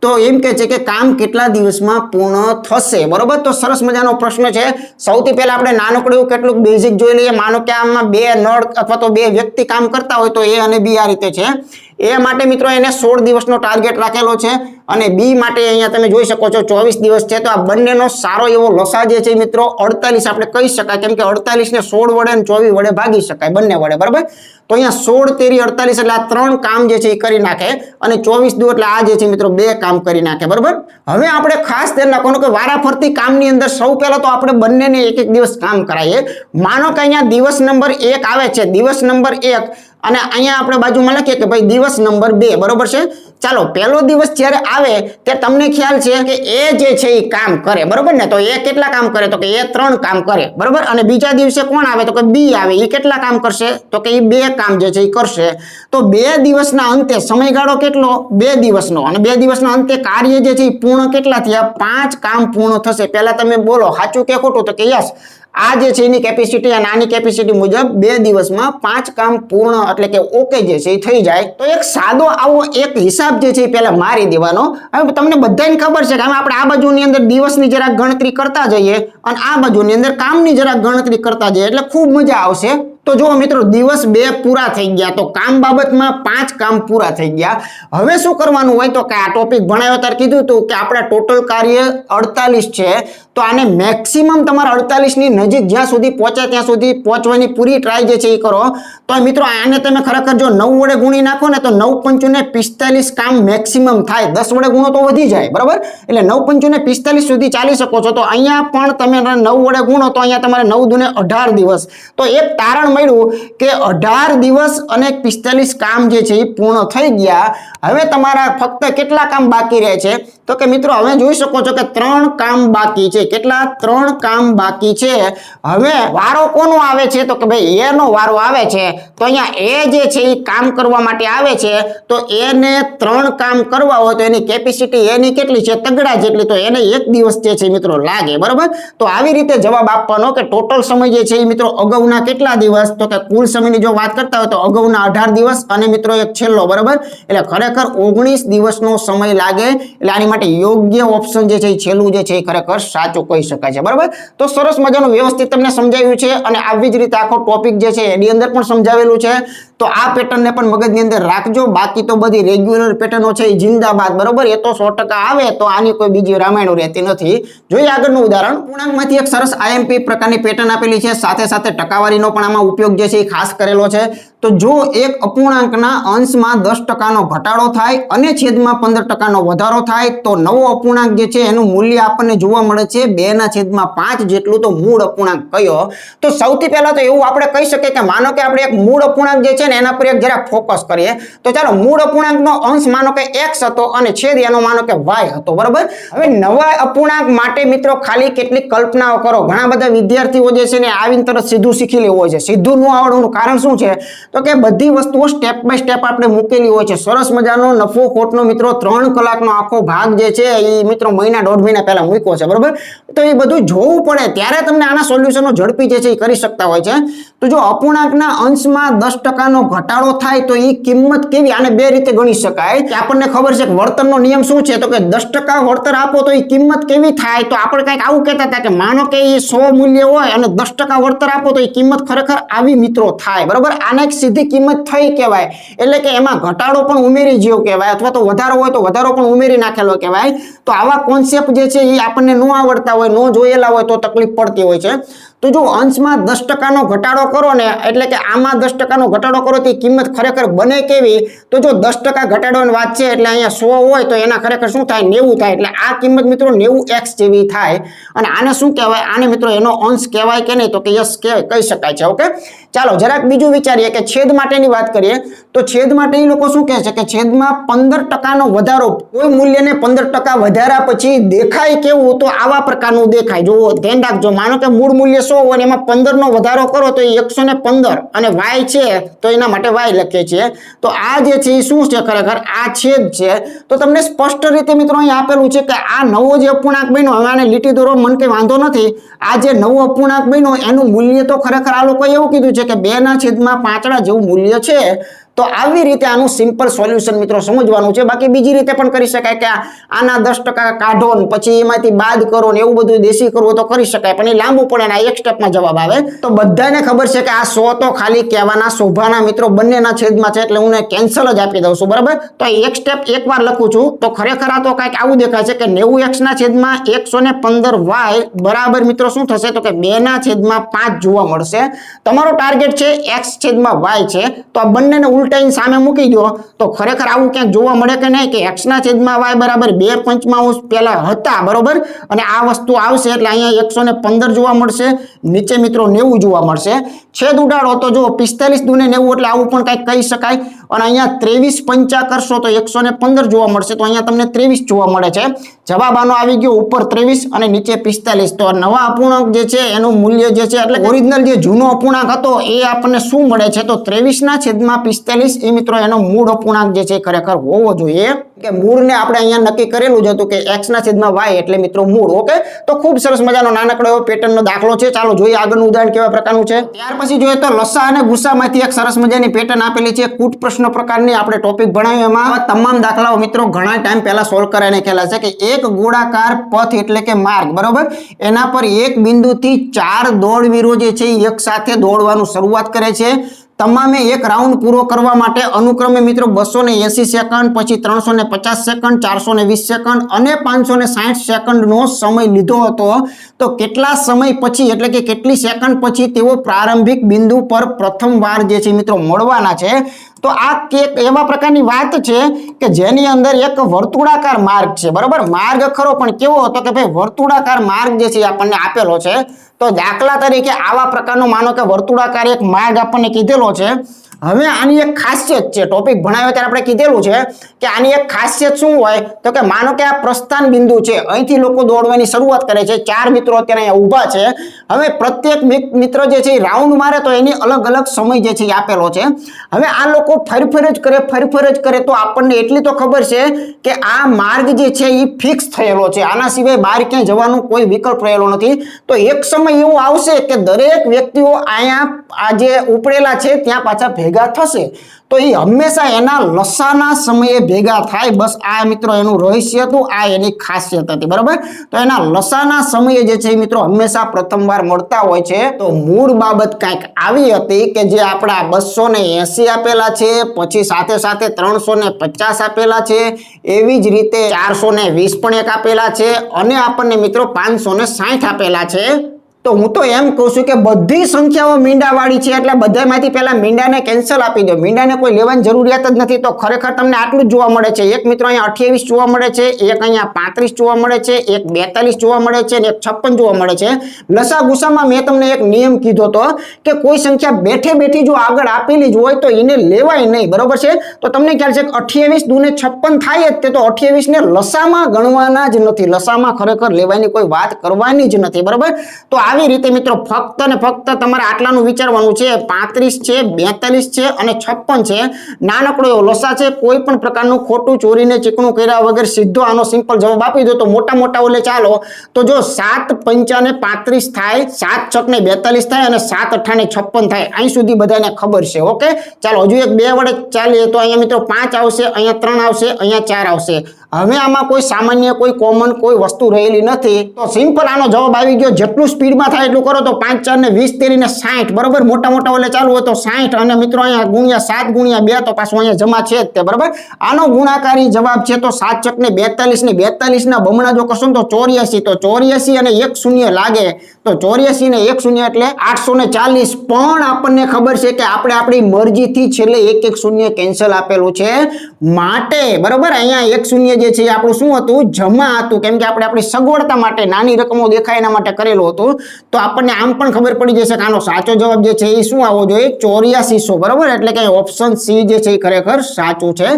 તો એમ કે છે કે કામ કેટલા દિવસમાં પૂર્ણ થશે, બરોબર. તો સરસ મજાનો પ્રશ્ન છે. સૌથી પહેલા આપણે નાનકડું એવું કેટલુંક બેઝિક જોઈ લઈએ. માનો કે આમાં બે નળ અથવા તો બે વ્યક્તિ કામ કરતા હોય તો એ અને બી આ રીતે છે. એ માટે મિત્રો એને 16 દિવસનો ટાર્ગેટ રાખેલો છે અને બી માટે અહીંયા તમે જોઈ શકો છો 24 દિવસ છે. તો આ બંનેનો સારો એવો લસા જે છે મિત્રો 48 આપણે કહી શકાય, કેમ કે 48 ને 16 વડે અને 24 વડે ભાગી શકાય, બંને વડે, બરાબર. તો અહીંયા 16 તેરી 48 એટલે આ 3 કામ જે છે એ કરી નાખે અને 24 દુ એટલે આ જે છે મિત્રો 2 કામ કરી નાખે, બરાબર. હવે આપણે ખાસ ધ્યાન રાખવાનું કે વારાફરતી કામની અંદર સૌ પહેલા તો આપણે બંનેને એક એક દિવસ કામ કરાવીએ. માનો કે અહીંયા દિવસ નંબર 1 આવે છે, દિવસ નંબર 1, અને અહીંયા આપણે બાજુમાં લખીએ કે ભાઈ દિવસ નંબર 2, બરોબર છે. ચાલો, પહેલો દિવસ જ્યારે આવે ત્યારે તમને ખ્યાલ છે કે એ જે છે એ કામ કરે, બરોબર ને. તો એ કેટલા કામ કરે? તો કે એ 3 કામ કરે, બરોબર. અને બીજા દિવસે કોણ આવે? તો કે બી આવે. એ કેટલા કામ કરશે? તો કે એ 2 કામ જે છે એ કરશે. તો 2 દિવસના અંતે સમયગાળો કેટલો? 2 દિવસનો. અને 2 દિવસના અંતે કાર્ય જે છે એ પૂર્ણ કેટલા થયા? 5 કામ પૂર્ણ થશે. પહેલા તમે બોલો સાચું કે ખોટું? તો કે યસ. આ જે છે એની કેપેસિટી અને આની કેપેસિટી મુજબ 2 દિવસમાં 5 કામ પૂર્ણ એટલે કે ઓકે જે છે એ થઈ જાય. તો એક સાદો આવો એક હિસાબ જે છે એ પહેલા મારી દેવાનો. હવે તમને બધાને ખબર છે કે આપણે આ બાજુની અંદર દિવસની જરાક ગણતરી કરતા જઈએ અને આ બાજુની અંદર કામની જરાક ગણતરી કરતા જઈએ એટલે ખૂબ મજા આવશે. તો જો મિત્રો દિવસ 2 પૂરા થઈ ગયા, તો કામ બાબતમાં 5 કામ પૂરા થઈ ગયા. હવે શું કરવાનું હોય? તો કે આ ટોપિક ભણાવ્યો ત્યારે કીધું હતું કે આપણા ટોટલ કાર્ય 48 છે. તો આને મેક્સિમમ તમારે 48 ની નજીક જ્યાં સુધી પહોંચે ત્યાં સુધી પહોંચવાની પૂરી ટ્રાય જે છે એ કરો. તો મિત્રો આને તમે ખરેખર જો 9 વડે ગુણી નાખો ને તો 9 પંચુ ને 45 કામ મેક્સિમમ થાય. 10 વડે ગુણો તો વધી જાય, બરાબર. એટલે 9 પંચુ ને 45 સુધી ચાલી શકો છો. તો અહીંયા પણ તમે 9 વડે ગુણો તો અહીંયા તમારે 9 દુને 18 દિવસ. તો એક તારણ મળ્યું કે 18 દિવસ અને 45 કામ જે છે એ પૂર્ણ થઈ ગયા. હવે તમારા ફક્ત કેટલા કામ બાકી રહે છે? તો કે મિત્રો હવે જોઈ શકો છો કે 3 કામ બાકી છે. કેટલા? 3 કામ બાકી છે. હવે વારો કોનો આવે છે? તો કે ભાઈ એનો વારો આવે છે. તો અહીંયા એ જે છે એ કામ કરવા માટે આવે છે. તો એને 3 કામ કરવા હોય તો એની કેપેસિટી એની કેટલી છે? તગડા જેટલી. તો એને 1 દિવસ જે છે મિત્રો લાગે, બરાબર. તો આવી રીતે જવાબ આપવાનો કે ટોટલ સમય જે છે એ મિત્રો અગાઉના કેટલા દિવસ? તો કે કુલ સમયની જો વાત કરતા હોય તો અગાઉના 18 દિવસ અને મિત્રો એક છેલ્લો, બરાબર. એટલે ખરેખર 19 દિવસનો સમય લાગે. એટલે આની માટે યોગ્ય ઓપ્શન જે છે એ છેલ્લું જે છે એ ખરેખર સાચું કહી શકાય છે, બરાબર. તો સરસ મજાનું વ્યવસ્થિત તમને સમજાવ્યું છે અને આવી જ રીતે આખો ટોપિક જે છે એની અંદર પણ સમજાવેલું છે. તો આ પેટર્નને પણ મગજની અંદર રાખજો. બાકી તો બધી રેગ્યુલર પેટર્નો છે એ જિંદાબાદ, બરોબર. એ તો 100% આવે. તો આની કોઈ બીજી રામાયણો રહેતી નથી. જોઈએ આગળનું ઉદાહરણ. પૂર્ણાંકમાંથી એક સરસ આઈએમપી પ્રકારની પેટર્ન આપેલી છે. સાથે સાથે ટકાવારીનો પણ આમાં ઉપયોગ જે છે એ ખાસ કરેલો છે. તો જો એક અપૂર્ણાંકના અંશમાં 10%નો ઘટાડો થાય અને છેદમાં 15%નો વધારો થાય તો નવો અપૂર્ણાંક જે છે એનું મૂલ્ય આપણને જોવા મળે છે 2/5 જેટલું. તો મૂળ અપૂર્ણાંક કયો? તો સૌથી પહેલા તો એવું આપણે કહી શકીએ કે માનો કે આપણે એક મૂળ અપૂર્ણાંક જે છે ને એના પર એક જરા ફોકસ કરીએ. તો ચાલો, મૂળ અપૂર્ણાંકનો અંશ માનો કે x હતો અને છેદ એનો માનો કે y હતો, બરાબર. હવે નવા અપૂર્ણાંક માટે મિત્રો ખાલી કેટલીક કલ્પનાઓ કરો. ઘણા બધા વિદ્યાર્થીઓ જે છે ને આવીને તરત સીધું શીખી લેવું હોય છે. સીધું ન આવડવાનું કારણ શું છે? તો કે બધી વસ્તુઓ સ્ટેપ બાય સ્ટેપ આપણે મૂકેલી હોય છે. સરસ મજાનો નફો ખોટનો મિત્રો 3 કલાકનો આખો ભાગ જે છે એ મિત્રો મહિના 1.5 મહિના પહેલા મૂક્યો છે, બરાબર. તો એ બધું જોવું પડે ત્યારે તમને આના સોલ્યુશનો ઝડપી જે છે એ કરી શકતા હોય છે. તો જો અપૂર્ણાંકના અંશમાં 10%નો ઘટાડો થાય તો એ કિંમત કેવી? આને 2 રીતે ગણી શકાય. કે આપણને ખબર છે કે વર્તનનો નિયમ શું છે? તો કે 10% વળતર આપો તો એ કિંમત કેવી થાય? તો આપણે કંઈક આવું કહેતા હતા કે માનો કે એ 100 મૂલ્ય હોય અને 10% વળતર આપો તો એ કિંમત ખરેખર આવી મિત્રો થાય, બરાબર. આને એક સીધી કિંમત થઈ કહેવાય. એટલે કે એમાં ઘટાડો પણ ઉમેરી જેવું કહેવાય, અથવા તો વધારો હોય તો વધારો પણ ઉમેરી નાખેલો કહેવાય. તો આવા કોન્સેપ્ટ જે છે એ આપણને ન આવડતા હોય, ન જોયેલા હોય તો તકલીફ પડતી હોય છે. તો જો અંશમાં 10% ઘટાડો કરો ને એટલે કે આમાં 10% ઘટાડો કરો તો કિંમત ખરેખર બને કેવી, તો જો 10% ઘટાડવાની વાત છે એટલે અહીંયા 100 હોય તો એના ખરેખર શું થાય 90 થાય, એટલે આ કિંમત મિત્રો 90x જેવી થાય. અને આને શું કહેવાય, આને મિત્રો એનો અંશ કહેવાય કે નહીં, તો કે યસ કહી શકાય છે. ઓકે, ચાલો જરાક બીજું વિચારીએ કે છેદ માટેની વાત કરીએ. તો છેદ માટે એ લોકો શું કહે છે કે છેદમાં 15% વધારો, કોઈ મૂલ્યને 15% વધારા પછી દેખાય કેવું, તો આવા પ્રકારનું દેખાય. જો ધ્યાન રાખજો, માનો કે મૂળ મૂલ્ય 100 હોય એમાં 15 નો વધારો કરો તો એ 115 અને y છે તો એના માટે y લખીએ છીએ. તો આ જે છે એ શું છે, ખરેખર આ છેદ છે. તો તમને સ્પષ્ટ રીતે મિત્રો અહીં આપેલું છે કે આ નવો જે અપૂર્ણાંક બન્યો, હવે આને લીટી દોરો મને કંઈ વાંધો નથી, આ જે નવો અપૂર્ણાંક બન્યો એનું મૂલ્ય તો ખરેખર આ લોકોએ એવું કીધું છે કે 2/5 જેવું મૂલ્ય છે. તો આવી રીતે આનું સિમ્પલ સોલ્યુશન મિત્રો સમજવાનું છે. બાકી બીજી રીતે પણ કરી શકાય કે આના 10% કાઢો ને પછી એમાંથી બાદ કરો ને એવું બધું દેશી કરવું તો કરી શકાય, પણ એ લાંબુ પડે ને એક સ્ટેપમાં જવાબ આવે. તો બધાને ખબર છે કે આ 100 તો ખાલી કહેવાના શોભાના મિત્રો બંનેના છેદમાં છે, એટલે હું કેન્સલ જ આપી દઉં છું. બરાબર, તો એક સ્ટેપ એકવાર લખું છું. તો ખરેખર આ તો કંઈક આવું દેખાય છે કે 90x ના છેદમાં 115y બરાબર મિત્રો શું થશે, તો કે 2/5 જોવા મળશે. તમારો ટાર્ગેટ છે x છેદમાં y છે, તો આ બંનેને સામે મૂકી દો તો ખરેખર આવું ક્યાંક જોવા મળે કે નહીં કે x ના છેદમાં y બરાબર 2/5 પહેલા હતા. બરોબર, અને આ વસ્તુ આવશે એટલે અહીંયા 115 જોવા મળશે, નીચે મિત્રો 90 જોવા મળશે. છેદ ઉડાડો તો જો 45 દુને 90 એટલે આવું પણ કંઈક કહી શકાય. અને અહીંયા 23 કરશો તો 115 જોવા મળશે, તો અહીંયા તમને 23 જોવા મળે છે. જવાબ આનો આવી ગયો ઉપર 23 અને નીચે 45. તો નવા અપૂર્ણાંક જે છે એનું મૂલ્ય જે છે એટલે ઓરિજિનલ જે જૂનો અપૂર્ણાંક હતો એ આપણને શું મળે છે, તો 23/45 એ મિત્રો એનો મૂળ અપૂર્ણાંક જે છે ખરેખર હોવો જોઈએ. કે મૂળને આપણે અહીંયા નક્કી કરેલું જ હતું કે x ના છેદમાં y એટલે મિત્રો મૂળ. ઓકે, તો ખૂબ સરસ મજાનો નાનકડો એવો પેટર્નનો દાખલો છે. ચાલો જોઈએ આગળનું ઉદાહરણ કેવા પ્રકારનું છે. ત્યાર પછી જોઈએ તો લસા અને ગુસામાંથી એક સરસ મજાની પેટર્ન આપેલી છે, કૂટ પ્રશ્ન પ્રકારની આપણે ટોપિક ભણાવ્યો. એમાં તમામ દાખલાઓ મિત્રો ઘણા ટાઈમ પહેલા સોલ્વ કરાઈને ખેલા છે કે એક ગોળાકાર પથ એટલે કે માર્ગ, બરોબર, એના પર એક બિંદુથી 4 દોડવીરો જે છે એક સાથે દોડવાનું શરૂઆત કરે છે. તમામે એક રાઉન્ડ પૂરો કરવા માટે અનુક્રમે મિત્રો 280 સેકન્ડ, પછી 350 સેકન્ડ, 420 સેકન્ડ અને 560 સેકન્ડનો સમય લીધો હતો. તો કેટલા સમય પછી એટલે કે કેટલી સેકન્ડ પછી તેઓ પ્રારંભિક બિંદુ પર પ્રથમવાર જે છે મિત્રો મળવાના છે. તો આ એવા પ્રકારની વાત છે કે જેની અંદર એક વર્તુળાકાર માર્ગ છે. બરોબર, માર્ગ ખરો પણ કેવો હતો કે ભાઈ વર્તુળાકાર માર્ગ જે છે આપણને આપેલો છે. તો દાખલા તરીકે આવા પ્રકારનો માનો કે વર્તુળાકાર એક માર્ગ આપણને કીધેલો છે. હવે આની એક ખાસિયત છે, ટોપિક ભણાવ્યો ત્યારે આપણે કીધેલું છે કે આની એક ખાસિયત શું હોય, તો કે માનો કે આ પ્રસ્થાન બિંદુ છે, અહીંથી લોકો દોડવાની શરૂઆત કરે છે. 4 મિત્રો અત્યારે અહીંયા ઊભા છે. હવે પ્રત્યેક મિત્ર જે છે એ રાઉન્ડ મારે તો એની અલગ અલગ સમય જે છે એ આપેલો છે. હવે આ લોકો ફરફર જ કરે તો આપણને એટલી તો ખબર છે કે આ માર્ગ જે છે એ ફિક્સ થયેલો છે, આના સિવાય બહાર ક્યાંય જવાનું કોઈ વિકલ્પ રહેલો નથી. તો એક સમય એવું આવશે કે દરેક વ્યક્તિઓ અહીંયા આ જે ઉપડેલા છે ત્યાં પાછા ભેગા થશે. તો એ હંમેશા એના લસાના સમયે ભેગા થાય. બસ આ મિત્રો એનું રહસ્ય હતું, આ એની ખાસિયત હતી. બરાબર, તો એના લસાના સમયે જે છે મિત્રો હંમેશા પ્રથમવાર મળતા હોય છે. તો મૂળ બાબત કંઈક આવી હતી કે જે આપણા 280 આપેલા છે, પછી સાથે સાથે 350 આપેલા છે, એવી જ રીતે 420 પણ એક આપેલા છે અને આપણને મિત્રો 560 આપેલા છે. તો હું તો એમ કહું છું કે બધી સંખ્યાઓ મીંડાવાળી છે એટલે બધામાંથી પહેલા મીંડાને કેન્સલ આપી દો, મીંડાને કોઈ લેવાની જરૂરિયાત જ નથી. તો ખરેખર તમને આટલું જ જોવા મળે છે. એક મિત્રો અહીંયા 28 જોવા મળે છે, એક અહીંયા 35 જોવા મળે છે, એક 42 જોવા મળે છે અને એક 56 જોવા મળે છે. લસા ગુસામાં મેં તમને એક નિયમ કીધો હતો કે કોઈ સંખ્યા બેઠે બેઠી જો આગળ આપેલી જ હોય તો એને લેવાય નહીં. બરોબર છે, તો તમને ખ્યાલ છે કે 28 દુને 56 થાય જ, તે તો 28 ને લસામાં ગણવાના જ નથી, લસામાં ખરેખર લેવાની કોઈ વાત કરવાની જ નથી. બરોબર, તો આવી રીતે મિત્રો ફક્ત ને ફક્ત તમારે આટલાનું વિચારવાનું છે. 35 છે, 42 છે અને 56 છે. નાનકડો એવો લસા છે, કોઈ પણ પ્રકારનું ખોટું ચોરીને ચીકણું કર્યા વગર સીધો આનો સિમ્પલ જવાબ આપી દો તો મોટા મોટા ઓલે ચાલો. તો જો 7 5 ને 35 થાય, 7 6 ને 42 થાય અને 7 8 ને 56 થાય. અહીં સુધી બધાને ખબર છે. ઓકે, ચાલો હજુ એક 2 વડે ચાલીએ તો અહીંયા મિત્રો 5 આવશે, અહીંયા 3 આવશે, અહીંયા 4 આવશે. હવે આમાં કોઈ સામાન્ય કોઈ કોમન કોઈ વસ્તુ રહેલી નથી. તો સિમ્પલ આનો જવાબ આવી ગયો. જેટલું સ્પીડમાં થાય એટલું કરો. તો 5 4 ને 20 તેરી ને 60 બરોબર. મોટા મોટા ઓલે ચાલુ હોય તો 60 અને મિત્રો અહીંયા ગુણ્યા 7 ગુણ્યા 2 તો પાછું અહીંયા જમા છે જ તે બરોબર. આનો ગુણાકારી જવાબ છે તો 7 ચોક ને 42 ને 42 ના બમણા જો કરશો તો 84. તો 84 અને 1 શૂન્ય લાગે તો 84 ને 1 શૂન્ય એટલે 840. પણ આપણને ખબર છે કે આપણે આપણી મરજીથી છેલ્લે એક શૂન્ય કેન્સલ આપેલું છે માટે બરોબર. અહીંયા 1 શૂન્ય જે છે આપણું શું હતું જમા હતું કેમ કે આપણે આપણી સગવડતા માટે નાની રકમો દેખાય એના માટે કરેલું હતું. તો આપણને આમ પણ ખબર પડી જશે કે આનો સાચો જવાબ જે છે એ શું આવવો જોઈએ 8400 બરોબર. એટલે કે ઓપ્શન સી જે છે એ ખરેખર સાચું છે.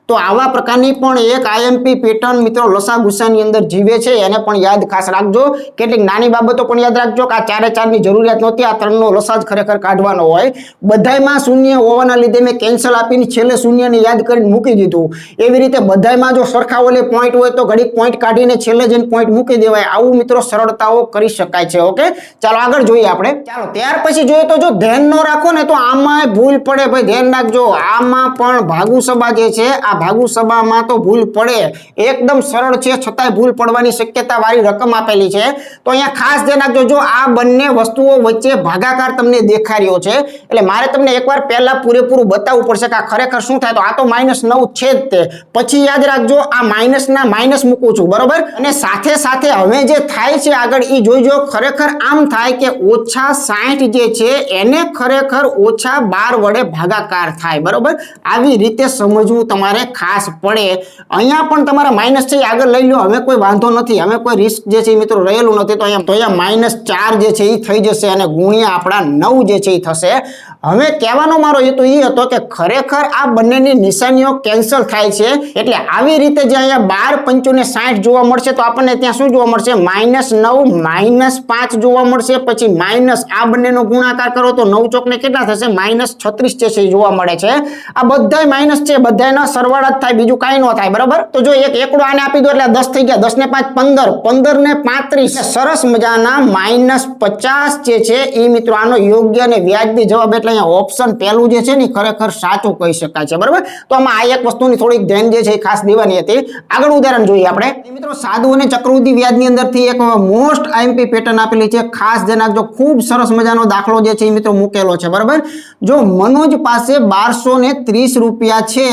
તો આવા પ્રકારની પણ એક આઈએમપી પેટર્ન મિત્રો લસા ગુસાની અંદર જીવે છે એને પણ યાદ ખાસ રાખજો. કેટલીક નાની બાબતો પણ યાદ રાખજો કે આ 4 4 ની જરૂરિયાત નહોતી. આ 3 નો લસા જ ખરેખર કાઢવાનો હોય. બધાયમાં શૂન્ય હોવાના લીધે મેં કેન્સલ આપીને છેલ્લે શૂન્યને યાદ કરીને મૂકી દીધું. એવી રીતે બધાયમાં જો સરખા ઓલે પોઈન્ટ હોય તો ઘડીક પોઈન્ટ કાઢીને છેલ્લે જઈને પોઈન્ટ મૂકી દેવાય. આવું મિત્રો સરળતાઓ કરી શકાય છે. ઓકે ચાલો આગળ જોઈએ આપણે. ચાલો ત્યાર પછી જોઈએ તો જો ધ્યાન ન રાખો ને તો આમાં ભૂલ પડે ભાઈ. ધ્યાન રાખજો આમાં પણ ભાગુ સભા જે છે આ ભાગુ સભામાં તો ભૂલ પડે. એકદમ સરળ છે છતાંય ભૂલ પડવાની શક્યતા વાળી રકમ આપેલી છે. તો અહીંયા ખાસ ધ્યાન રાખજો. જો આ બંને વસ્તુઓ વચ્ચે ભાગાકાર તમને દેખાડ્યો છે એટલે મારે તમને એકવાર પહેલા પૂરેપૂરું બતાવવું પડશે કે આ ખરેખર શું થાય. તો આ તો -9 છે જ તે. પછી યાદ રાખજો આ માઇનસ ના માઇનસ મૂકું છું બરોબર. અને સાથે સાથે હવે જે થાય છે આગળ એ જોઈજો. ખરેખર આમ થાય કે -60 જે છે એને ખરેખર -12 વડે ભાગાકાર થાય બરોબર. આવી રીતે સમજવું તમારે ખાસ પડે. અહીંયા પણ તમારા માઇનસ છે આગળ લઈ લો. હવે કોઈ વાંધો નથી. હવે કોઈ રિસ્ક જે છે મિત્રો રહેલું નથી. તો અહીંયા -4 જે છે એ થઈ જશે અને ગુણ્યા આપણા 9 જે છે એ થશે. હવે કહેવાનો મારો હેતુ એ હતો કે ખરેખર આ બંનેની નિશાનીઓ કેન્સલ થાય છે. એટલે આવી રીતે જે અહીંયા 12 5 ને 60 જોવા મળશે તો આપણને ત્યાં શું જોવા મળશે -9 -5 જોવા મળશે. પછી માઇનસ આ બંનેનો ગુણાકાર કરો તો 9 ચોક ને કેટલા થશે -36 જે છે જોવા મળે છે. આ બધાય માઇનસ છે. બધાયના સરવાળા જ થાય બીજું કાંઈ ન થાય બરાબર. તો જો એક એકડો આને આપી દો એટલે 10 થઈ ગયા. 10 ને 5 15 15 ને 35 સરસ મજાના -50 જે છે એ મિત્રો આનો યોગ્ય અને વ્યાજબી જવાબ એટલે અહીંયા ઓપ્શન પહેલું જે છે ને ખરેખર સાચું કહી શકાય છે બરાબર. તો આમાં આ એક વસ્તુની થોડીક ધ્યાન જે છે એ ખાસ દેવાની હતી. આગળ ઉદાહરણ જોઈએ આપણે મિત્રો. સાદુ અને ચક્રવૃદ્ધિ વ્યાજની અંદરથી એક મોસ્ટ આઈએમપી પેટર્ન આપેલી છે. ખાસ ધ્યાન રાખજો. ખૂબ સરસ મજાનો દાખલો જે છે એ મિત્રો મૂકેલો છે બરાબર. જો મનોજ પાસે 1230 રૂપિયા છે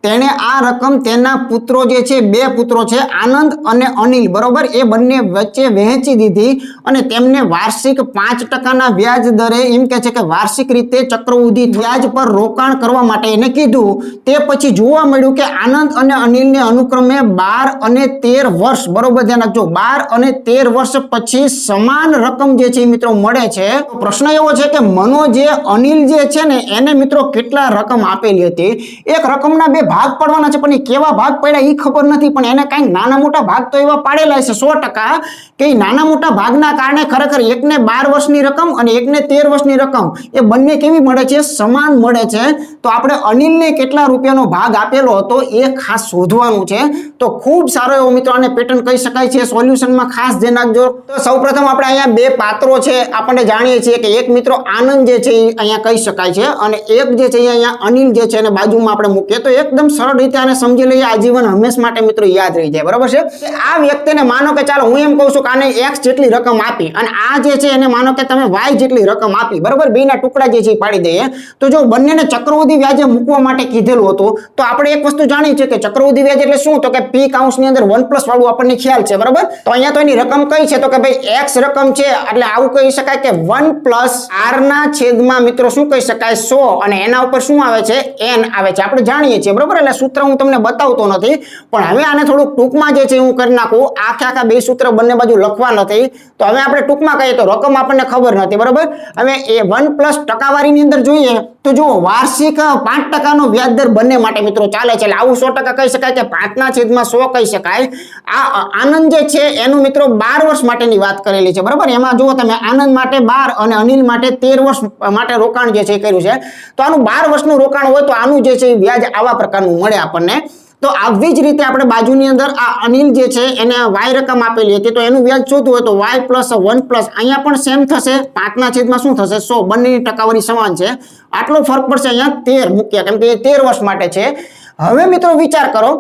તેણે આ રકમ તેના પુત્રો જે છે 2 પુત્રો છે આનંદ અને અનિલ બરોબર એ બંને વચ્ચે વહેંચી દીધી અને તેમને વાર્ષિક 5% વ્યાજ દરે એમ કહે છે કે વાર્ષિક રીતે ચક્રવૃદ્ધિ વ્યાજ પર રોકાણ કરવા માટે એને કીધું. તે પછી જોવા મળ્યું કે આનંદ અને અનિલને અનુક્રમે 12 અને 13 વર્ષ બરોબર ધ્યાન રાખજો 12 અને 13 વર્ષ પછી સમાન રકમ જે છે મિત્રો મળે છે. પ્રશ્ન એવો છે કે મનોજે અનિલ જે છે ને એને મિત્રો કેટલા રકમ આપેલી હતી. એક રકમના 2 ભાગ પડવાના છે પણ એ કેવા ભાગ પડ્યા એ ખબર નથી. પણ એને કઈક નાના મોટા ભાગ તો એવા પાડેલા છે 100% કે નાના મોટા ભાગના કારણે ખરેખર એકને 12 વર્ષની રકમ અને એકને 13 વર્ષની રકમ એ બંને કેવી મળે છે સમાન મળે છે. તો આપણે અનિલને કેટલા રૂપિયાનો ભાગ આપેલો હતો એ ખાસ શોધવાનું છે. તો ખૂબ સારો એવો મિત્રો આને પેટર્ન કહી શકાય છે. સોલ્યુશનમાં ખાસ ધ્યાન રાખજો. તો સૌપ્રથમ આપણે અહીંયા 2 પાત્રો છે આપણે જાણીએ છીએ કે એક મિત્રો આનંદ જે છે એ અહીંયા કહી શકાય છે અને એક જે છે અહીંયા અનિલ જે છે એને બાજુમાં આપણે મૂકીએ તો એકદમ સરળ રીતે આને સમજી લઈએ. આજીવન હંમેશ માટે મિત્રો યાદ રહી જાય બરાબર છે. આ વ્યક્તિને માનો કે ચાલો હું એમ કહું છું કે આને x જેટલી રકમ આપી અને આ જે છે એને માનો કે તમે y જેટલી રકમ આપી બરાબર. બેના ટુકડા જે છે પાડી દઈએ. તો જો બંનેને ચક્રવૃદ્ધિ વ્યાજે મૂકવા માટે કીધેલું હતું તો આપણે એક વસ્તુ જાણી છે કે ચક્રવૃદ્ધિ વ્યાજ એટલે શું તો કે p કાઉન્સની અંદર 1+ વાળું આપણને ખ્યાલ છે બરાબર. તો અહીંયા તો એની રકમ કઈ છે તો કે ભાઈ x રકમ છે એટલે આવું કહી શકાય કે 1+ r ના છેદમાં મિત્રો શું કહી શકાય 100 અને એના ઉપર શું આવે છે n આવે છે આપણે જાણીએ છીએ બરાબર. એટલે સૂત્ર હું તમને બતાવતો નથી પણ હવે આને થોડુંક ટૂંકમાં જે છે હું કરી નાખું. આખા 2 સૂત્ર બંને બાજુ લખવા નથી તો હવે આપણે ટૂંકમાં કહીએ તો રકમ આપણને ખબર નથી બરાબર. હવે એ 1+ ટકાવારીની અંદર જોઈએ તો જો વાર્ષિક 5% નો વ્યાજ દર બંને માટે મિત્રો ચાલે છે. એટલે આવું 100% કહી શકાય કે 5/100 કહી શકાય. આ આનંદ જે છે એનું મિત્રો 12 વર્ષ માટેની વાત કરેલી છે બરાબર. એમાં જુઓ તમે આનંદ માટે 12 અને અનિલ માટે 13 વર્ષ માટે રોકાણ જે છે એ કર્યું છે. તો આનું 12 વર્ષનું રોકાણ હોય તો આનું જે છે વ્યાજ આવા પ્રકારનું મળે આપણને. તો આવી જ રીતે આપણે બાજુની અંદર આ અનિલ જે છે એને y રકમ આપેલી હતી તો એનું વ્યાજ શોધવું હોય તો y + 1+ અહીંયા પણ સેમ થશે 5/100 શું થશે 100 બંનેની ટકાવારી સમાન છે. આટલો ફરક પડશે અહીંયા 13 મૂક્યા કેમ કે એ 13 વર્ષ માટે છે. હવે મિત્રો વિચાર કરો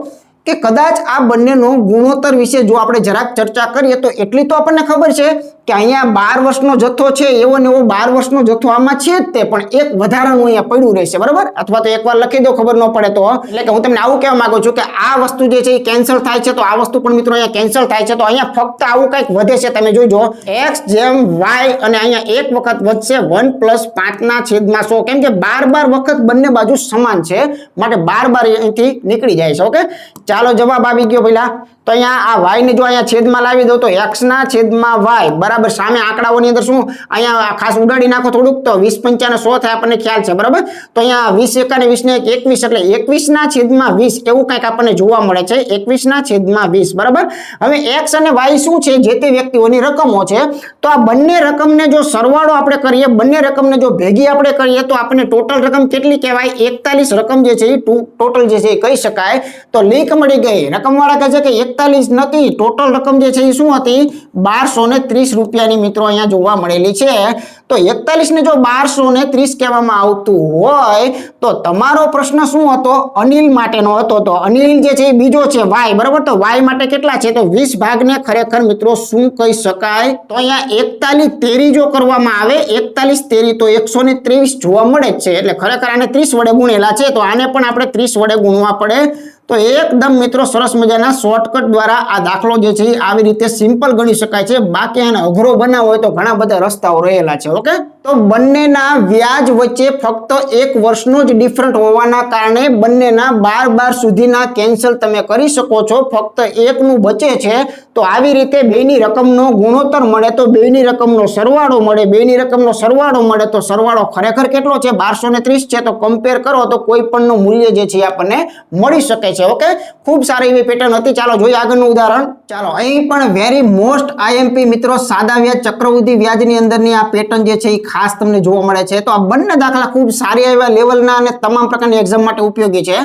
કે કદાચ આ બંનેનો ગુણોત્તર વિશે જો આપણે જરાક ચર્ચા કરીએ તો એટલી તો આપણને ખબર છે કે અહીંયા 12 વર્ષનો જથ્થો છે એવો ને એવો 12 વર્ષનો જથ્થો આમાં છે જ તે, પણ એક વધારાનું અહીંયા પડ્યું રહેશે, બરાબર? અથવા તો એકવાર લખી દો ખબર ન પડે તો, એટલે કે હું તમને આવું કહેવા માંગુ છું કે આ વસ્તુ જે છે એ કેન્સલ થાય છે તો આ વસ્તુ પણ મિત્રો અહીંયા કેન્સલ થાય છે, તો અહીંયા ફક્ત આવું કંઈક વધે છે, તમે જોઈજો x જેમ y અને અહીંયા એક વખત વધશે 1 + 5/100, કેમ કે 12 વખત બંને બાજુ સમાન છે માટે 12 અહીંથી નીકળી જાય છે. ઓકે, ચાલો જવાબ આવી ગયો પહેલા. તો અહીંયા આ y ને જો અહીંયા છેદમાં લાવી દો તો x ના છેદમાં y બરાબર, સામે આંકડાઓની અંદર શું અહીંયા ખાસ ઉડાડી નાખો થોડુંક તો 20 × 5 = 100 થાય, આપણને ખ્યાલ છે, બરાબર? તો અહીંયા 20 × 1 = 21 એટલે 21 ના છેદમાં 20 એવું કંઈક આપણને જોવા મળે છે, 21 ના છેદમાં 20, બરાબર? હવે x અને y શું છે, જે તે વ્યક્તિઓની રકમો છે, તો આ બંને રકમને જો સરવાળો આપણે કરીએ, બંને રકમને જો ભેગી આપણે કરીએ તો આપણને ટોટલ રકમ કેટલી કહેવાય? 41 રકમ જે છે એ ટોટલ જે છે એ કહી શકાય. તો લીક મળી ગઈ, રકમવાળા કહે છે કે 41 નથી, ટોટલ રકમ જે છે એ શું હતી? 1230 રૂપિયાની મિત્રો અહીંયા જોવા મળેલી છે. તો 41 ને જો 1230 કહેવામાં આવતું હોય તો તમારો પ્રશ્ન શું હતો? અનિલ માટેનો હતો. તો અનિલ જે છે એ બીજો છે y, બરાબર? તો y માટે કેટલા છે? તો 20 ભાગને ખરેખર મિત્રો શું કહી શકાય? તો અહીંયા 41 તેરી જો કરવામાં આવે, 41 તેરી તો 123 જોવા મળે જ છે, એટલે ખરેખર આને 30 વડે ગુણેલા છે, તો આને પણ આપણે 30 વડે ગુણવા પડે. તો એકદમ મિત્રો સરસ મજાના શોર્ટકટ દ્વારા આ દાખલો જે છે આવી રીતે સિમ્પલ ગણી શકાય છે. બાકી આને અઘરો બનાવવો હોય તો ઘણા બધા રસ્તાઓ રહેલા છે. ઓકે, તો બંનેના વ્યાજ વચ્ચે ફક્ત 1 વર્ષનો જ ડિફરન્ટ હોવાના કારણે બંનેના 12 સુધીના કેન્સલ તમે કરી શકો છો, ફક્ત એકનું બચે છે. તો આવી રીતે બેની રકમનો ગુણોત્તર મળે તો બેની રકમનો સરવાળો મળે, બેની રકમનો સરવાળો મળે તો સરવાળો ખરેખર કેટલો છે? 1230 છે. તો કમ્પેર કરો તો કોઈ પણનું મૂલ્ય જે છે આપણને મળી શકે છે. ઓકે, ખૂબ સારી એવી પેટર્ન હતી. ચાલો જોઈએ આગળનું ઉદાહરણ. ચાલો અહીં પણ વેરી મોસ્ટ IMP મિત્રો સાદા વ્યાજ ચક્રવૃદ્ધિ વ્યાજની અંદરની આ પેટર્ન જે છે એ ખાસ તમને જોવા મળે છે. તો આ બંને દાખલા ખૂબ સારી એવા લેવલના અને તમામ પ્રકારની એક્ઝામ માટે ઉપયોગી છે.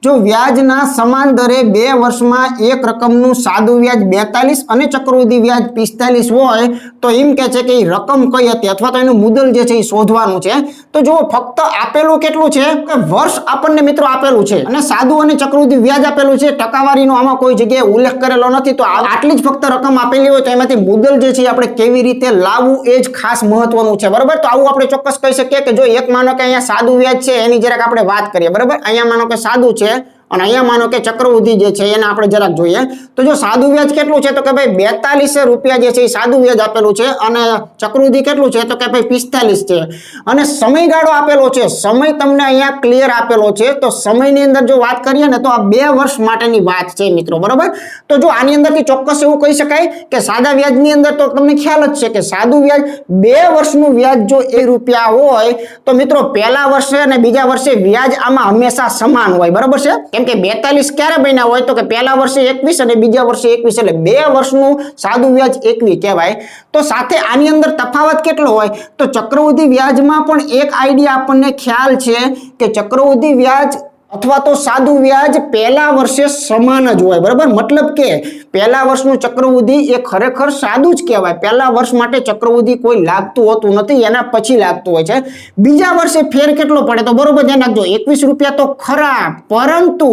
જો વ્યાજના સમાન દરે 2 વર્ષમાં એક રકમનું સાદું વ્યાજ 42 અને ચક્રવૃદ્ધિ વ્યાજ 45 હોય તો એમ કહે છે કે એ રકમ કઈ હતી અથવા તો એનું મુદ્દલ જે છે એ શોધવાનું છે. તો જો ફક્ત આપેલું કેટલું છે કે વર્ષ આપણને મિત્રો આપેલું છે અને સાદું અને ચક્રવૃદ્ધિ વ્યાજ આપેલું છે, ટકાવારીનો આમાં કોઈ જગ્યાએ ઉલ્લેખ કરેલો નથી. તો આટલી જ ફક્ત રકમ આપેલી હોય તો એમાંથી મુદ્દલ જે છે આપણે કેવી રીતે લાવવું એ જ ખાસ મહત્વનું છે, બરાબર? તો આવું આપણે ચોક્કસ કહી શકીએ કે જો એક માનો કે અહીંયા સાદું વ્યાજ છે એની જરાક આપણે વાત કરીએ, બરાબર? અહીંયા માનો કે સાદું છે અને અહીંયા માનો કે ચક્રવૃદ્ધિ જે છે એને આપણે જરાક જોઈએ. તો જો સાદું વ્યાજ કેટલું છે તો કે ભાઈ 42 રૂપિયા જે છે એ સાદું વ્યાજ આપેલું છે અને ચક્રવૃદ્ધિ કેટલું છે તો કે ભાઈ 45 છે અને સમયગાળો આપેલો છે, સમય તમને અહીંયા ક્લિયર આપેલો છે. તો સમયની અંદર જો વાત કરીએ ને તો આ 2 વર્ષ માટેની વાત છે મિત્રો, બરાબર? તો જો આની અંદરથી ચોક્કસ એવું કહી શકાય કે સાદા વ્યાજની અંદર તો તમને ખ્યાલ જ છે કે સાદું વ્યાજ 2 વર્ષનું વ્યાજ જો રૂપિયા હોય તો મિત્રો પહેલા વર્ષે અને બીજા વર્ષે વ્યાજ આમાં હંમેશા સમાન હોય, બરાબર છે? કેમ કે 42 ક્યારે બન્યા હોય તો કે પહેલા વર્ષે 21 અને બીજા વર્ષે 21 એટલે 2 વર્ષનું સાદું વ્યાજ 21 કહેવાય. તો સાથે આની અંદર તફાવત કેટલો હોય તો ચક્રવૃદ્ધિ વ્યાજમાં પણ એક આઈડિયા આપણને ખ્યાલ છે કે ચક્રવૃદ્ધિ વ્યાજ અથવા તો સાદું વ્યાજ પહેલા વર્ષે સમાન જ હોય, બરાબર? મતલબ કે પહેલા વર્ષનું ચક્રવૃદ્ધિ એ ખરેખર સાદું જ કહેવાય. પહેલા વર્ષ માટે ચક્રવૃદ્ધિ કોઈ લાગતું હોતું નથી, એના પછી લાગતું હોય છે. બીજા વર્ષે ફેર કેટલો પડે તો બરોબર ધ્યાન રાખજો, 21 રૂપિયા તો ખરા, પરંતુ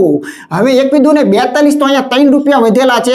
હવે 21 ને 42 તો અહીંયા 3 રૂપિયા વધેલા છે.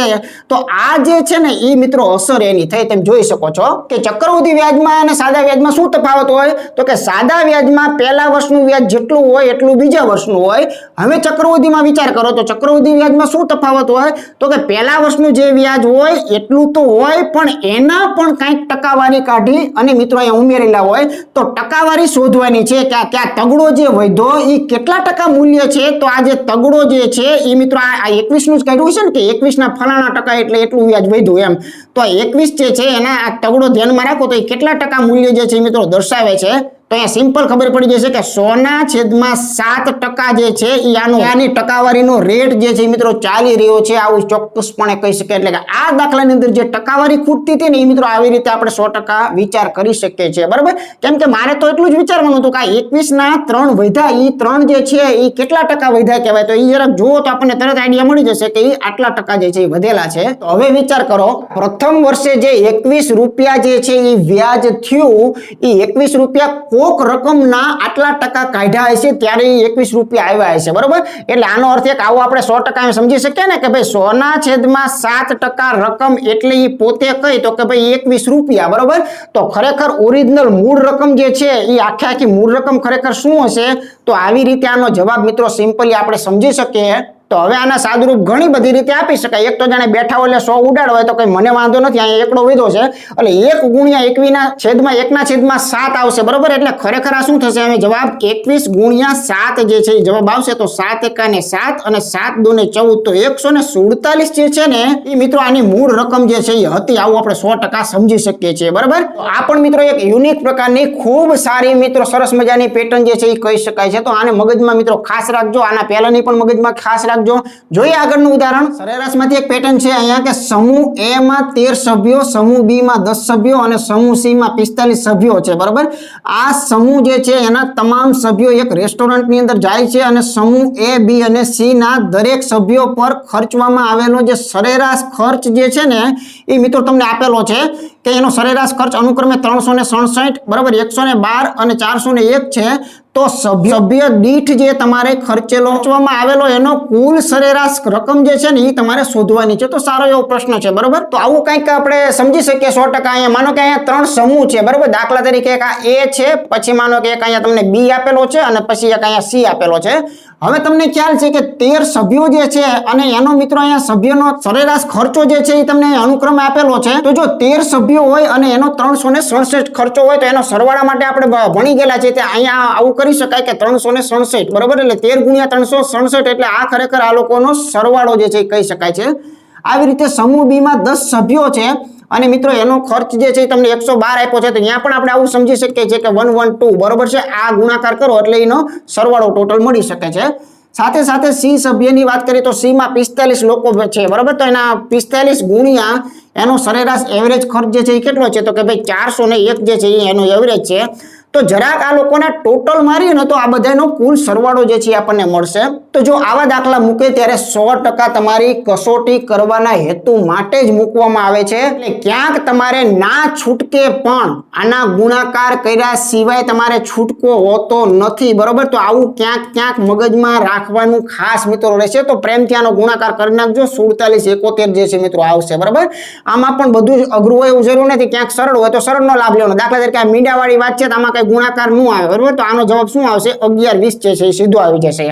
તો આ જે છે ને એ મિત્રો અસર એની થઈ, તમે જોઈ શકો છો કે ચક્રવૃદ્ધિ વ્યાજમાં અને સાદા વ્યાજમાં શું તફાવત હોય તો કે સાદા વ્યાજમાં પહેલા વર્ષનું વ્યાજ જેટલું હોય એટલું બીજા વર્ષનું હોય. હવે ચક્રવૃદ્ધિમાં વિચાર કરો તો ચક્રવૃદ્ધિ વ્યાજમાં શું તફાવત હોય તો કે પહેલા વર્ષનું જે વ્યાજ હોય એટલું તો હોય પણ એના પણ કંઈક ટકાવારી કાઢી અને મિત્રો અહીંયા ઉમેરેલા હોય. તો ટકાવારી શોધવાની છે કે આ તગડો જે વધ્યો એ કેટલા ટકા મૂલ્ય છે. તો આ જે તગડો જે છે એ મિત્રો આ 21 નું જ કાઢ્યું છે ને કે 21 ના ફલાણા ટકા એટલે એટલું વ્યાજ વધ્યું એમ. તો આ 21 જે છે એના આ તગડો ધ્યાનમાં રાખો તો એ કેટલા ટકા મૂલ્ય જે છે મિત્રો દર્શાવે છે. તો અહીંયા સિમ્પલ ખબર પડી જશે કે 100/7% જે છે એ આની ટકાવારીનો રેટ જે છે મિત્રો ચાલી રહ્યો છે, આવું ચોક્કસપણે કહી શકાય. એટલે કે આ દાખલાની અંદર જે ટકાવારી ખૂટતી હતી ને એ મિત્રો આવી રીતે આપણે 100% વિચાર કરી શકીએ છીએ, બરાબર? કેમ કે મારે તો એટલું જ વિચારવાનું હતું કે આ 21 ના 3 વધ્યા, એ 3 જે છે એ કેટલા ટકા વધ્યા કહેવાય. તો એ જરાક જુઓ તો આપણને તરત આઈડિયા મળી જશે કે એ આટલા ટકા જે છે એ વધેલા છે. તો હવે વિચાર કરો, પ્રથમ વર્ષે જે 21 રૂપિયા જે છે એ વ્યાજ થયું, એ 21 રૂપિયા કોક રકમના આટલા ટકા કાઢ્યા હશે ત્યારે 21 રૂપિયા આવ્યા હશે, બરોબર? એટલે આનો અર્થ એક આવો આપણે 100% સમજી શકીએ ને કે ભાઈ 100/7% રકમ એટલે ઈ પોતે કઈ તો કે ભાઈ 21 રૂપિયા, બરોબર? તો ખરેખર ઓરિજિનલ મૂળ રકમ જે છે એ આખી મૂળ રકમ ખરેખર શું હશે? તો આવી રીતે આનો જવાબ મિત્રો સિમ્પલી આપણે સમજી શકીએ. તો હવે આના સાદુરૂપ ઘણી બધી રીતે આપી શકાય. એક તો જાણે બેઠા હોય એટલે 100 ઉડાડો હોય તો કઈ મને વાંધો નથી, અહીંયા એકડો વધ્યો છે એટલે 1/21/7 આવશે, બરોબર? એટલે ખરેખર આ શું થશે? હવે જવાબ 21/7 જે છે એ જવાબ આવશે. તો 7 એકા 7 અને 7 દુ 14 તો 147 જે છે ને એ મિત્રો આની મૂળ રકમ જે છે એ હતી. આવું આપણે 100% સમજી શકીએ છીએ, બરાબર? તો આ પણ મિત્રો એક યુનિક પ્રકારની ખૂબ સારી મિત્રો સરસ મજાની પેટર્ન જે છે એ કહી શકાય છે. તો આને મગજમાં મિત્રો ખાસ રાખજો, આના પહેલાની પણ મગજમાં ખાસ રાખજો. જોઈએ આગળનું ઉદાહરણ. સરેરાશમાંથી એક પેટર્ન છે અહીંયા કે સમૂહ A માં 13 સભ્યો, સમૂહ B માં 10 સભ્યો અને સમૂહ C માં 45 સભ્યો છે, બરાબર? આ સમૂહ જે છે એના તમામ સભ્યો એક રેસ્ટોરન્ટની અંદર જાય છે અને સમૂહ A, B અને C ના દરેક સભ્યો પર ખર્ચવામાં આવેલો જે સરેરાશ ખર્ચ જે છે ને એ મિત્રો તમને આપેલો છે કે એનો સરેરાશ ખર્ચ અનુક્રમે 367, બરાબર, 112 અને 401 છે. તો સભ્ય દીઠ જે તમારે ખર્ચવામાં આવેલો એનો કુલ સરેરાશ રકમ જે છે ને એ તમારે શોધવાની છે. તો સારો એવો પ્રશ્ન છે, બરાબર? તો આવું કંઈક આપણે સમજી શકીએ 100%. અહીંયા માનો કે અહીંયા 3 સમૂહ છે, બરાબર? દાખલા તરીકે એક આ A છે, પછી માનો કે એક અહીંયા તમને B આપેલો છે અને પછી એક અહીંયા C આપેલો છે. હવે તમને ખ્યાલ છે કે 13 સભ્યો જે છે અને એનો મિત્રો અહીંયા સભ્યનો સરેરાશ ખર્ચો જે છે એ તમને અનુક્રમે આપેલો છે. તો જો 13 સભ્યો હોય અને એનો 367 ખર્ચો હોય તો એનો સરવાળા માટે આપણે ભણી ગયેલા છે. અહીંયા આવું કરી શકાય કે 367, બરાબર? એટલે 13 × 367 એટલે આ ખરેખર આ લોકોનો સરવાળો જે છે એ કહી શકાય છે. આવી રીતે સમૂહ B માં 10 સભ્યો છે અને મિત્રો એનો ખર્ચ જે છે તમને 112 આપ્યો છે. તો અહીંયા પણ આપણે આવું સમજી શકીએ છીએ કે 112, બરોબર છે? આ ગુણાકાર કરો એટલે એનો સરવાળો ટોટલ મળી શકે છે. સાથે સાથે C સભ્યની વાત કરીએ તો C માં 45 લોકો છે, બરાબર? તો એના 45 ગુણ્યા એનો સરેરાશ એવરેજ ખર્ચ જે છે એ કેટલો છે? તો કે ભાઈ 401 જે છે એનો એવરેજ છે. તો જરાક આ લોકોના ટોટલ મારીએ ને તો આ બધાનો કુલ સરવાળો જે છે આપણને મળશે. તો જો આવા દાખલા મૂકે ત્યારે 100% તમારી કસોટી કરવાના હેતુ માટે જ મૂકવામાં આવે છે. એટલે ક્યાંક તમારે ના છૂટકે પણ આના ગુણાકાર કર્યા સિવાય તમારે છૂટકો હોતો નથી, બરોબર? તો આવું ક્યાંક મગજમાં રાખવાનું ખાસ મિત્રો રહેશે. તો પ્રેમથી આનો ગુણાકાર કરી નાખજો. 4771 જે છે મિત્રો આવશે, બરાબર? આમાં પણ બધું જ અઘરું હોય એવું જરૂર નથી. ક્યાંક સરળ હોય તો સરળનો લાભ લેવાનો. દાખલા તરીકે આ મીંડાવાળી વાત છે તો આમાં કઈ ગુણાકાર નું આવે, બરોબર? તો આનો જવાબ શું આવશે? 11-20 જે છે એ સીધો આવી જશે.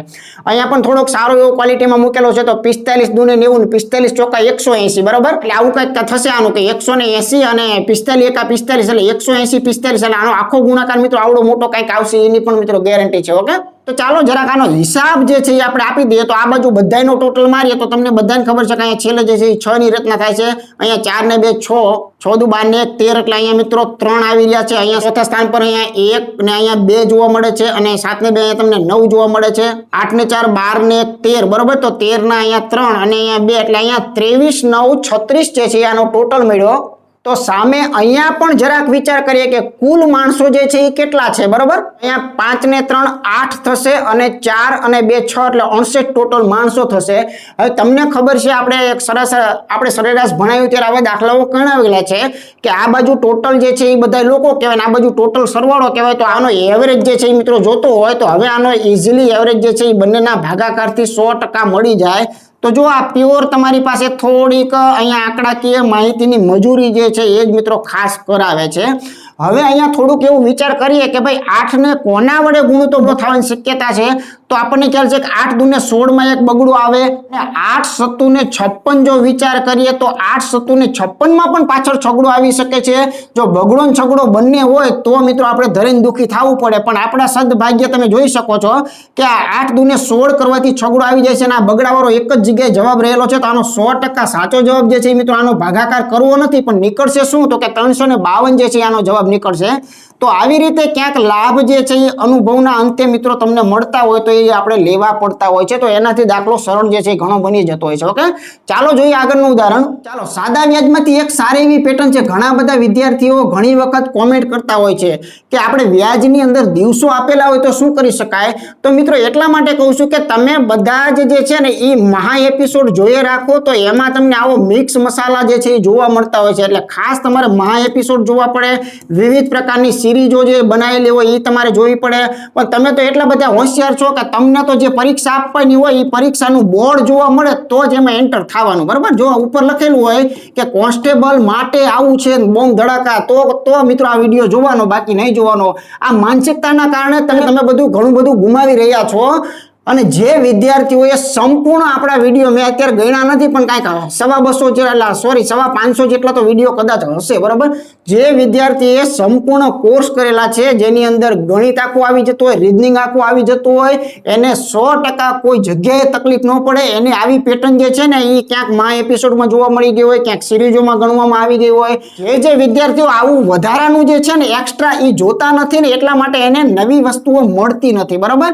અહીંયા પણ થોડોક સારો એવો ક્વોલિટીમાં મૂકેલો છે. તો 45 દુ 90 45 ચોકા 180, બરોબર? એટલે આવું કંઈક થશે આનું કે 180 અને 45 એકા 45 એટલે 180 45 એટલે આનો આખો ગુણાકાર મિત્રો આવડો મોટો કંઈક આવશે એની પણ મિત્રો ગેરંટી છે. ઓકે, તો ચાલો જરાક આનો હિસાબ જે છે એ આપણે આપી દઈએ. તો આ બાજુ બધાનો ટોટલ મારીએ તો તમને બધાને ખબર છે કે અહીંયા છેલ્લે જે છે એ 6 ની રચના થાય છે. અહીંયા 4 ને 2 6, 6 દુ 12 ને 1 13 એટલે અહીંયા મિત્રો 3 આવી રહ્યા છે. અહીંયા ચોથા સ્થાન પર અહીંયા 1 ને અહીંયા 2 જોવા મળે છે અને 7 ને 2 અહીંયા તમને 9 જોવા મળે છે. 8 ને 4 12 ને 1 13, બરોબર? તો 13 ના અહીંયા 3 અને અહીંયા 2 એટલે અહીંયા 23 9 36 જે છે આનો ટોટલ મળ્યો. તો સામે અહીંયા પણ જરાક વિચાર કરીએ કે કુલ માણસો જે છે એ કેટલા છે, બરોબર? અહીંયા 5 ને 3 8 થશે અને 4 અને 2 6 એટલે 59 ટોટલ માણસો થશે. હવે તમને ખબર છે આપણે સરેરાશ ભણાવ્યું ત્યારે આવા દાખલાઓ ગણાવેલા છે કે આ બાજુ ટોટલ જે છે એ બધા લોકો કહેવાય ને આ બાજુ ટોટલ સરવાળો કહેવાય. તો આનો એવરેજ જે છે એ મિત્રો જોતો હોય તો હવે આનો ઇઝીલી એવરેજ જે છે એ બંનેના ભાગાકારથી 100% મળી જાય. તો જો આ પ્યોર તમારી પાસે થોડીક અહીંયા આંકડાકીય માહિતીની મજૂરી જે છે એ જ મિત્રો ખાસ કરાવે છે. હવે અહીંયા થોડુંક એવું વિચાર કરીએ કે ભાઈ 8 ને કોના વડે ગુણો તો થવાની શક્યતા છે. તો આપણને ખ્યાલ છે કે 8 દુ 16 માં એક બગડું આવે અને 8 સત્તુ ને 56 જો વિચાર કરીએ તો 8 સત્તુ ને 56 માં પણ પાછળ છગડો આવી શકે છે. જો બગડો ને છગડો બંને હોય તો મિત્રો આપણે ધરીને દુખી થવું પડે. પણ આપણા સદભાગ્ય તમે જોઈ શકો છો કે આ 8 દુ 16 કરવાથી છગડો આવી જાય છે અને આ બગડાવાળો એક જ જગ્યાએ જવાબ રહેલો છે. તો આનો 100% સાચો જવાબ જે છે મિત્રો આનો ભાગાકાર કરવો નથી પણ નીકળશે શું? તો કે 352 જે છે આનો જવાબ નીકળશે. તો આવી રીતે ક્યાંક લાભ જે છે એ અનુભવના અંતે મિત્રો તમને મળતા હોય તો એ એ આપણે લેવા પડતા હોય છે, તો એનાથી દાખલો સરળ જે છે ઘણો બની જતો હોય છે. ઓકે, ચાલો જોઈએ આગળનું ઉદાહરણ. ચાલો, સાદા વ્યાજમાંથી એક સારી એવી પેટર્ન છે. ઘણા બધા વિદ્યાર્થીઓ ઘણી વખત કોમેન્ટ કરતા હોય છે કે આપણે વ્યાજની અંદર દિવસો આપેલા હોય તો શું કરી શકાય. તો મિત્રો એટલા માટે કહું છું કે તમે બધા જ જે છે ને એ મહા એપિસોડ જોઈએ રાખો, તો એમાં તમને આવો મિક્સ મસાલા જે છે એ જોવા મળતા હોય છે. એટલે ખાસ તમારે મહા એપિસોડ જોવા પડે, વિવિધ પ્રકારની સિરીઝો જે બનાવેલી હોય એ તમારે જોવી પડે. પણ તમે તો એટલા બધા હોશિયાર છો કે તમને તો જે પરીક્ષા આપવાની હોય એ પરીક્ષાનું બોર્ડ જોવા મળે તો જ એમાં એન્ટર થવાનું. બરાબર, જો ઉપર લખેલું હોય કે કોન્સ્ટેબલ માટે આવું છે બોમ્બ ધડાકા, તો મિત્રો આ વિડીયો જોવાનો, બાકી નહીં જોવાનો. આ માનસિકતાના કારણે તમે બધું ઘણું બધું ગુમાવી રહ્યા છો. અને જે વિદ્યાર્થીઓએ સંપૂર્ણ આપણા વિડીયો, મેં અત્યારે ગણ્યા નથી પણ કાંઈક 500 જેટલા તો વિડીયો કદાચ હશે. બરાબર, જે વિદ્યાર્થીએ સંપૂર્ણ કોર્સ કરેલા છે, જેની અંદર ગણિત આખું આવી જતું હોય, રીઝનિંગ આખું આવી જતું હોય, એને 100% કોઈ જગ્યાએ તકલીફ ન પડે. એને આવી પેટર્ન જે છે ને એ ક્યાંક મા એપિસોડમાં જોવા મળી ગઈ હોય, ક્યાંક સિરીઝોમાં ગણવામાં આવી ગઈ હોય. જે વિદ્યાર્થીઓ આવું વધારાનું જે છે ને એક્સ્ટ્રા એ જોતા નથી ને, એટલા માટે એને નવી વસ્તુઓ મળતી નથી. બરાબર,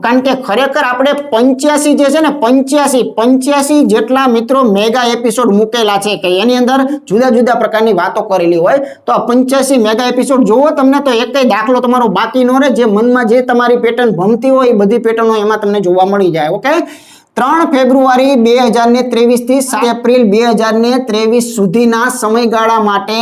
કારણ કે ખરેખર આપણે 85 જે છે ને 85 જેટલા મિત્રો મેગા એપિસોડ મૂકેલા છે કે એની અંદર જુદા જુદા પ્રકારની વાતો કરેલી હોય. તો આ 85 મેગા એપિસોડ જોવો તમને તો એક દાખલો તમારો બાકી ન રહે. જે મનમાં જે તમારી પેટર્ન ભમતી હોય એ બધી પેટર્નો એમાં તમને જોવા મળી જાય. ઓકે, 3 ફેબ્રુઆરી 2023 થી 7 એપ્રિલ 2023 સુધીના સમયગાળા માટે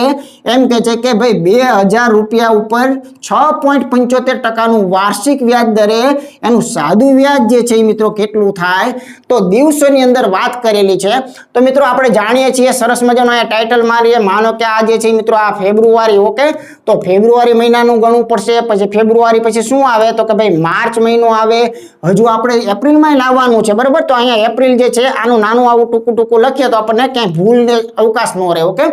એમ કે છે કે ભાઈ 2000 રૂપિયા ઉપર 6.75% વાર્ષિક વ્યાજ દરે એનું સાદું વ્યાજ જે છે મિત્રો કેટલું થાય, તો દિવસોની અંદર વાત કરેલી છે. તો મિત્રો આપણે જાણીએ છીએ સરસ મજાનો આ ટાઇટલ મારીએ. માનો કે આ જે છે મિત્રો આ ફેબ્રુઆરી. ઓકે, તો ફેબ્રુઆરી મહિનાનું ગણવું પડશે. પછી ફેબ્રુઆરી પછી શું આવે તો કે ભાઈ માર્ચ મહિનો આવે. હજુ આપણે એપ્રિલમાં લાવવાનું છે. બરાબર, તો અહીંયા એપ્રિલ જે છે આનું નાનું આવું ટૂંકું લખીએ તો આપણને ક્યાંય ભૂલ ને અવકાશ ન રહે. ઓકે,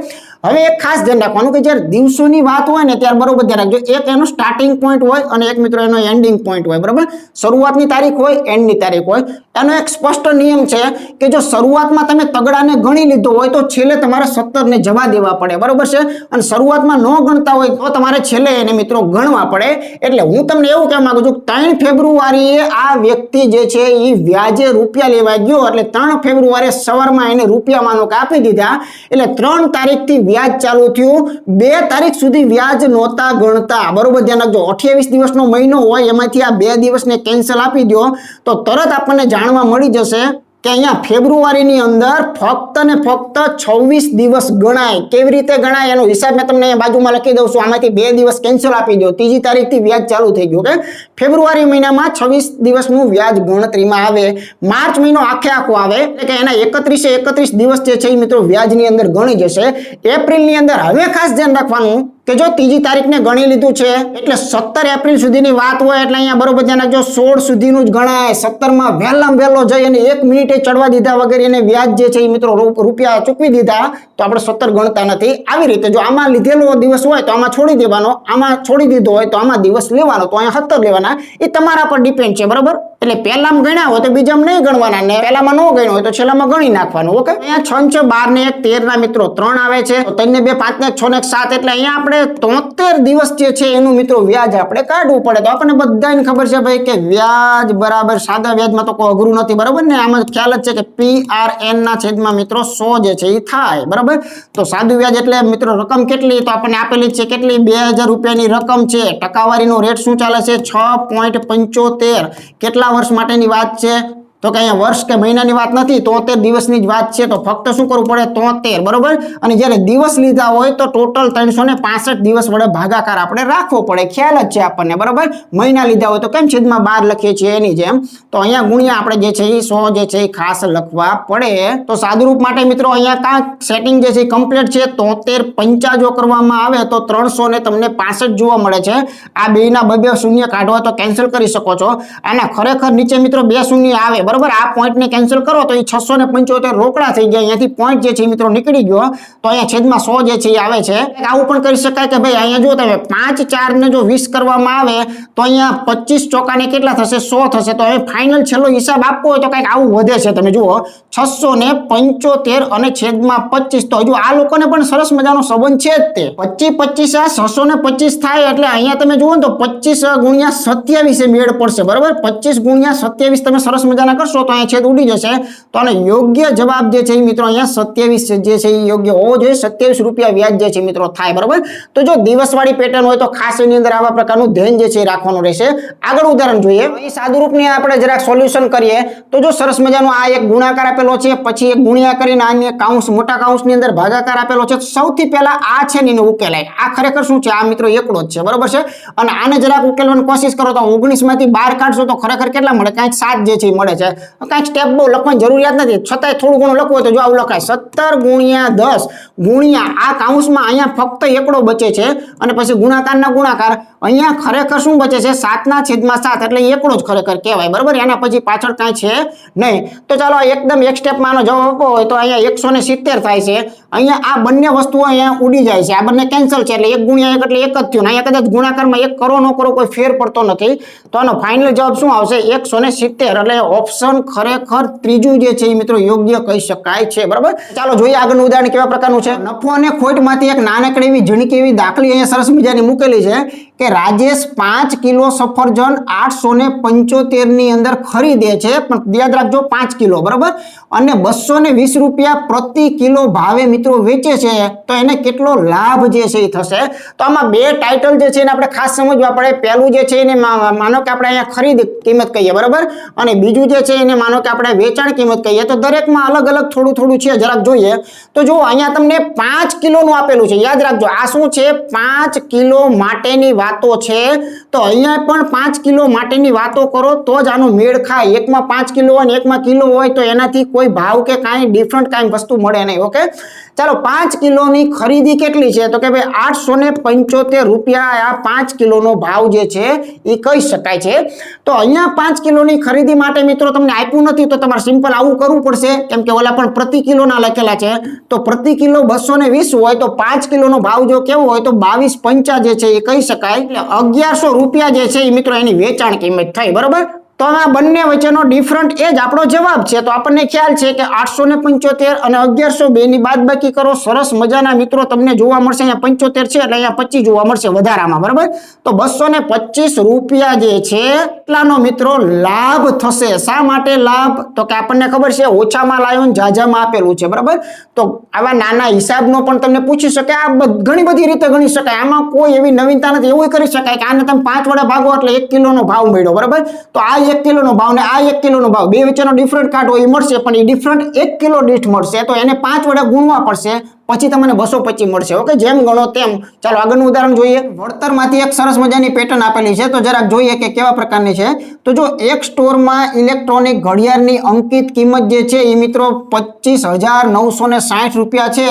હવે એક ખાસ ધ્યાન રાખવાનું કે જ્યારે દિવસોની વાત હોય ને ત્યારે બરોબર ધ્યાન રાખજો. એક એનો સ્ટાર્ટિંગ પોઈન્ટ હોય અને એક મિત્રો એનો એન્ડિંગ પોઈન્ટ હોય. બરાબર, શરૂઆતની તારીખ હોય, એન્ડની તારીખ હોય. એનો એક સ્પષ્ટ નિયમ છે કે જો શરૂઆતમાં તમે તગડાને ગણી લીધો હોય તો છેલ્લે તમારે 17 ને જવા દેવા પડે. બરોબર છે, અને શરૂઆતમાં ન ગણતા હોય તો તમારે છેલ્લે એને મિત્રો ગણવા પડે. એટલે હું તમને એવું કહેવા માંગુ છું 3 ફેબ્રુઆરીએ આ વ્યક્તિ જે છે એ વ્યાજે રૂપિયા લેવા ગયો, એટલે 3 ફેબ્રુઆરી સવારમાં એને રૂપિયા માનો કે આપી દીધા. એટલે 3 તારીખથી વ્યાજ ચાલુ થયું, 2 તારીખ સુધી વ્યાજ નહોતા ગણતા. બરોબર, ધ્યાન રાખજો. 28 દિવસનો મહિનો હોય, એમાંથી આ 2 દિવસને કેન્સલ આપી દો તો તરત આપણને જાણવા મળી જશે કે અહીંયા ફેબ્રુઆરીની અંદર ફક્ત ને ફક્ત 26 દિવસ ગણાય. કેવી રીતે ગણાય એનો હિસાબ મેં તમને બાજુમાં લખી દઉં છું. આમાંથી 2 દિવસ કેન્સલ આપી દો, 3જી તારીખથી વ્યાજ ચાલુ થઈ ગયું. કે ફેબ્રુઆરી મહિનામાં 26 દિવસનું વ્યાજ ગણતરીમાં આવે. માર્ચ મહિનો આખો આવે, એટલે કે એના 31 દિવસ જે છે એ મિત્રો વ્યાજની અંદર ગણી જશે. એપ્રિલની અંદર હવે ખાસ ધ્યાન રાખવાનું કે જો 3જી તારીખને ગણી લીધું છે એટલે 17 એપ્રિલ સુધીની વાત હોય, એટલે અહીંયા બરોબર ધ્યાન રાખજો 16 સુધીનું જ ગણાય. 17માં વહેલામાં વહેલો જઈ અને 1 મિનિટે ચડવા દીધા વગર એને વ્યાજ જે છે એ મિત્રો રૂપિયા ચૂકવી દીધા તો આપણે 17 ગણતા નથી. આવી રીતે જો આમાં લીધેલો દિવસ હોય તો આમાં છોડી દેવાનો, આમાં છોડી દીધો હોય તો આમાં દિવસ લેવાનો, તો અહીંયા 17 લેવાના. એ તમારા પર ડિપેન્ડ છે. બરાબર, એટલે પહેલામાં ગણ્યા હોય તો બીજામાં નહીં ગણવાના, ને પહેલામાં ન ગણ્યો હોય તો છેલ્લામાં ગણી નાખવાનું. ઓકે, અહીંયા 6 6 12 ને 1 13 ના મિત્રો 3 આવે છે, તો 3 ને 2 5 ને 6 ને 7, એટલે અહીંયા આપણે 73 દિવસ જે છે એનું મિત્રો વ્યાજ આપણે કાઢવું પડે. તો આપણને બધાને ખબર છે ભાઈ કે વ્યાજ બરાબર સાદા વ્યાજમાં તો કોઈ અઘરું નથી. બરાબર ને, આમાં ખ્યાલ જ છે કે PRN ના છેદમાં મિત્રો 100 જે છે એ થાય. બરાબર, તો સાદું વ્યાજ એટલે મિત્રો રકમ કેટલી તો આપણને આપેલી છે કેટલી, 2000 રૂપિયાની રકમ છે. ટકાવારીનો રેટ શું ચાલે છે 6.75. કેટલા વર્ષ માટેની વાત છે તો કે અહીંયા વર્ષ કે મહિનાની વાત નથી, 73 દિવસની જ વાત છે. તો ફક્ત શું કરવું પડે 73. બરોબર, અને જ્યારે દિવસ લીધા હોય તો ટોટલ 365 દિવસ વડે ભાગાકાર આપણે રાખવો પડે. ખ્યાલ જ છે આપણને. બરોબર, મહિના લીધા હોય તો કેમ છેદમાં 12 લખીએ છીએ એની જેમ, તો અહીંયા ગુણ્યા આપણે જે છે એ 100 જે છે એ ખાસ લખવા પડે. તો સાદુરૂપ માટે મિત્રો અહીંયા કાંક સેટિંગ જે છે એ કમ્પ્લીટ છે. 73 50 જો કરવામાં આવે તો 300 ને તમને 65 જોવા મળે છે. આ બેના 2 શૂન્ય કાઢવા તો કેન્સલ કરી શકો છો. આના ખરેખર નીચે મિત્રો 2 શૂન્ય આવે. બરોબર આ પોઈન્ટ ને કેન્સલ કરો તો એ 675 રોકડા થઈ ગયા, અહીંયાથી પોઈન્ટ જે છે મિત્રો નીકળી ગયો, તો અહીંયા છેદમાં 100 જે છે એ આવે છે. આવું પણ કરી શકાય કે ભાઈ અહીંયા જો તમે 5 4 ને જો 20 કરવામાં આવે તો અહીંયા 25 ચોકાને કેટલા થશે 100 થશે. તો હવે ફાઇનલ છેલ્લો હિસાબ આપવો હોય તો કંઈક આવું વધે છે. તમે જુઓ 675 અને છેદમાં 25, તો હજુ આ લોકોને પણ સરસ મજાનો સંબંધ છે જ તે 25 આ 625 થાય એટલે અહીંયા તમે જુઓ ને તો 25 ગુણ્યા 27 મેળ પડશે બરાબર. 25 ગુણ્યા 27 તમે સરસ મજાના કરશો તો અહીંયા છેદ ઉડી જશે. તો આનો યોગ્ય જવાબ જે છે મિત્રો અહીંયા 27 જે છે એ યોગ્ય હોવો જોઈએ. 27 રૂપિયા વ્યાજ જે છે મિત્રો થાય બરાબર. તો જો દિવસવાળી પેટર્ન હોય તો ખાસ એની અંદર આવા પ્રકારનું ધ્યાન જે છે રાખવાનું રહેશે. આગળ ઉદાહરણ જોઈએ. અહીં સાદુરૂપની આપણે જરાક સોલ્યુશન કરીએ તો જો સરસ મજાનો આ એક ગુણાકાર આપેલો છે, પછી એક ગુણ્યા કરીને આની કૌંસ મોટા કૌંસની અંદર ભાગાકાર આપેલો છે. સૌથી પહેલા આ છે ને એને ઉકેલાય. આ ખરેખર શું છે, આ મિત્રો એકડો જ છે બરાબર છે. અને આને જરાક ઉકેલવાની કોશિશ કરો તો 19 માંથી 12 કાઢશો તો ખરેખર કેટલા મળે, કાંઈક 7 જે છે એ મળે છે. કાંઈક સ્ટેપ બહુ લખવાની જરૂરિયાત નથી, છતાંય થોડું ઘણું લખવું હોય તો જો આવું લખાય 17 ગુણ્યા 10 ગુણ્યા આ કૌંસમાં અહીંયા ફક્ત એકડો બચે છે અને પછી ગુણાકારના ગુણાકાર અહીંયા ખરેખર શું બચે છે 7/7 એટલે એકડો જ ખરેખર કહેવાય બરાબર. એના પછી પાછળ કાંઈ છે નહીં. તો ચાલો એકદમ એક સ્ટેપમાં આનો જવાબ આપવો હોય તો અહીંયા 170 થાય છે. અહીંયા આ બંને વસ્તુઓ અહીંયા ઉડી જાય છે, આ બંને કેન્સલ છે એટલે 1 ગુણ્યા 1 એટલે 1 જ થયું. અહીંયા કદાચ ગુણાકારમાં 1 કરો ન કરો કોઈ ફેર પડતો નથી. તો આનો ફાઇનલ જવાબ શું આવશે 170. એટલે ઓપ્શન ખરેખર ત્રીજું જે છે એ મિત્રો યોગ્ય કહી શકાય છે બરાબર. ચાલો જોઈએ આગળનું ઉદાહરણ કેવા પ્રકારનું છે. નફો અને ખોટમાંથી એક નાનકડી એવી ઝીણકી એવી દાખલી અહીંયા સરસ મજાની મૂકેલી છે કે રાજેશ 5 કિલો સફરજન 875 ની અંદર ખરીદે છે, પણ યાદ રાખજો 5 કિલો બરાબર, અને 220 રૂપિયા પ્રતિ કિલો ભાવે મિત્રો વેચે છે, તો એને કેટલો લાભ જે છે એ થશે. તો આમાં બે ટાઇટલ જે છે એને આપણે ખાસ સમજવા પડે. પહેલું જે છે એને માનો કે આપણે અહીંયા ખરીદ કિંમત કહીએ બરાબર, અને બીજું જે છે એને માનો કે આપણે વેચાણ કિંમત કહીએ. તો દરેકમાં અલગ અલગ થોડું થોડું છે, જરાક જોઈએ. તો જો અહીંયા તમને 5 કિલોનું આપેલું છે, યાદ રાખજો આ શું છે 5 કિલો માટેની વાતો છે. તો અહીંયા પણ 5 કિલો માટેની વાતો કરો તો જ આનો મેળ ખાય. એકમાં 5 કિલો હોય ને એકમાં કિલો હોય તો એનાથી કોઈ ભાવ કે કાંઈ ડિફરન્ટ કાંઈ વસ્તુ મળે નહીં. ઓકે ચાલો 5 કિલોની ખરીદી કેટલી છે તો કે ભાઈ 875 રૂપિયા આ 5 કિલોનો ભાવ જે છે એ કહી શકાય છે. તો અહીંયા 5 કિલોની ખરીદી માટે મિત્રો તમને આપ્યું નથી તો તમારે સિમ્પલ આવું કરવું પડશે, કેમ કે ઓલા પણ પ્રતિ કિલોના લખેલા છે. તો પ્રતિ કિલો 220 હોય તો 5 કિલોનો ભાવ જો કેવો હોય તો 22.50 જે છે એ કહી શકાય. એટલે 1100 રૂપિયા જે છે એ મિત્રો એની વેચાણ કિંમત થઈ બરાબર. તો આ બંને વચ્ચેનો ડિફરન્ટ એ જ આપણો જવાબ છે. તો આપણને ખ્યાલ છે કે 875 અને 1102 ની બાદબાકી કરો, સરસ મજાના મિત્રો તમને જોવા મળશે અહીંયા 75 છે એટલે અહીંયા 25 જોવા મળશે વધારામાં બરાબર. તો 225 રૂપિયા જે છે એટલાનો મિત્રો લાભ થશે. શા માટે લાભ તો કે આપણને ખબર છે ઓછામાં લાવ્યો ને જાજામાં આપેલું છે બરાબર. તો આવા નાના હિસાબનો પણ તમને પૂછી શકે, આ ઘણી બધી રીતે ગણી શકાય, આમાં કોઈ એવી નવીનતા નથી. એવું કરી શકાય કે આને તમે 5 વડે ભાગો એટલે 1 કિલોનો ભાવ મળ્યો બરાબર. તો આ 1 કિલોનો ભાવ ને આ 1 કિલોનો ભાવ બે વચ્ચેનો ડિફરન્ટ કાઢો એ મળશે, પણ એ ડિફરન્ટ 1 કિલો દીઠ મળશે. તો એને 5 વડે ગુણવા પડશે, પછી તમને 225 મળશે. ઓકે જેમ ગણો તેમ. ચાલો આગળનું ઉદાહરણ જોઈએ. વળતરમાંથી એક સરસ મજાની પેટર્ન આપેલી છે, તો જરાક જોઈએ કે કેવા પ્રકારની છે. તો જો એક સ્ટોરમાં ઇલેક્ટ્રોનિક ઘડિયાળની અંકિત કિંમત જે છે એ મિત્રો 25,960 રૂપિયા છે,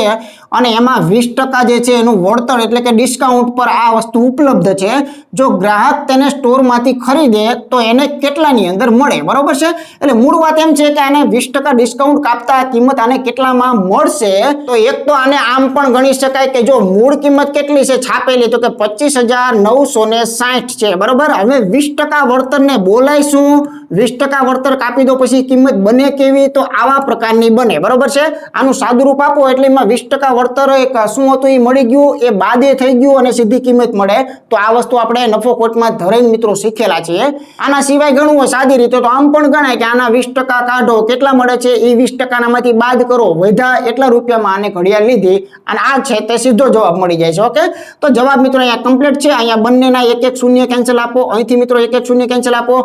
અને એમાં 20% જે છે એનું વળતર એટલે કે ડિસ્કાઉન્ટ પર આ વસ્તુ ઉપલબ્ધ છે. જો ગ્રાહક તેને સ્ટોરમાંથી ખરીદે તો એને કેટલાની અંદર મળે બરોબર છે. એટલે મૂળ વાત એમ છે કે આને 20% ડિસ્કાઉન્ટ કાપતા કિંમત આને કેટલામાં મળશે. તો એક તો આને આમ પણ ગણી શકાય કે જો મૂળ કિંમત કેટલી છે છાપેલી તો કે 25,960 છે બરોબર. હવે 20% વળતરને બોલાઈશું, 20% વળતર કાપી દો પછી કિંમત બને કેવી તો આવા પ્રકારની બને બરોબર છે. આનું સાદું રૂપ આપો એટલે એમાં 20% વળતર એક શું હતું એ મળી ગયું, એ બાદે થઈ ગયું અને સીધી કિંમત મળે. તો આ વસ્તુ આપણે નફો ખોટમાં ધરાઈને મિત્રો શીખેલા છીએ. આના સિવાય ગણવું હોય સાદી રીતે તો આમ પણ ગણાય કે આના 20% કાઢો કેટલા મળે છે એ 20% માંથી બાદ કરો, વધ્યા એટલા રૂપિયામાં આને ઘડિયાળ લીધી અને આ છે તે સીધો જવાબ મળી જાય છે. ઓકે તો જવાબ મિત્રો અહીંયા કમ્પ્લીટ છે. અહીંયા બંનેના 1-1 શૂન્ય કેન્સલ આપો, અહીંથી મિત્રો 1-1 શૂન્ય કેન્સલ આપો,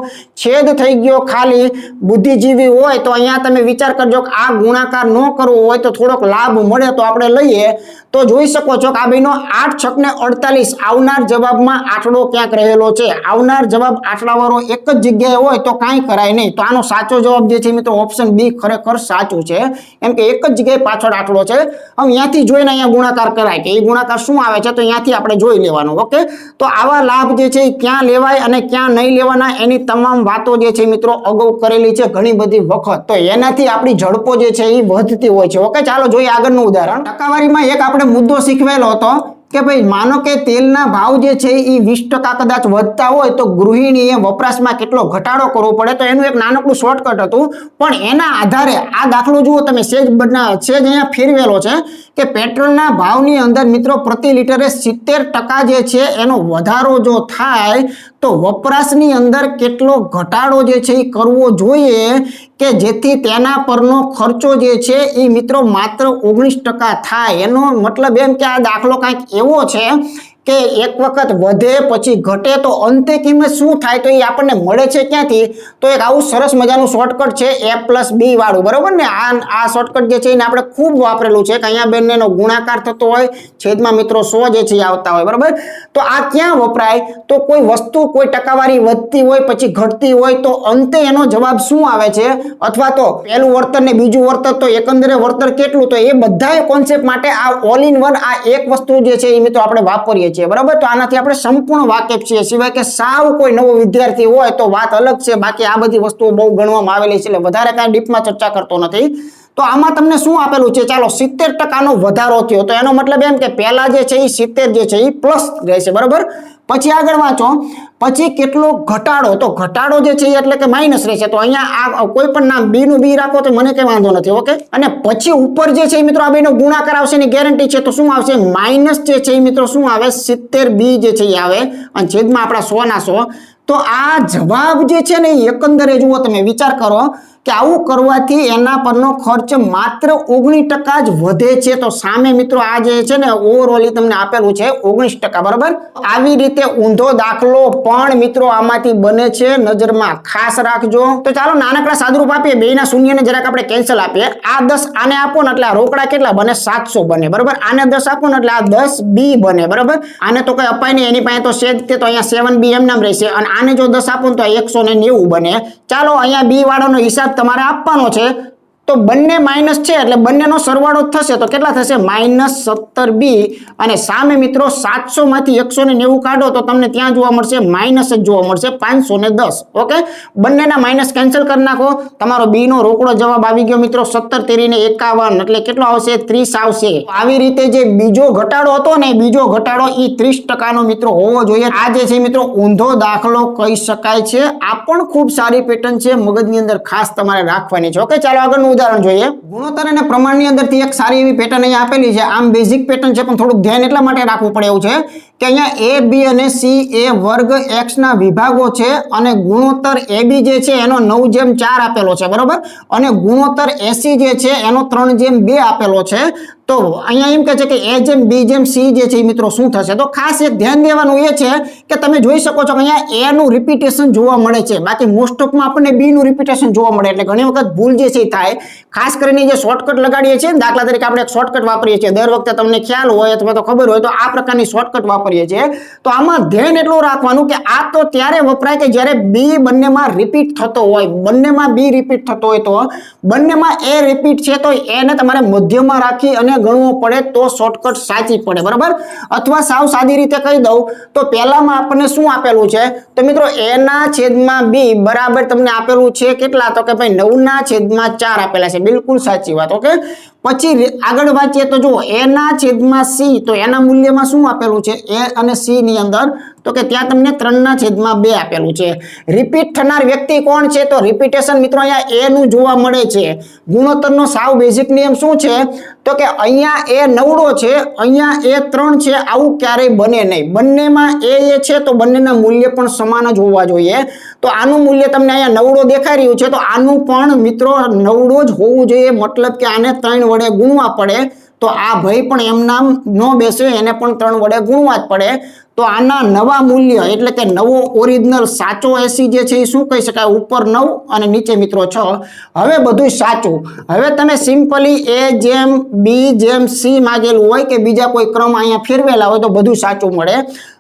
છેદ થઈ ગયો ખાલી. બુદ્ધિજીવી હોય તો અહીંયા તમે વિચાર કરજો કે આ ગુણાકાર ન કરવો હોય તો થોડોક લાભ મળે તો આપણે લઈએ. તો જોઈ શકો છો કે આ ભાઈનો 8×6 = 48 આવનાર જવાબમાં આટલો ક્યાંક રહેલો છે. આવનાર જવાબ આટલાવાળો એક જ જગ્યાએ હોય તો કાંઈ કરાય નહીં. તો આનો સાચો જવાબ જે છે મિત્રો ઓપ્શન બી ખરેખર સાચું છે, એમ કે એક જ જગ્યાએ પાછળ આટલો છે. હવે અહીંયાથી જોઈને અહીંયા ગુણાકાર કરાય કે એ ગુણાકાર શું આવે છે તો અહીંયાથી આપણે જોઈ લેવાનું. ઓકે તો આવા લાભ જે છે એ ક્યાં લેવાય અને ક્યાં નહીં લેવાના એની તમામ વાતો જે છે છે મિત્રો અગાઉ કરેલી છે ઘણી બધી વખત, તો એનાથી આપણી ઝડપો જે છે એ વધતી હોય છે. ઓકે, ચાલો જોઈએ આગળનું ઉદાહરણ. ટકાવારીમાં એક આપણે મુદ્દો શીખવેલો હતો કે ભાઈ માનો કે તેલના ભાવ જે છે એ 20% કદાચ વધતા હોય તો ગૃહિણીએ વપરાશમાં કેટલો ઘટાડો કરવો પડે. તો એનું એક નાનકડું શોર્ટકટ હતું, પણ એના આધારે આ દાખલો જુઓ તમે, સેજ અહીંયા ફેરવેલો છે કે પેટ્રોલના ભાવની અંદર મિત્રો પ્રતિ લીટરે 70% જે છે એનો વધારો જો થાય તો વપરાશની અંદર કેટલો ઘટાડો જે છે એ કરવો જોઈએ કે જેથી તેના પરનો ખર્ચો જે છે એ મિત્રો માત્ર 19% થાય. એનો મતલબ એમ કે આ દાખલો કંઈક એવો છે કે એક વખત વધે પછી ઘટે તો અંતે કિંમત શું થાય તો એ આપણને મળે છે ક્યાંથી? તો એક આવું સરસ મજાનું શોર્ટકટ છે a+b વાળું, બરોબર ને? આ શોર્ટકટ જે છે એને આપણે ખૂબ વાપરેલું છે કે અહીંયા બંનેનો ગુણાકાર થતો હોય, છેદમાં મિત્રો 100 જે છે આવતા હોય, બરોબર? તો આ ક્યાં વપરાય? તો કોઈ વસ્તુ કોઈ ટકાવારી વધતી હોય પછી ઘટતી હોય તો અંતે એનો જવાબ શું આવે છે, અથવા તો પહેલું વળતર ને બીજું વળતર તો એકંદરે વળતર કેટલું, તો એ બધા કોન્સેપ્ટ માટે આ ઓલ ઇન વન આ એક વસ્તુ જે છે એ મિત્રો આપણે વાપરીએ છીએ, બરાબર? તો આનાથી આપણે સંપૂર્ણ વાકેફ છીએ, સિવાય કે સાવ કોઈ નવો વિદ્યાર્થી હોય તો વાત અલગ છે. બાકી આ બધી વસ્તુઓ બહુ ગણવામાં આવેલી છે એટલે વધારે કાંઈ ડીપમાં ચર્ચા કરતો નથી. તો આમાં તમને શું આપેલું છે? ચાલો 70%નો વધારો થયો, તો એનો મતલબ એમ કે પહેલા જે છે એ 70 જે છે એ પ્લસ રહેશે, બરાબર? પછી આગળ વાંચો, પછી કેટલો ઘટાડો, તો ઘટાડો જે છે એટલે કે માઇનસ રહેશે. તો અહીંયા આ કોઈ પણ નામ બી નું બી રાખો તો મને કઈ વાંધો નથી. ઓકે, અને પછી ઉપર જે છે મિત્રો આ બેનો ગુણાકાર આવશે ની ગેરંટી છે, તો શું આવશે? માઇનસ જે છે મિત્રો શું આવે? 70b જે છે એ આવે અને છેદમાં આપણા 100 ના 100. તો આ જવાબ જે છે ને એકંદરે જુઓ તમે, વિચાર કરો કે આવું કરવાથી એના પરનો ખર્ચ માત્ર 19% જ વધે છે. તો સામે મિત્રો આ જે છે ને ઓવરઓલ તમને આપેલું છે 19%, બરાબર? આવી રીતે ઊંધો દાખલો પણ મિત્રો આમાંથી બને છે, નજરમાં ખાસ રાખજો. તો ચાલો નાનકડા સાદુરૂપ આપીએ, બેયના શૂન્યને જરાક આપણે કેન્સલ આપીએ. આ 10 આને આપો ને એટલે આ રોકડા કેટલા બને? 700 બને, બરાબર? આને 10 આપો ને એટલે આ 10b બને, બરાબર? આને તો કઈ અપાય નહીં, એની પાસે તો સેજ તે, તો અહીંયા 7b એમ નામ રહેશે. અને આને જો 10 આપો ને તો 190 બને. ચાલો અહીંયા બી વાળાનો હિસાબ તમારે આપવાનો છે. તો બંને માઇનસ છે એટલે બંનેનો સરવાળો થશે, તો કેટલા થશે? -17b. અને સામે મિત્રો 700 માંથી 190 કાઢો તો તમને ત્યાં જોવા મળશે માઇનસ જ જોવા મળશે, 510. ઓકે, બંનેના માઇનસ કેન્સલ કરી નાખો, તમારો બી નો રોકડો જવાબ આવી ગયો મિત્રો 17 તેરીને 51, એટલે કેટલો આવશે? 30 આવશે. આવી રીતે જે બીજો ઘટાડો હતો ને, બીજો ઘટાડો એ 30% નો મિત્રો હોવો જોઈએ. આ જે છે મિત્રો ઊંધો દાખલો કહી શકાય છે. આ પણ ખૂબ સારી પેટર્ન છે, મગજની અંદર ખાસ તમારે રાખવાની છે. ઓકે, ચાલો આગળનું ઉદાહરણ જોઈએ. ગુણોત્તર અને પ્રમાણની અંદરથી એક સારી એવી પેટર્ન અહીંયા આપેલી છે. આમ બેઝિક પેટર્ન છે પણ થોડુંક ધ્યાન એટલા માટે રાખવું પડે એવું છે કે અહીંયા a b અને c એ વર્ગ x ના વિભાગો છે અને ગુણોત્તર ab જે છે એનો 9/4 આપેલો છે, બરોબર? અને ગુણોત્તર ac જે છે એનો 3/2 આપેલો છે. તો અહીંયા એમ કહે છે કે a/b/c જે છે મિત્રો શું થશે? તો ખાસ એક ધ્યાન દેવાનું એ છે કે તમે જોઈ શકો છો કે અહીંયા a નું રિપીટેશન જોવા મળે છે, બાકી મોસ્ટ ઓફમાં આપણને b નું રિપીટેશન જોવા મળે, એટલે ઘણી વખત ભૂલ જે છે થાય. ખાસ કરીને જે શોર્ટકટ લગાડીએ છીએ, દાખલા તરીકે આપણે એક શોર્ટકટ વાપરીએ છીએ, દર વખતે તમને ખ્યાલ હોય અથવા તો ખબર હોય તો આ પ્રકારની શોર્ટકટ વાપરીએ છીએ. તો આમાં ધ્યાન એટલું રાખવાનું કે આ તો ત્યારે વપરાય કે જ્યારે b બંનેમાં રિપીટ થતો હોય, બંનેમાં b રિપીટ થતો હોય. તો બંનેમાં a રિપીટ છે તો એને તમારે મધ્યમાં રાખી અને ગણવો પડે તો શોર્ટકટ સાચી પડે, બરાબર? અથવા સાવ સાદી રીતે કહી દઉં તો પહેલામાં આપણને શું આપેલું છે? તો મિત્રો a ના છેદમાં b બરાબર તમને આપેલું છે કેટલા? તો કે ભાઈ 9 ના છેદમાં 4 આપેલા છે. બિલકુલ સાચી વાત. ઓકે, પછી આગળ વાંચીએ તો જુઓ a ના છેદમાં c, તો એના મૂલ્યમાં શું આપેલું છે a અને c ની અંદર? તો કે ત્યાં તમને 3 ના છેદમાં 2 આપેલું છે. રિપીટ થનાર વ્યક્તિ કોણ છે? તો રિપીટેશન મિત્રો અહીંયા a નું જોવા મળે છે. ગુણોત્તરનો સાવ બેઝિક નિયમ શું છે? તો કે અહીંયા a નવડો છે, અહીંયા a 3 છે. આવું ક્યારેય બને નહીં. બંનેમાં a છે તો બંનેના મૂલ્ય પણ સમાન જ હોવા જોઈએ. તો આનું મૂલ્ય તમને અહીંયા નવડો દેખાઈ રહ્યું છે, તો આનું પણ મિત્રો નવડો જ હોવું જોઈએ. મતલબ કે આને 3 વડે ગુણવા પડે. તો આ ભાઈ પણ એમ નામ ન બેસે, એને પણ 3 વડે ગુણવા જ પડે. તો આના નવા મૂલ્ય એટલે કે નવો ઓરિજિનલ સાચો 80 જે છે એ શું કહી શકાય? ઉપર 9 અને નીચે મિત્રો 6. હવે બધું સાચું. હવે તમે સિમ્પલી a જેમ b જેમ c માંગેલું હોય કે બીજા કોઈ ક્રમ અહીંયા ફેરવેલા હોય તો બધું સાચું મળે.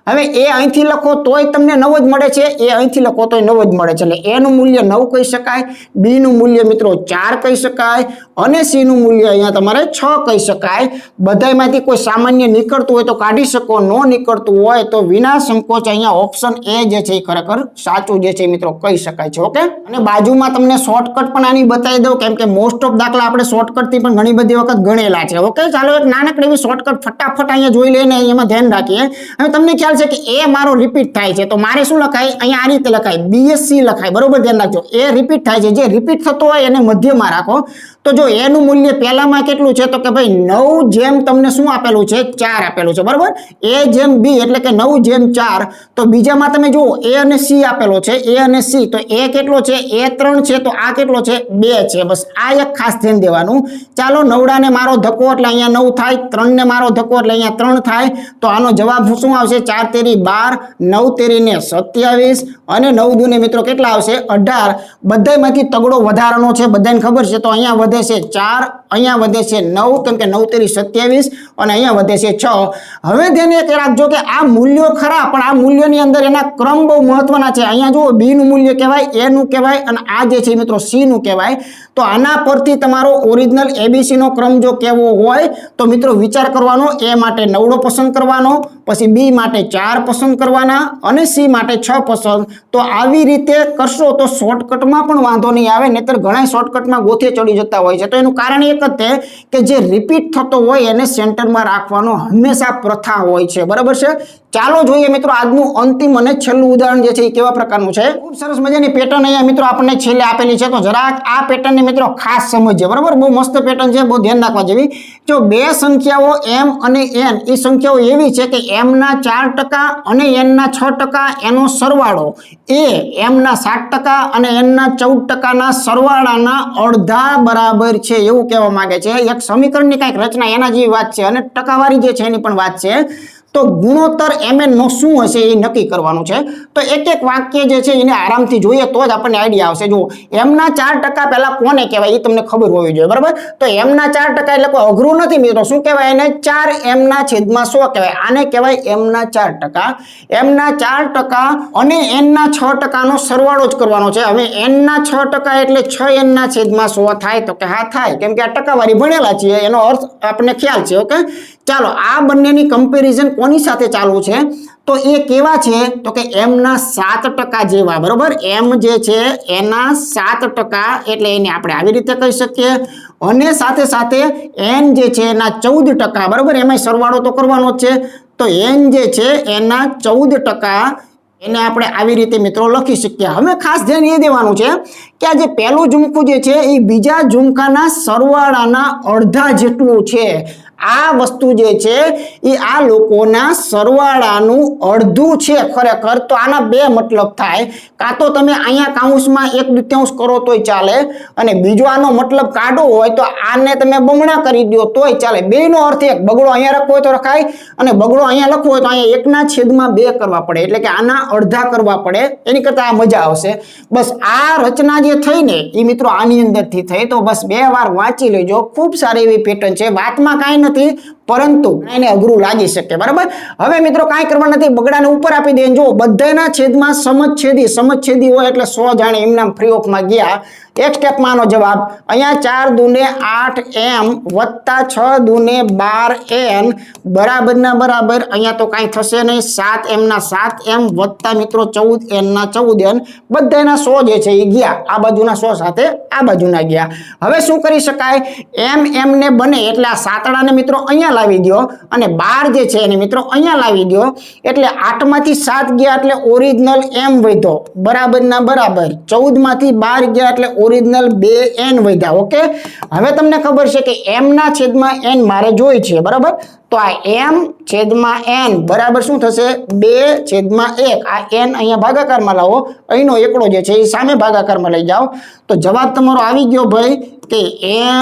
હવે a અહીંથી લખો તોય તમને 9 જ મળે છે, a અહીંથી લખો તોય 9 જ મળે છે. એટલે a નું મૂલ્ય 9 કહી શકાય, b નું મૂલ્ય મિત્રો 4 કહી શકાય અને c નું મૂલ્ય અહીંયા તમારે 6 કહી શકાય. બધામાંથી કોઈ સામાન્ય નીકળતું હોય તો કાઢી શકો, ન નીકળતું હોય તો વિના સંકોચ અહીંયા ઓપ્શન એ જે છે એ ખરેખર સાચું જે છે મિત્રો કહી શકાય છે. ઓકે, અને બાજુમાં તમને શોર્ટકટ પણ આની બતાવી દઉં, કેમ કે મોસ્ટ ઓફ દાખલા આપણે શોર્ટકટ થી પણ ઘણી બધી વખત ગણેલા છે. ઓકે, ચાલો એક નાનકડી એવી શોર્ટકટ ફટાફટ અહીંયા જોઈ લઈને એમાં ધ્યાન રાખીએ. હવે તમને ખ્યાલ છે કે એ મારો રિપીટ થાય છે, તો મારે શું લખાય? અહીંયા આ રીતે લખાય, BSc લખાય. બરોબર, ધ્યાન રાખજો. એ રિપીટ થાય છે, જે રિપીટ થતો હોય એને મધ્યમાં રાખો. તો જો એનું મૂલ્ય પહેલામાં કેટલું છે? તો કે ભાઈ 9 જેમ તમને શું આપેલું છે? 4 આપેલું છે. બરોબર, A જેમ B એટલે કે 9 જેમ 4. તો બીજામાં તમે જુઓ A અને C આપેલો છે, A અને C. તો A કેટલો છે? A 3 છે. તો આ કેટલો છે? 2 છે. બસ આ એક ખાસ ધ્યાન દેવાનું. ચાલો, 9 ને મારો ધક્કો એટલે અહીંયા 9 થાય, 3 ને મારો ધક્કો એટલે અહીંયા 3 થાય. તો આનો જવાબ શું આવશે? 4 તેરી 12, 9 તેરી ને 27 અને 9 દુ ને મિત્રો કેટલા આવશે? 18. બધાયમાંથી તગડો વધારાનો છે, બધાને ખબર છે. તો અહીંયા વધે છે 4, અહીંયા વધે છે 9, કેમ કે 9 તેરી 27 અને અહીંયા વધે છે 6. હવે તેને એક રાખજો કે આ મૂલ્યો ખરા, પણ આ મૂલ્યોની અંદર એના ક્રમ બહુ મહત્વના છે. અહીંયા જુઓ, B નું મૂલ્ય કહેવાય, A નું કહેવાય અને આ જે છે મિત્રો C નું કહેવાય. તો આના પરથી તમારો ઓરિજિનલ ABC નો ક્રમ જો કેવો હોય તો મિત્રો વિચાર કરવાનો. A માટે 9 પસંદ કરવાનો, પછી B માટે 4 પસંદ કરવાના અને C માટે 6 પસંદ. તો આવી રીતે કરશો તો શોર્ટકટમાં પણ વાંધો નહીં આવે, નહીતર ઘણા શોર્ટકટમાં ગોથે ચડી જતા હોય છે. તો એનું કારણ એક જ છે કે જે રિપીટ થતો હોય એને સેન્ટરમાં રાખવાનો હંમેશા પ્રથા હોય છે. બરાબર છે. ચાલો જોઈએ મિત્રો આજનું અંતિમ અને છેલ્લું ઉદાહરણ જે છે એ કેવા પ્રકારનું છે. ખૂબ સરસ મજાની પેટર્ન અહીંયા મિત્રો આપણને છેલ્લે આપેલી છે, તો જરાક આ પેટર્નને મિત્રો ખાસ સમજજો. બરાબર, બહુ મસ્ત પેટર્ન છે, બહુ ધ્યાન રાખવા જેવી. જો બે સંખ્યાઓ m અને n, એ સંખ્યાઓ એવી છે કે m ના 4% અને n ના 6% એનો સરવાળો એ m ના 7% અને n ના 14% ના સરવાળાના અડધા બરાબર છે એવું કહેવા માંગે છે. એક સમીકરણની કંઈક રચના એના જેવી વાત છે અને ટકાવારી જે છે એની પણ વાત છે. તો ગુણોત્તર mn નો શું હશે એ નક્કી કરવાનું છે. તો એક એક વાક્ય જે છે એને આરામથી જોઈએ તો જ આપણને આઈડિયા આવશે. જો m ના 4% પહેલા કોને કહેવાય એ તમને ખબર હોવી જોઈએ. બરાબર, તો m ના 4% એટલે કોઈ અઘરું નથી મિત્રો. શું કહેવાય એને? 4m ના છેદમાં 100 કહેવાય. આને કહેવાય m ના 4%. m ના 4% અને n ના 6% નો સરવાળો જ કરવાનો છે. હવે n ના 6% એટલે 6n ના છેદમાં 100 થાય? તો કે હા થાય, કેમ કે આ ટકાવારી ભણેલા છીએ, એનો અર્થ આપણને ખ્યાલ છે. ઓકે, ચાલો આ બંનેની કમ્પેરિઝન કોની સાથે ચાલુ છે? તો એ કેવા છે? તો કે m ના 7% જેવા. બરોબર, m જે છે એના 7% એટલે એને આપણે આવી રીતે કહી શકીએ. અને સાથે સાથે n જે છે એના 14%. બરોબર, એમાં સરવાળો તો કરવાનો જ છે. તો n જે છે એના 14% એને આપણે આવી રીતે મિત્રો લખી શકીએ. હવે ખાસ ધ્યાન એ દેવાનું છે કે આ જે પહેલું ઝુમખું જે છે એ બીજા ઝુમખાના સરવાળાના અડધા જેટલું છે. આ વસ્તુ જે છે એ આ લોકોના સરવાળાનું અડધું છે ખરેખર. તો આના બે મતલબ થાય. કાં તો તમે અહીંયા કાઉન્સમાં 1/2 કરો તોય ચાલે, અને બીજો આનો મતલબ કાઢવો હોય તો આને તમે બમણા કરી દો તોય ચાલે. બેનો અર્થ એક. બગડો અહીંયા લખવો હોય તો રખાય, અને બગડો અહીંયા લખવો હોય તો અહીંયા 1/2 કરવા પડે, એટલે કે આના અડધા કરવા પડે. એની કરતા આ મજા આવશે. બસ આ રચના જે થઈ ને એ મિત્રો આની અંદરથી થઈ. તો બસ 2 વાર વાંચી લેજો. ખૂબ સારી એવી પેટર્ન છે. વાતમાં કાંઈ નથી, પરંતુ એને અઘરું લાગી શકે. બરાબર, હવે મિત્રો કાંઈ કરવા નથી, બગડાને ઉપર આપી દે. જો બધાના છેદમાં સમછેદી હોય એટલે 100 જાણે એમના ફ્રી ઓફમાં ગયા. એક સ્ટેપમાં આનો જવાબ અહીંયા 4 દુને 8m વત્તા 6 દુને 12n બરાબરના બરાબર. અહીંયા તો કાંઈ થશે નહીં. 7m ના 7m વત્તા મિત્રો 14n ના 14n બધાના 100 જે છે એ ગયા. આ બાજુના 100 સાથે આ બાજુના ગયા. હવે શું કરી શકાય? m ને બને એટલે આ સાતડાને મિત્રો અહીંયા લાવી દો, અને 12 જે છે એને મિત્રો અહીંયા લાવી દો. એટલે 8 માંથી 7 ગયા એટલે ઓરિજિનલ m વધ્યો બરાબરના બરાબર. 14 માંથી 12 ગયા એટલે ઓરિજિનલ 2n વધ્યા. ઓકે, હવે તમને ખબર છે કે m ના છેદમાં n મારે જોઈ છે. બરાબર, તો આ m છેદમાં n બરાબર શું થશે? 2/1. આ n અહીંયા ભાગાકારમાં લાવો, અહીંનો એકડો જે છે એ સામે ભાગાકારમાં લઈ જાઓ. તો જવાબ તમારો આવી ગયો ભાઈ કે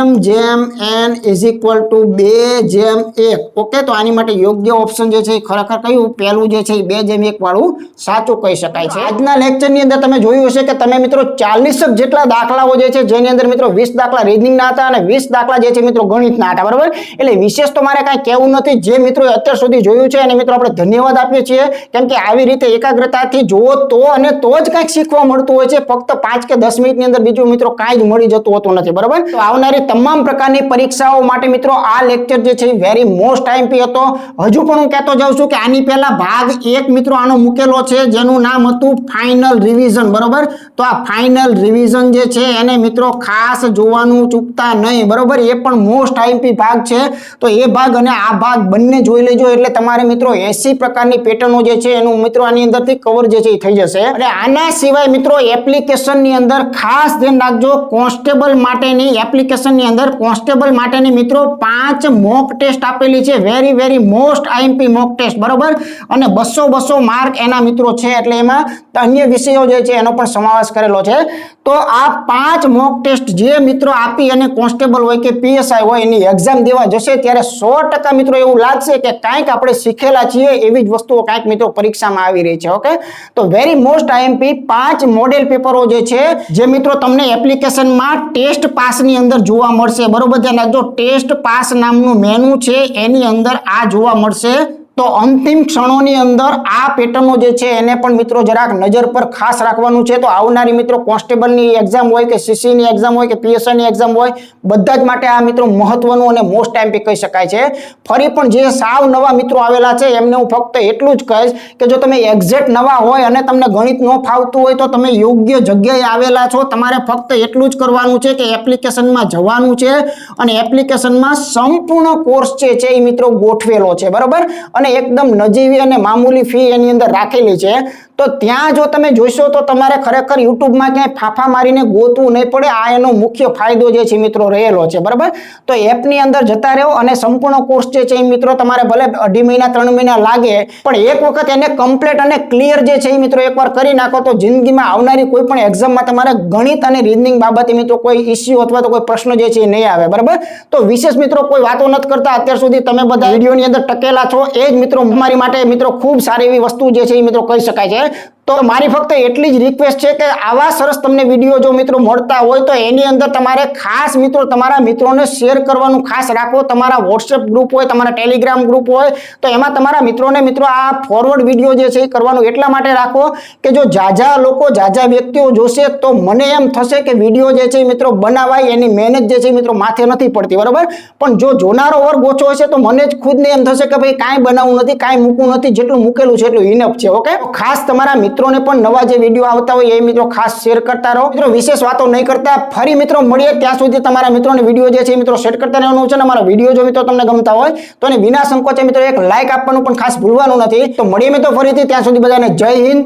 m જેમ n is equal to 2/1. Okay, તો આની માટે યોગ્ય ઓપ્શન જે છે એ ખરેખર કયું? પહેલું જે છે એ 2/1 વાળું સાચું કહી શકાય છે. આજના લેક્ચરની અંદર તમે જોયું હશે કે તમે મિત્રો 40 જેટલા દાખલાઓ જે છે, જેની અંદર મિત્રો 20 દાખલા રીઝનિંગના હતા અને 20 દાખલા જે છે મિત્રો ગણિતના હતા. બરાબર, એટલે વિશેષ તો મારે કાંઈ કહેવું નથી. નથી. જે મિત્રો અત્યાર સુધી જોયું છે અને મિત્રો આપણે ધન્યવાદ આપીએ છીએ, કેમ કે આવી રીતે એકાગ્રતાથી જુઓ તો અને તો જ કંઈક શીખવા મળતું હોય છે. ફક્ત 5 કે 10 મિનિટની અંદર બીજું મિત્રો કાંઈ જ મળી જતું હોતું નથી. બરાબર, તો આવનારી તમામ પ્રકારની પરીક્ષાઓ માટે મિત્રો આ લેક્ચર જે છે વેરી મોસ્ટ આઈએમપી હતો. હજુ પણ હું કહેતો જાઉં છું કે આની પહેલા ભાગ 1 મિત્રો આનો મૂકેલો છે, જેનું નામ હતું ફાઇનલ રિવિઝન. બરોબર, તો આ ફાઇનલ રિવિઝન જે છે એને મિત્રો ખાસ જોવાનું ચૂકતા નહીં. બરોબર, એ પણ મોસ્ટ આઈએમપી ભાગ છે. તો એ ભાગ અને આ ભાગ બંને જોઈ લેજો, એટલે તમારે મિત્રો 80 પ્રકારની પેટર્નો જે છે એનું મિત્રો આની અંદરથી કવર જે છે એ થઈ જશે. અને આના સિવાય મિત્રો એપ્લિકેશનની અંદર ખાસ ધ્યાન રાખજો, કોન્સ્ટેબલ માટેની એપ્લિકેશનની અંદર કોન્સ્ટેબલ માટેની મિત્રો 5 મોક ટેસ્ટ આપેલી છે. Very most IMP mock test. બરોબર, અને 200 માર્ક એના મિત્રો છે, એટલે એમાં અન્ય વિષયો જે છે એનો પણ સમાવેશ કરેલો છે. તો આ 5 મોક ટેસ્ટ જે મિત્રો આપી અને કોન્સ્ટેબલ હોય કે પીએસઆઈ હોય એની એક્ઝામ દેવા જશે ત્યારે 100% મિત્રો એવું લાગશે કે કાંઈક આપણે શીખેલા છીએ એવી જ વસ્તુઓ કાંઈક મિત્રો પરીક્ષામાં આવી રહી છે. ઓકે, તો વેરી મોસ્ટ આઈએમપી 5 મોડેલ પેપરો જે છે જે મિત્રો તમને એપ્લિકેશનમાં ટેસ્ટ પાસની અંદર જોવા મળશે. બરોબર, ધ્યાન રાખજો, ટેસ્ટ પાસ નામનું મેનુ છે એની અંદર આ જોવા મળશે. તો અંતિમ ક્ષણોની અંદર આ પેટર્નો જે છે એને પણ મિત્રો જરાક નજર પર ખાસ રાખવાનું છે. તો આવનારી મિત્રો કોન્સ્ટેબલની એક્ઝામ હોય કે સીસીની એક્ઝામ હોય કે પીએસઆઈની એક્ઝામ હોય, બધા જ માટે આ મિત્રો મહત્વનું અને મોસ્ટ આઈએમપી કહી શકાય છે. ફરી પણ જે સાવ નવા મિત્રો આવેલા છે એમને હું ફક્ત એટલું જ કહીશ કે જો તમે એક્ઝેક્ટ નવા હોય અને તમને ગણિત ન ફાવતું હોય તો તમે યોગ્ય જગ્યાએ આવેલા છો. તમારે ફક્ત એટલું જ કરવાનું છે કે એપ્લિકેશનમાં જવાનું છે અને એપ્લિકેશનમાં સંપૂર્ણ કોર્સ છે એ મિત્રો ગોઠવેલો છે. બરાબર, અને એકદમ નજીવી અને મામૂલી ફી એની અંદર રાખેલી છે. તો ત્યાં જો તમે જોશો તો તમારે ખરેખર યુટ્યુબમાં ક્યાંય ફાફા મારીને ગોતવું નહીં પડે. આ એનો મુખ્ય ફાયદો જે છે મિત્રો રહેલો છે. બરાબર, તો એપની અંદર જતા રહો અને સંપૂર્ણ કોર્સ જે છે એ મિત્રો તમારે ભલે 2.5 મહિના 3 મહિના લાગે, પણ એક વખત એને કમ્પ્લીટ અને ક્લિયર જે છે એ મિત્રો એકવાર કરી નાખો તો જિંદગીમાં આવનારી કોઈ પણ એક્ઝામમાં તમારે ગણિત અને રીઝનિંગ બાબતે મિત્રો કોઈ ઇસ્યુ અથવા તો કોઈ પ્રશ્ન જે છે એ નહીં આવે. બરાબર, તો વિશેષ મિત્રો કોઈ વાતો નથી કરતા. અત્યાર સુધી તમે બધા વિડીયોની અંદર ટકેલા છો એ જ મિત્રો મારી માટે મિત્રો ખૂબ સારી એવી વસ્તુ જે છે એ મિત્રો કહી શકાય છે. તો મારી ફક્ત એટલી જ રિક્વેસ્ટ છે કે આવા સરસ તમને વિડીયો જો મિત્રો મળતા હોય તો એની અંદર તમારે ખાસ મિત્રો તમારા મિત્રોને શેર કરવાનું ખાસ રાખો. તમારા વોટ્સએપ ગ્રુપ હોય, તમારા ટેલિગ્રામ ગ્રુપ હોય તો એમાં તમારા મિત્રોને મિત્રો આ ફોરવર્ડ વિડીયો જે છે એ કરવાનું એટલા માટે રાખો કે જો જાજા લોકો જાજા વ્યક્તિઓ જોશે તો મને એમ થશે કે વિડીયો જે છે એ મિત્રો બનાવાય, એની મહેનત જે છે એ મિત્રો માથે નથી પડતી. બરાબર, પણ જો જોનારો વર્ગ ઓછો હશે તો મને જ ખુદને એમ થશે કે ભાઈ કાંઈ બનાવવું નથી, કાંઈ મૂકવું નથી, જેટલું મૂકેલું છે એટલું ઇનફ છે. ઓકે, ખાસ તમારા મિત્રોને પણ નવા જે વિડીયો આવતા હોય એ મિત્રો ખાસ શેર કરતા રહો. મિત્રો વિશેષ વાતો નહીં કરતા, ફરી મિત્રો મળીએ. ત્યાં સુધી તમારા મિત્રોને વિડીયો જે છે મિત્રો શેર કરતા રહેવાનું છે. અને અમારા વિડીયો જો મિત્રો તમને ગમતા હોય તો એને વિના સંકોચે મિત્રો એક લાઈક આપવાનું પણ ખાસ ભૂલવાનું નથી. તો મળીએ મિત્રો ફરીથી, ત્યાં સુધી બધાને જય હિન્દ.